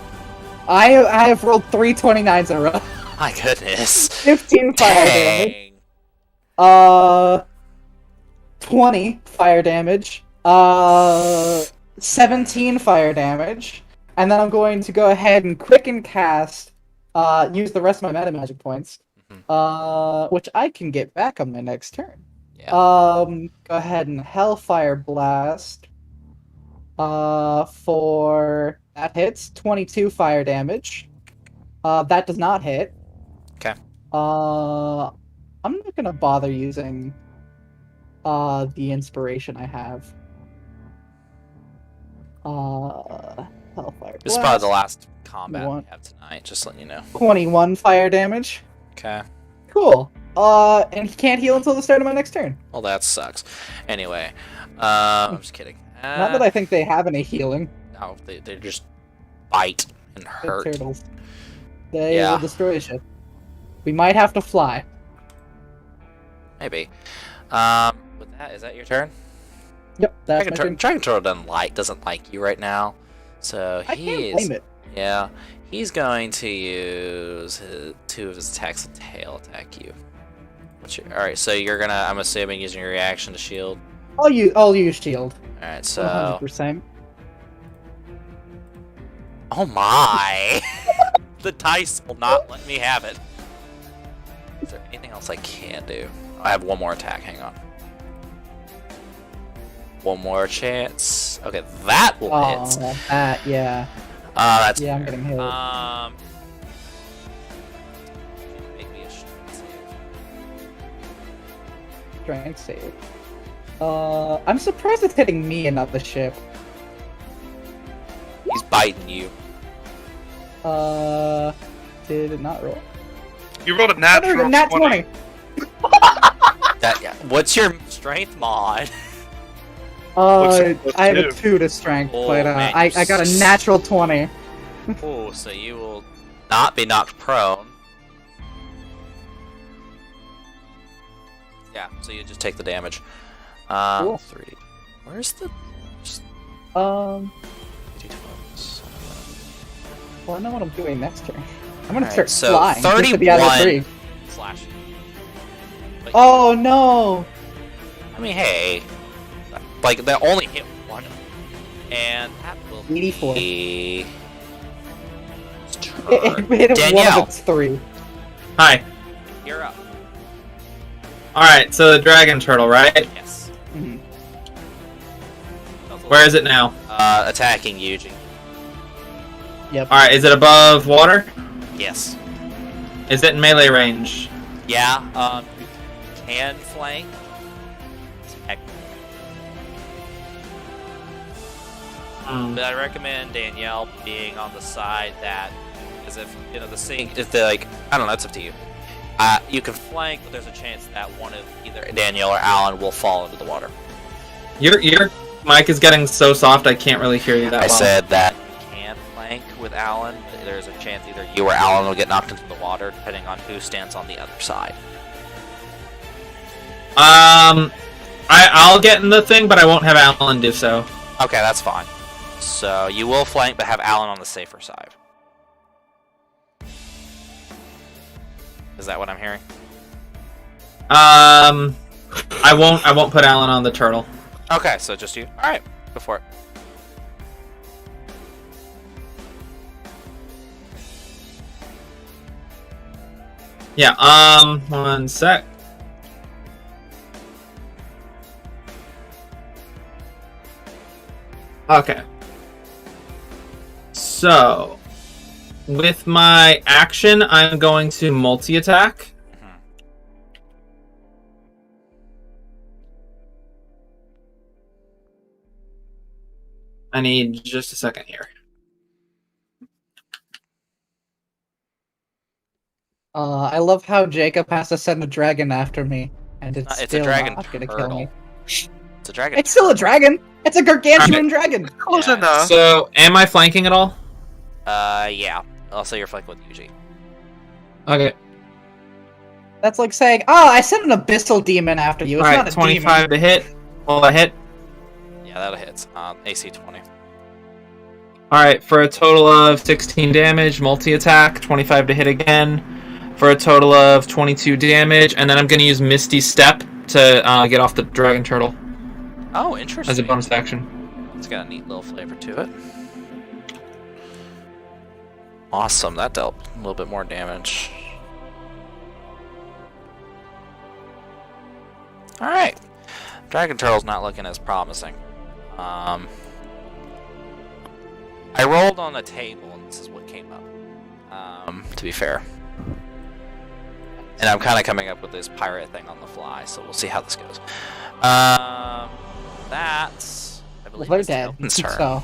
I have rolled 3 29s in a row. My goodness. 15 fire damage. 20 fire damage. 17 fire damage. And then I'm going to go ahead and quicken cast, use the rest of my meta magic points, which I can get back on my next turn. Yeah. Go ahead and Hellfire Blast. For that hits 22 fire damage. That does not hit. Okay. I'm not gonna bother using the inspiration I have. Hellfire This is Blast. probably the last combat One. we have tonight. Just letting you know. 21 fire damage. Okay. Cool. And he can't heal until the start of my next turn. Well, that sucks. Anyway, I'm just kidding. Not that I think they have any healing. No, they just bite and The hurt. turtles. They Yeah. will destroy a ship. We might have to fly. Maybe. With that, is that your turn? Yep, that's my turn. Dragon Turtle doesn't like you right now, so I can't blame it. Yeah, he's going to use 2 of his attacks to tail attack you. All right, so you're gonna, I'm assuming, using your reaction to shield. I'll use shield. All right, so 100%. oh my, the dice will not let me have it. Is there anything else I can do? I have one more attack. Hang on. One more chance. Okay, that will hit. Oh, that, yeah. That's Yeah, I'm fair. getting hit. Make me a strength save. Strength save. I'm surprised it's hitting me and not the ship. He's biting you. Did it not roll? You rolled a Oh, there we go, natural nat 20. 20! Yeah. What's your strength mod? I have a 2 to strength, Oh, but man, I got a natural 20. Oh, so you will not be knocked prone. Yeah, so you just take the damage. Cool. 3. Where's the... Um, 3d12? well, I know what I'm doing next turn. I'm gonna Alright, start so flying. Just to be out of 31 3. slash. Oh no! I mean, hey. Like, they only hit one of them. And that will 84. be... It hit one Danielle, of its 3. Hi. you're up. Alright, so the dragon turtle, right? Yes. Mhm. Where is it now? Attacking Yuji. Yep. Alright, is it above water? Yes. Is it in melee range? Yeah, you can flank. But I recommend Danielle being on the side that, as if, you know, the sink, if the, like, I don't know, it's up to you. You can flank, but there's a chance that one of either Danielle or Alan will fall into the water. Your mic is getting so soft I can't really hear you that I well. said that you can flank with Alan, but there's a chance either you or Alan will get knocked into the water, depending on who stands on the other side. I'll get in the thing, but I won't have Alan do so. Okay, that's fine. So you will flank, but have Alan on the safer side. Is that what I'm hearing? I won't put Alan on the turtle. Okay, so just you. All right, go for it. Yeah, one sec. Okay. So, with my action, I'm going to multi-attack. I need just a second here. I love how Jacob has to send a dragon after me, and it's It's still a dragon not gonna kill turtle. me. It's a dragon. It's still a dragon! It's a gargantuan dragon! Close Yeah. enough. So, am I flanking at all? Yeah. Also, you're flanking with Yuji. Okay. That's like saying, oh, I sent an abyssal demon after you. It's Alright, not a 25 to hit. Will I hit? Yeah, that'll hit. AC 20. Alright, for a total of 16 damage, multi-attack, 25 to hit again, for a total of 22 damage, and then I'm going to use Misty Step to get off the dragon turtle Oh, interesting. as a bonus action. It's got a neat little flavor to it. Awesome, that dealt a little bit more damage. Alright. Dragon Turtle's not looking as promising. I rolled on the table, and this is what came up. To be fair. And I'm kind of coming up with this pirate thing on the fly, so we'll see how this goes. That's... I Well, believe they're it's dead. Elton's turn. So,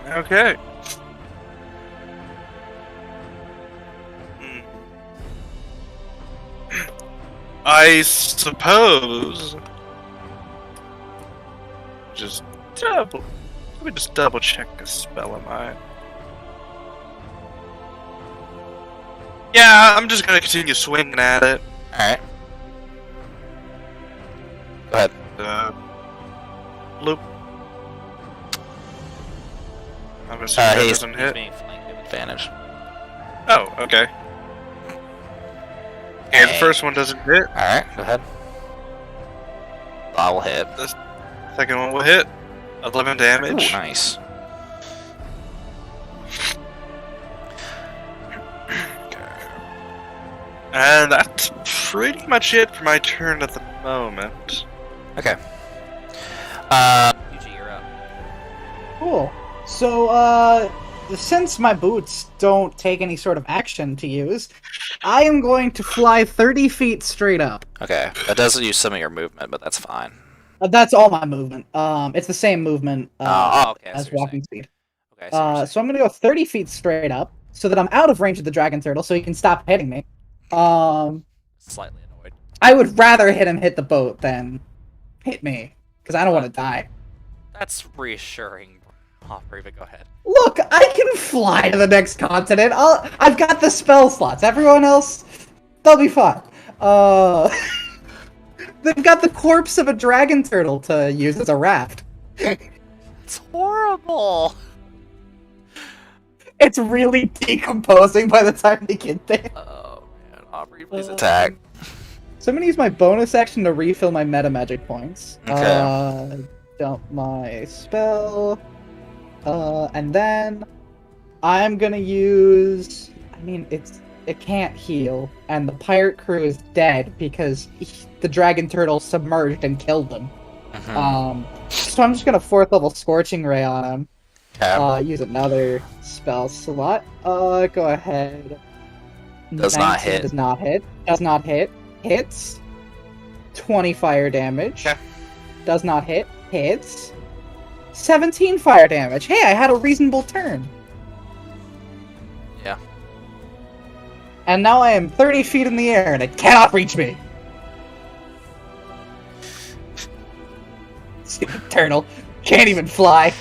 Okay. I suppose. Just double. Let me just double check a spell of mine. Yeah, I'm just gonna continue swinging at it. Alright. Go ahead. Loop. I'm assuming that He's doesn't hit. being flanked with advantage. Oh, okay. And the Hey. first one doesn't hit. Alright, go ahead. I will hit. Second one will hit. 11 Ooh, damage. nice. And that's pretty much it for my turn at the moment. Okay. Yuji, you're up. cool. So, since my boots don't take any sort of action to use, I am going to fly 30 feet straight up. Okay, that does use some of your movement, but that's fine. That's all my movement. It's the same movement Okay. I see as what you're walking saying. speed. Okay, I see what you're So I'm gonna go 30 feet straight up, so that I'm out of range of the dragon turtle, so he can stop hitting me. Slightly annoyed. I would rather hit the boat than hit me, because I don't want to die. That's reassuring, Aubrey, but go ahead. Look, I can fly to the next continent. I've got the spell slots. Everyone else, they'll be fine. They've got the corpse of a dragon turtle to use as a raft. It's horrible! It's really decomposing by the time they get there. Oh, man. Aubrey, please attack. So I'm gonna use my bonus action to refill my meta magic points. Okay. Dump my spell. And then I'm gonna use. I mean, it can't heal, and the pirate crew is dead because the dragon turtle submerged and killed them. So I'm just gonna 4th level Scorching Ray on him. Okay. Use another spell slot. Go ahead. Does not 19 hit. Does not hit. Does not hit. Hits. 20 fire damage. Okay. Does not hit. Hits. 17 fire damage. Hey, I had a reasonable turn. Yeah. And now I am 30 feet in the air and it cannot reach me. Stupid turtle. Can't even fly.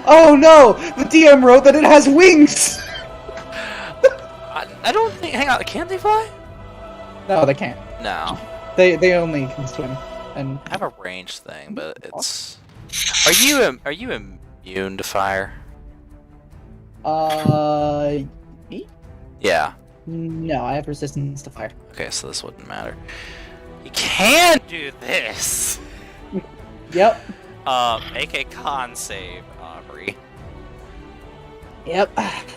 Oh no! The DM wrote that it has wings! I don't think. Hang on, can't they fly? No, they can't. No. They only can swim. And I have a range thing, but it's. Are you immune to fire? me? Yeah. No, I have resistance to fire. Okay, so this wouldn't matter. You can do this. Yep. Make a con save, Aubrey. Yep.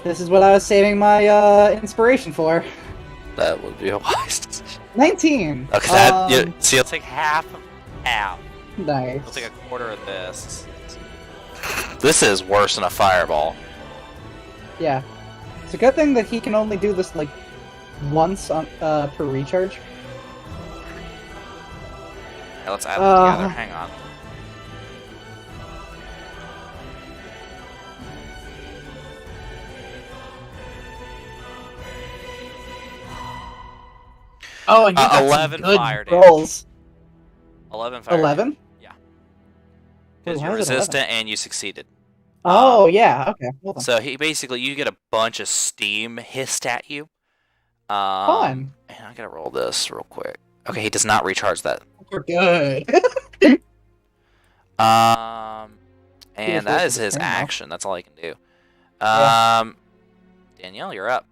This is what I was saving my inspiration for. That would be a wise decision. 19. Okay, so you'll take half. Nice. You'll take a quarter of this. This is worse than a fireball. Yeah. It's a good thing that he can only do this like once on per recharge. Okay, let's add them together. Hang on. Oh, and you got 11 some good fire damage. rolls. 11 fire. 11? Yeah. Because Why you're is it 11? resistant and you succeeded. Oh, yeah. Okay. Hold on. So you get a bunch of steam hissed at you. Fun. And I gotta roll this real quick. Okay, he does not recharge that. We're good. And that is his turn now. action. That's all he can do. Yeah. Danielle, you're up.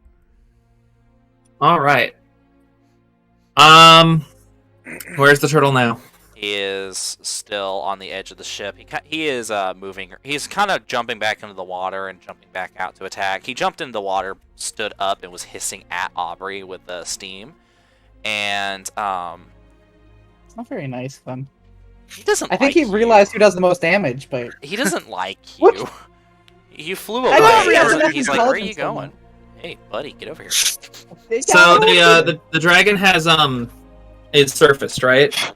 All right. Where's the turtle now? He is still on the edge of the ship. He is moving. He's kind of jumping back into the water and jumping back out to attack. He jumped into the water, stood up, and was hissing at Aubrey with the steam. And It's not very nice of him. he doesn't. I think like he realized who does the most damage, but he doesn't like What? you. You flew away. I don't He have doesn't- enough He's like, "Where are you intelligence on going? Hey, buddy, get over here." So the dragon has is surfaced, right?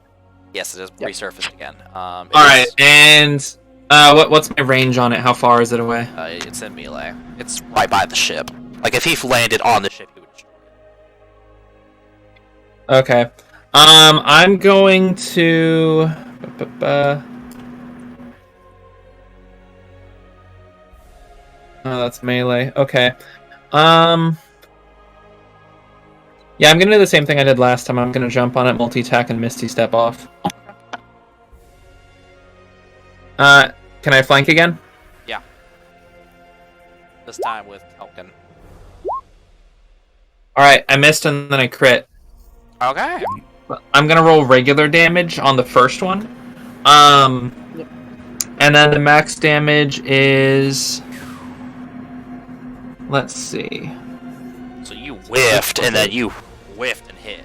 Yes, it is Yep. resurfaced again. All right, and what's my range on it? How far is it away? It's in melee. It's right by the ship. Like if he landed on the ship, he would. Okay. I'm going to. Oh, that's melee. Okay. Yeah, I'm gonna do the same thing I did last time. I'm gonna jump on it, multi-attack, and Misty Step off. Can I flank again? This time with Elkin. Alright, I missed and then I crit. Okay. I'm gonna roll regular damage on the first one. And then the max damage is... Let's see. So you whiffed, and then you whiffed and hit.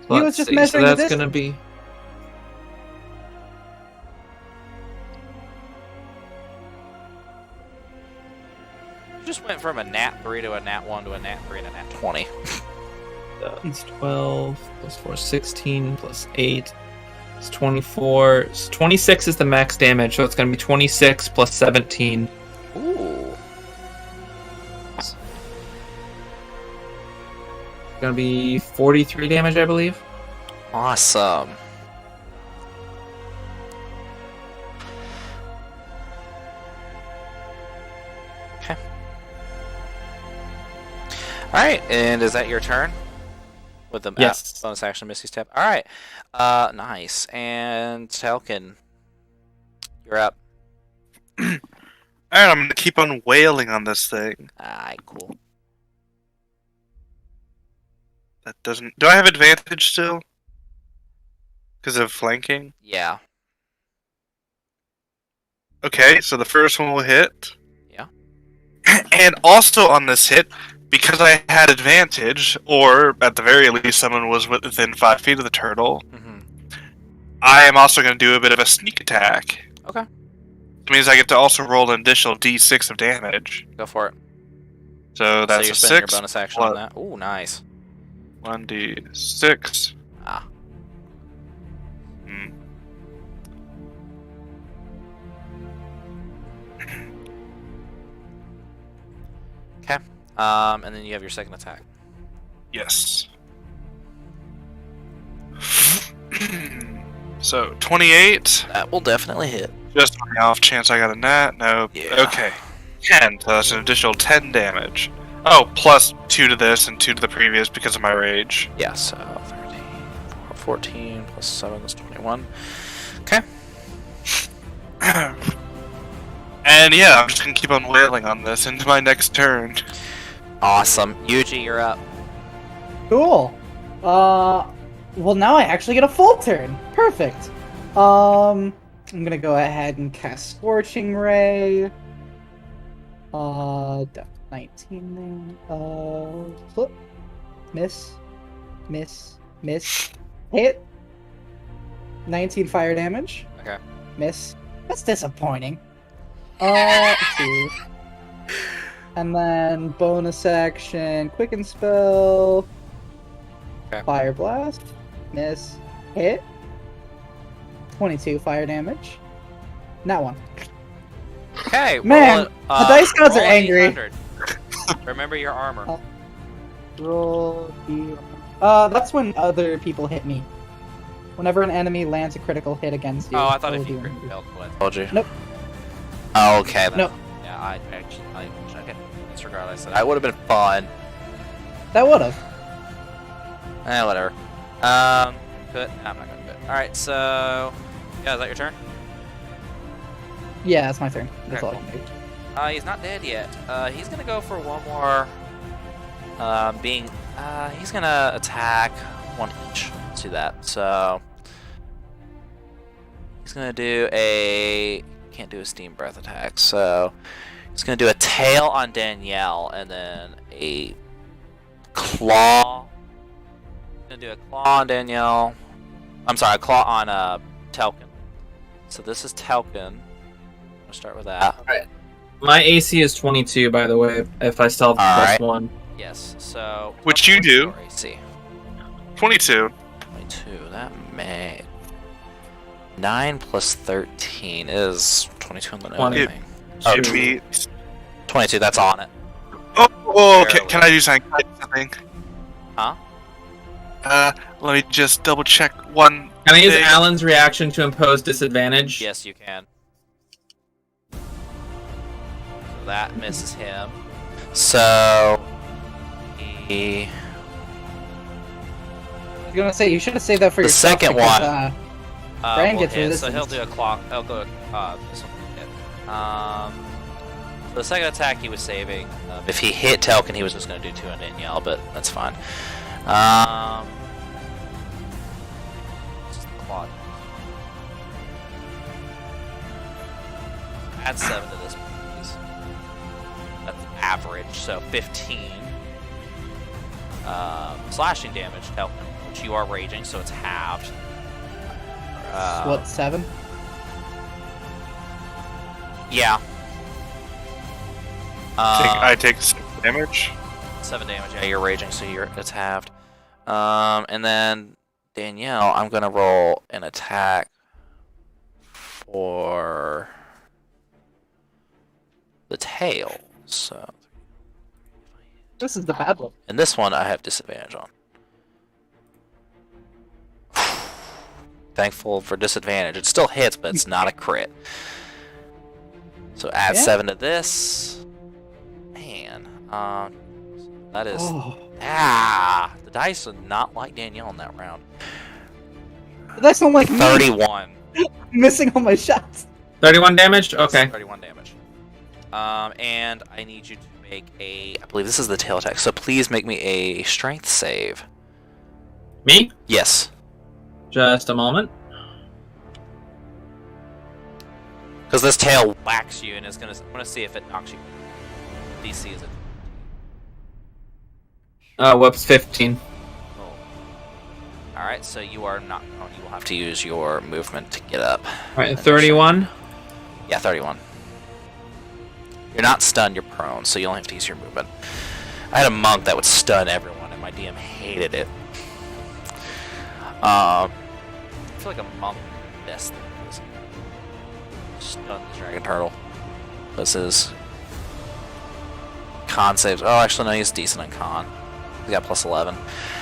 He was Let's just see. measuring the So that's gonna be... Just went from a nat 3 to a nat 1 to a nat 3 and a nat 20. It's 12 plus 4, 16 plus 8. It's 24. So 26 is the max damage, so it's going to be 26 plus 17. Ooh. It's going to be 43 damage, I believe. Awesome. Okay. Alright, and is that your turn? With the Yes. bonus action Misty Step. Alright. Nice. And Telkin, you're up. Alright, I'm gonna keep on wailing on this thing. Alright, cool. That doesn't. Do I have advantage still? Because of flanking? Yeah. Okay, so the first one will hit. Yeah. And also on this hit, because I had advantage, or at the very least someone was within 5 feet of the turtle, I am also going to do a bit of a sneak attack. Okay. Which means I get to also roll an additional d6 of damage. Go for it. So that's so you're a spending 6. your bonus action on that. Ooh, nice. 1d6. Ah. Okay. And then you have your second attack. Yes. So, 28. That will definitely hit. Just on the off chance I got a nat. No. Yeah. Okay. 10. So that's an additional 10 damage. Oh, plus 2 to this and 2 to the previous because of my rage. Yeah, so 13, 14 plus 7 is 21. Okay. And yeah, I'm just gonna keep on wailing on this into my next turn. Awesome. Yuji, you're up. Cool. Well, now I actually get a full turn. Perfect. I'm gonna go ahead and cast Scorching Ray. Depth 19 there. Flip. Miss. Hit. 19 fire damage. Okay. Miss. That's disappointing. Let's see. And then bonus action, Quicken Spell. Okay. Fire Blast. Miss. Hit. 22 fire damage. That one. Okay. Man, the dice gods are roll angry. 800. Remember your armor. Roll the... that's when other people hit me. Whenever an enemy lands a critical hit against you. Oh, I thought it if will you do crit it. failed, what I told you. Nope. Oh, okay. Then. Nope. Yeah, I okay. Disregard. I said that would have been fun. That would've. Whatever. Quit. I'm not gonna quit. All right. So, yeah, is that your turn? Yeah, it's my turn. That's Okay, all I can do. He's not dead yet. He's gonna go for one more. He's gonna attack one each. Let's do that. So he's gonna do a. Can't do a steam breath attack. So he's gonna do a tail on Danielle and then a claw. He's gonna do a claw on Danielle. I'm sorry, a claw on Telkin. So this is Telkin. I'll start with that. Alright. My AC is 22, by the way, if I still have the Alright. plus 1. Yes. So Which you what's do. your AC? 22. 22. That may 9 plus 13 is 22 on the 20. nose thing. Oh, Should be. 22. That's on it. Oh, okay. Barely. Can I do something? Huh? Let me just double check one. Can I use thing. Alan's reaction to impose disadvantage? Yes, you can. So that misses him. So he. I was gonna say, you should have saved that for The yourself. second because, one. Brian will gets hit, so resistance. he'll do a clock. He'll go. This one will hit. The second attack he was saving. If he hit Telkin, he was just going to do 2 on Danielle, but that's fine. Just the claw. Add 7 to this, please. That's average, so 15. Slashing damage, Telkin, which you are raging, so it's halved. What, 7? Yeah. I take 6 damage. 7 damage. Yeah, you're raging, so it's halved. And then Danielle, I'm gonna roll an attack for the tail. So, This is the bad one. and this one I have disadvantage on. Thankful for disadvantage. It still hits, but it's not a crit. So add 7 to this. Man, that is the dice are not like Danielle in that round. That's not like me 31. missing all my shots. 31 damage? Okay. 31 damage. And I need you to make I believe this is the tail attack, so please make me a strength save. Me? Yes. Just a moment. Because this tail whacks you and I'm gonna see if it knocks you. DC is it? Whoops, 15. Oh. Alright, so you are not you will have to use your movement to get up. Alright, 31. Yeah, 31. You're not stunned, you're prone, so you only have to use your movement. I had a monk that would stun everyone, and my DM hated it. I feel like a monk best thing is stun the dragon turtle. This is con saves. Oh, actually, no, he's decent in con. He got plus 11.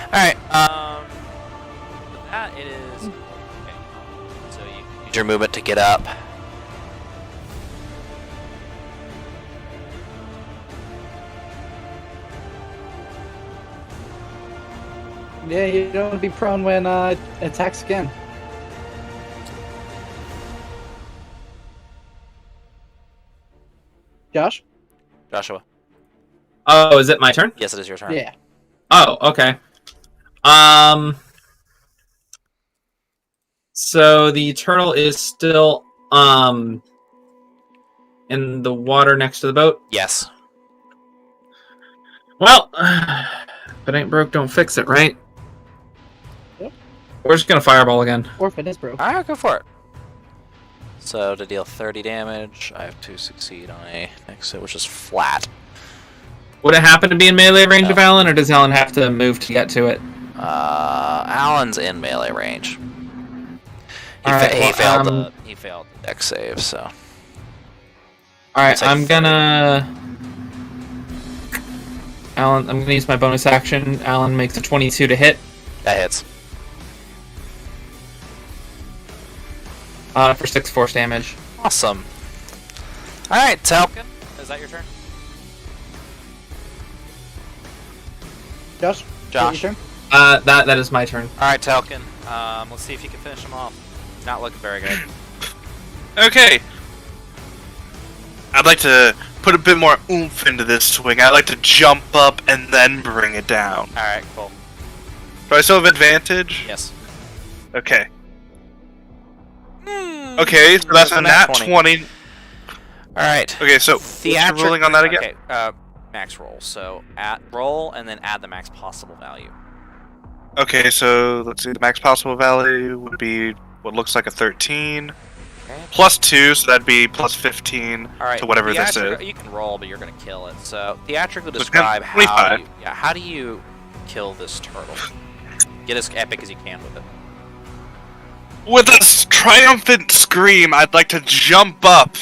Alright, with that, it is. Okay. So you use your movement to get up. Yeah, you don't want to be prone when it attacks again. Josh? Joshua. Oh, is it my turn? Yes, it is your turn. Yeah. Oh, okay. So the turtle is still in the water next to the boat. Yes. Well, if it ain't broke, don't fix it, right? Yep. We're just gonna fireball again. Or if it is broke. Alright, go for it. So to deal 30 damage, I have to succeed on a next hit, which is flat. Would it happen to be in melee range No. of Alan, or does Alan have to move to get to it? Alan's in melee range. Alright, He failed the dex save, so. Alright, It's like I'm gonna use my bonus action. Alan makes a 22 to hit. That hits. For 6 force damage. Awesome. Alright, Talcon, is that your turn? Josh? Josh. Your turn? That is my turn. Alright, Talcon. Let's see if you can finish him off. Not looking very good. Okay. I'd like to put a bit more oomph into this swing. I'd like to jump up and then bring it down. Alright, cool. Do I still have advantage? Yes. Okay. Okay, so that's a nat 20. Alright. Okay, so what's your ruling on that again? Okay, max roll. So roll and then add the max possible value. Okay, so let's see. The max possible value would be what looks like a 13. Okay. Plus 2, so that'd be plus 15 Alright, to whatever this is. you can roll, but you're gonna kill it. So theatrically So describe 25. how do you kill this turtle? Get as epic as you can with it. With a triumphant scream, I'd like to jump up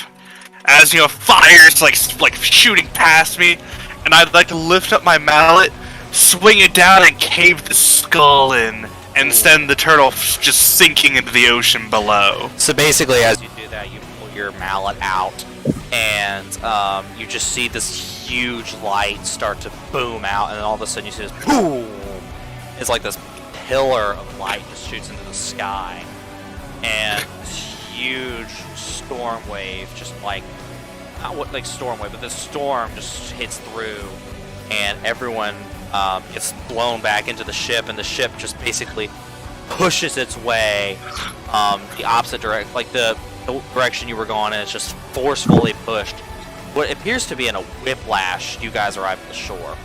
as, fire's like shooting past me, and I'd like to lift up my mallet, swing it down, and cave the skull in, and send the turtle just sinking into the ocean below. So basically, as you do that, you pull your mallet out, and you just see this huge light start to boom out, and then all of a sudden you see this boom. It's like this pillar of light just shoots into the sky, and this huge storm wave, just like not what like storm wave, but this storm just hits through, and everyone gets blown back into the ship, and the ship just basically pushes its way the opposite direction, like the direction you were going, and it's just forcefully pushed. What appears to be in a whiplash, you guys arrive at the shore.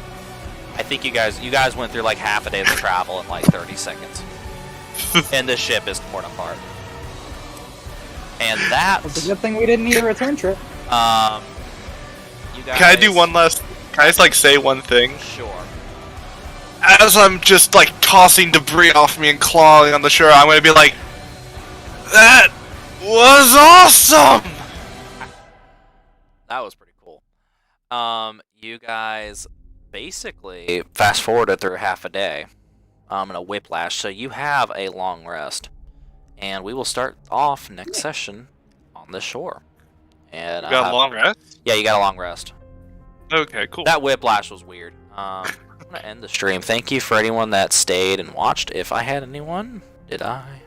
I think you guys went through like half a day's travel in like 30 seconds, and the ship is torn apart. And It's a good thing we didn't need a return trip. You guys. Can I do one last? Can I just like say one thing? Sure. As I'm just like tossing debris off me and clawing on the shore, I'm gonna be like, "That was awesome!" That was pretty cool. You guys basically fast forwarded through half a day. In a whiplash, so you have a long rest, and we will start off next session on the shore. And You got a long rest? Yeah, you got a long rest. Okay, cool. That whiplash was weird. I'm gonna end the stream. Thank you for anyone that stayed and watched. If I had anyone, did I?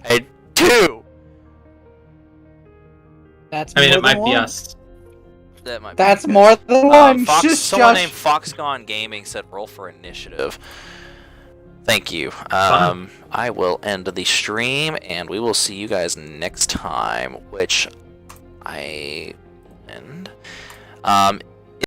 I do. That's I mean, more it might than be one. us. That might be That's good. more than one. Someone Josh. named Foxconn Gaming said roll for initiative. Thank you. Fun. I will end the stream, and we will see you guys next time, which I end.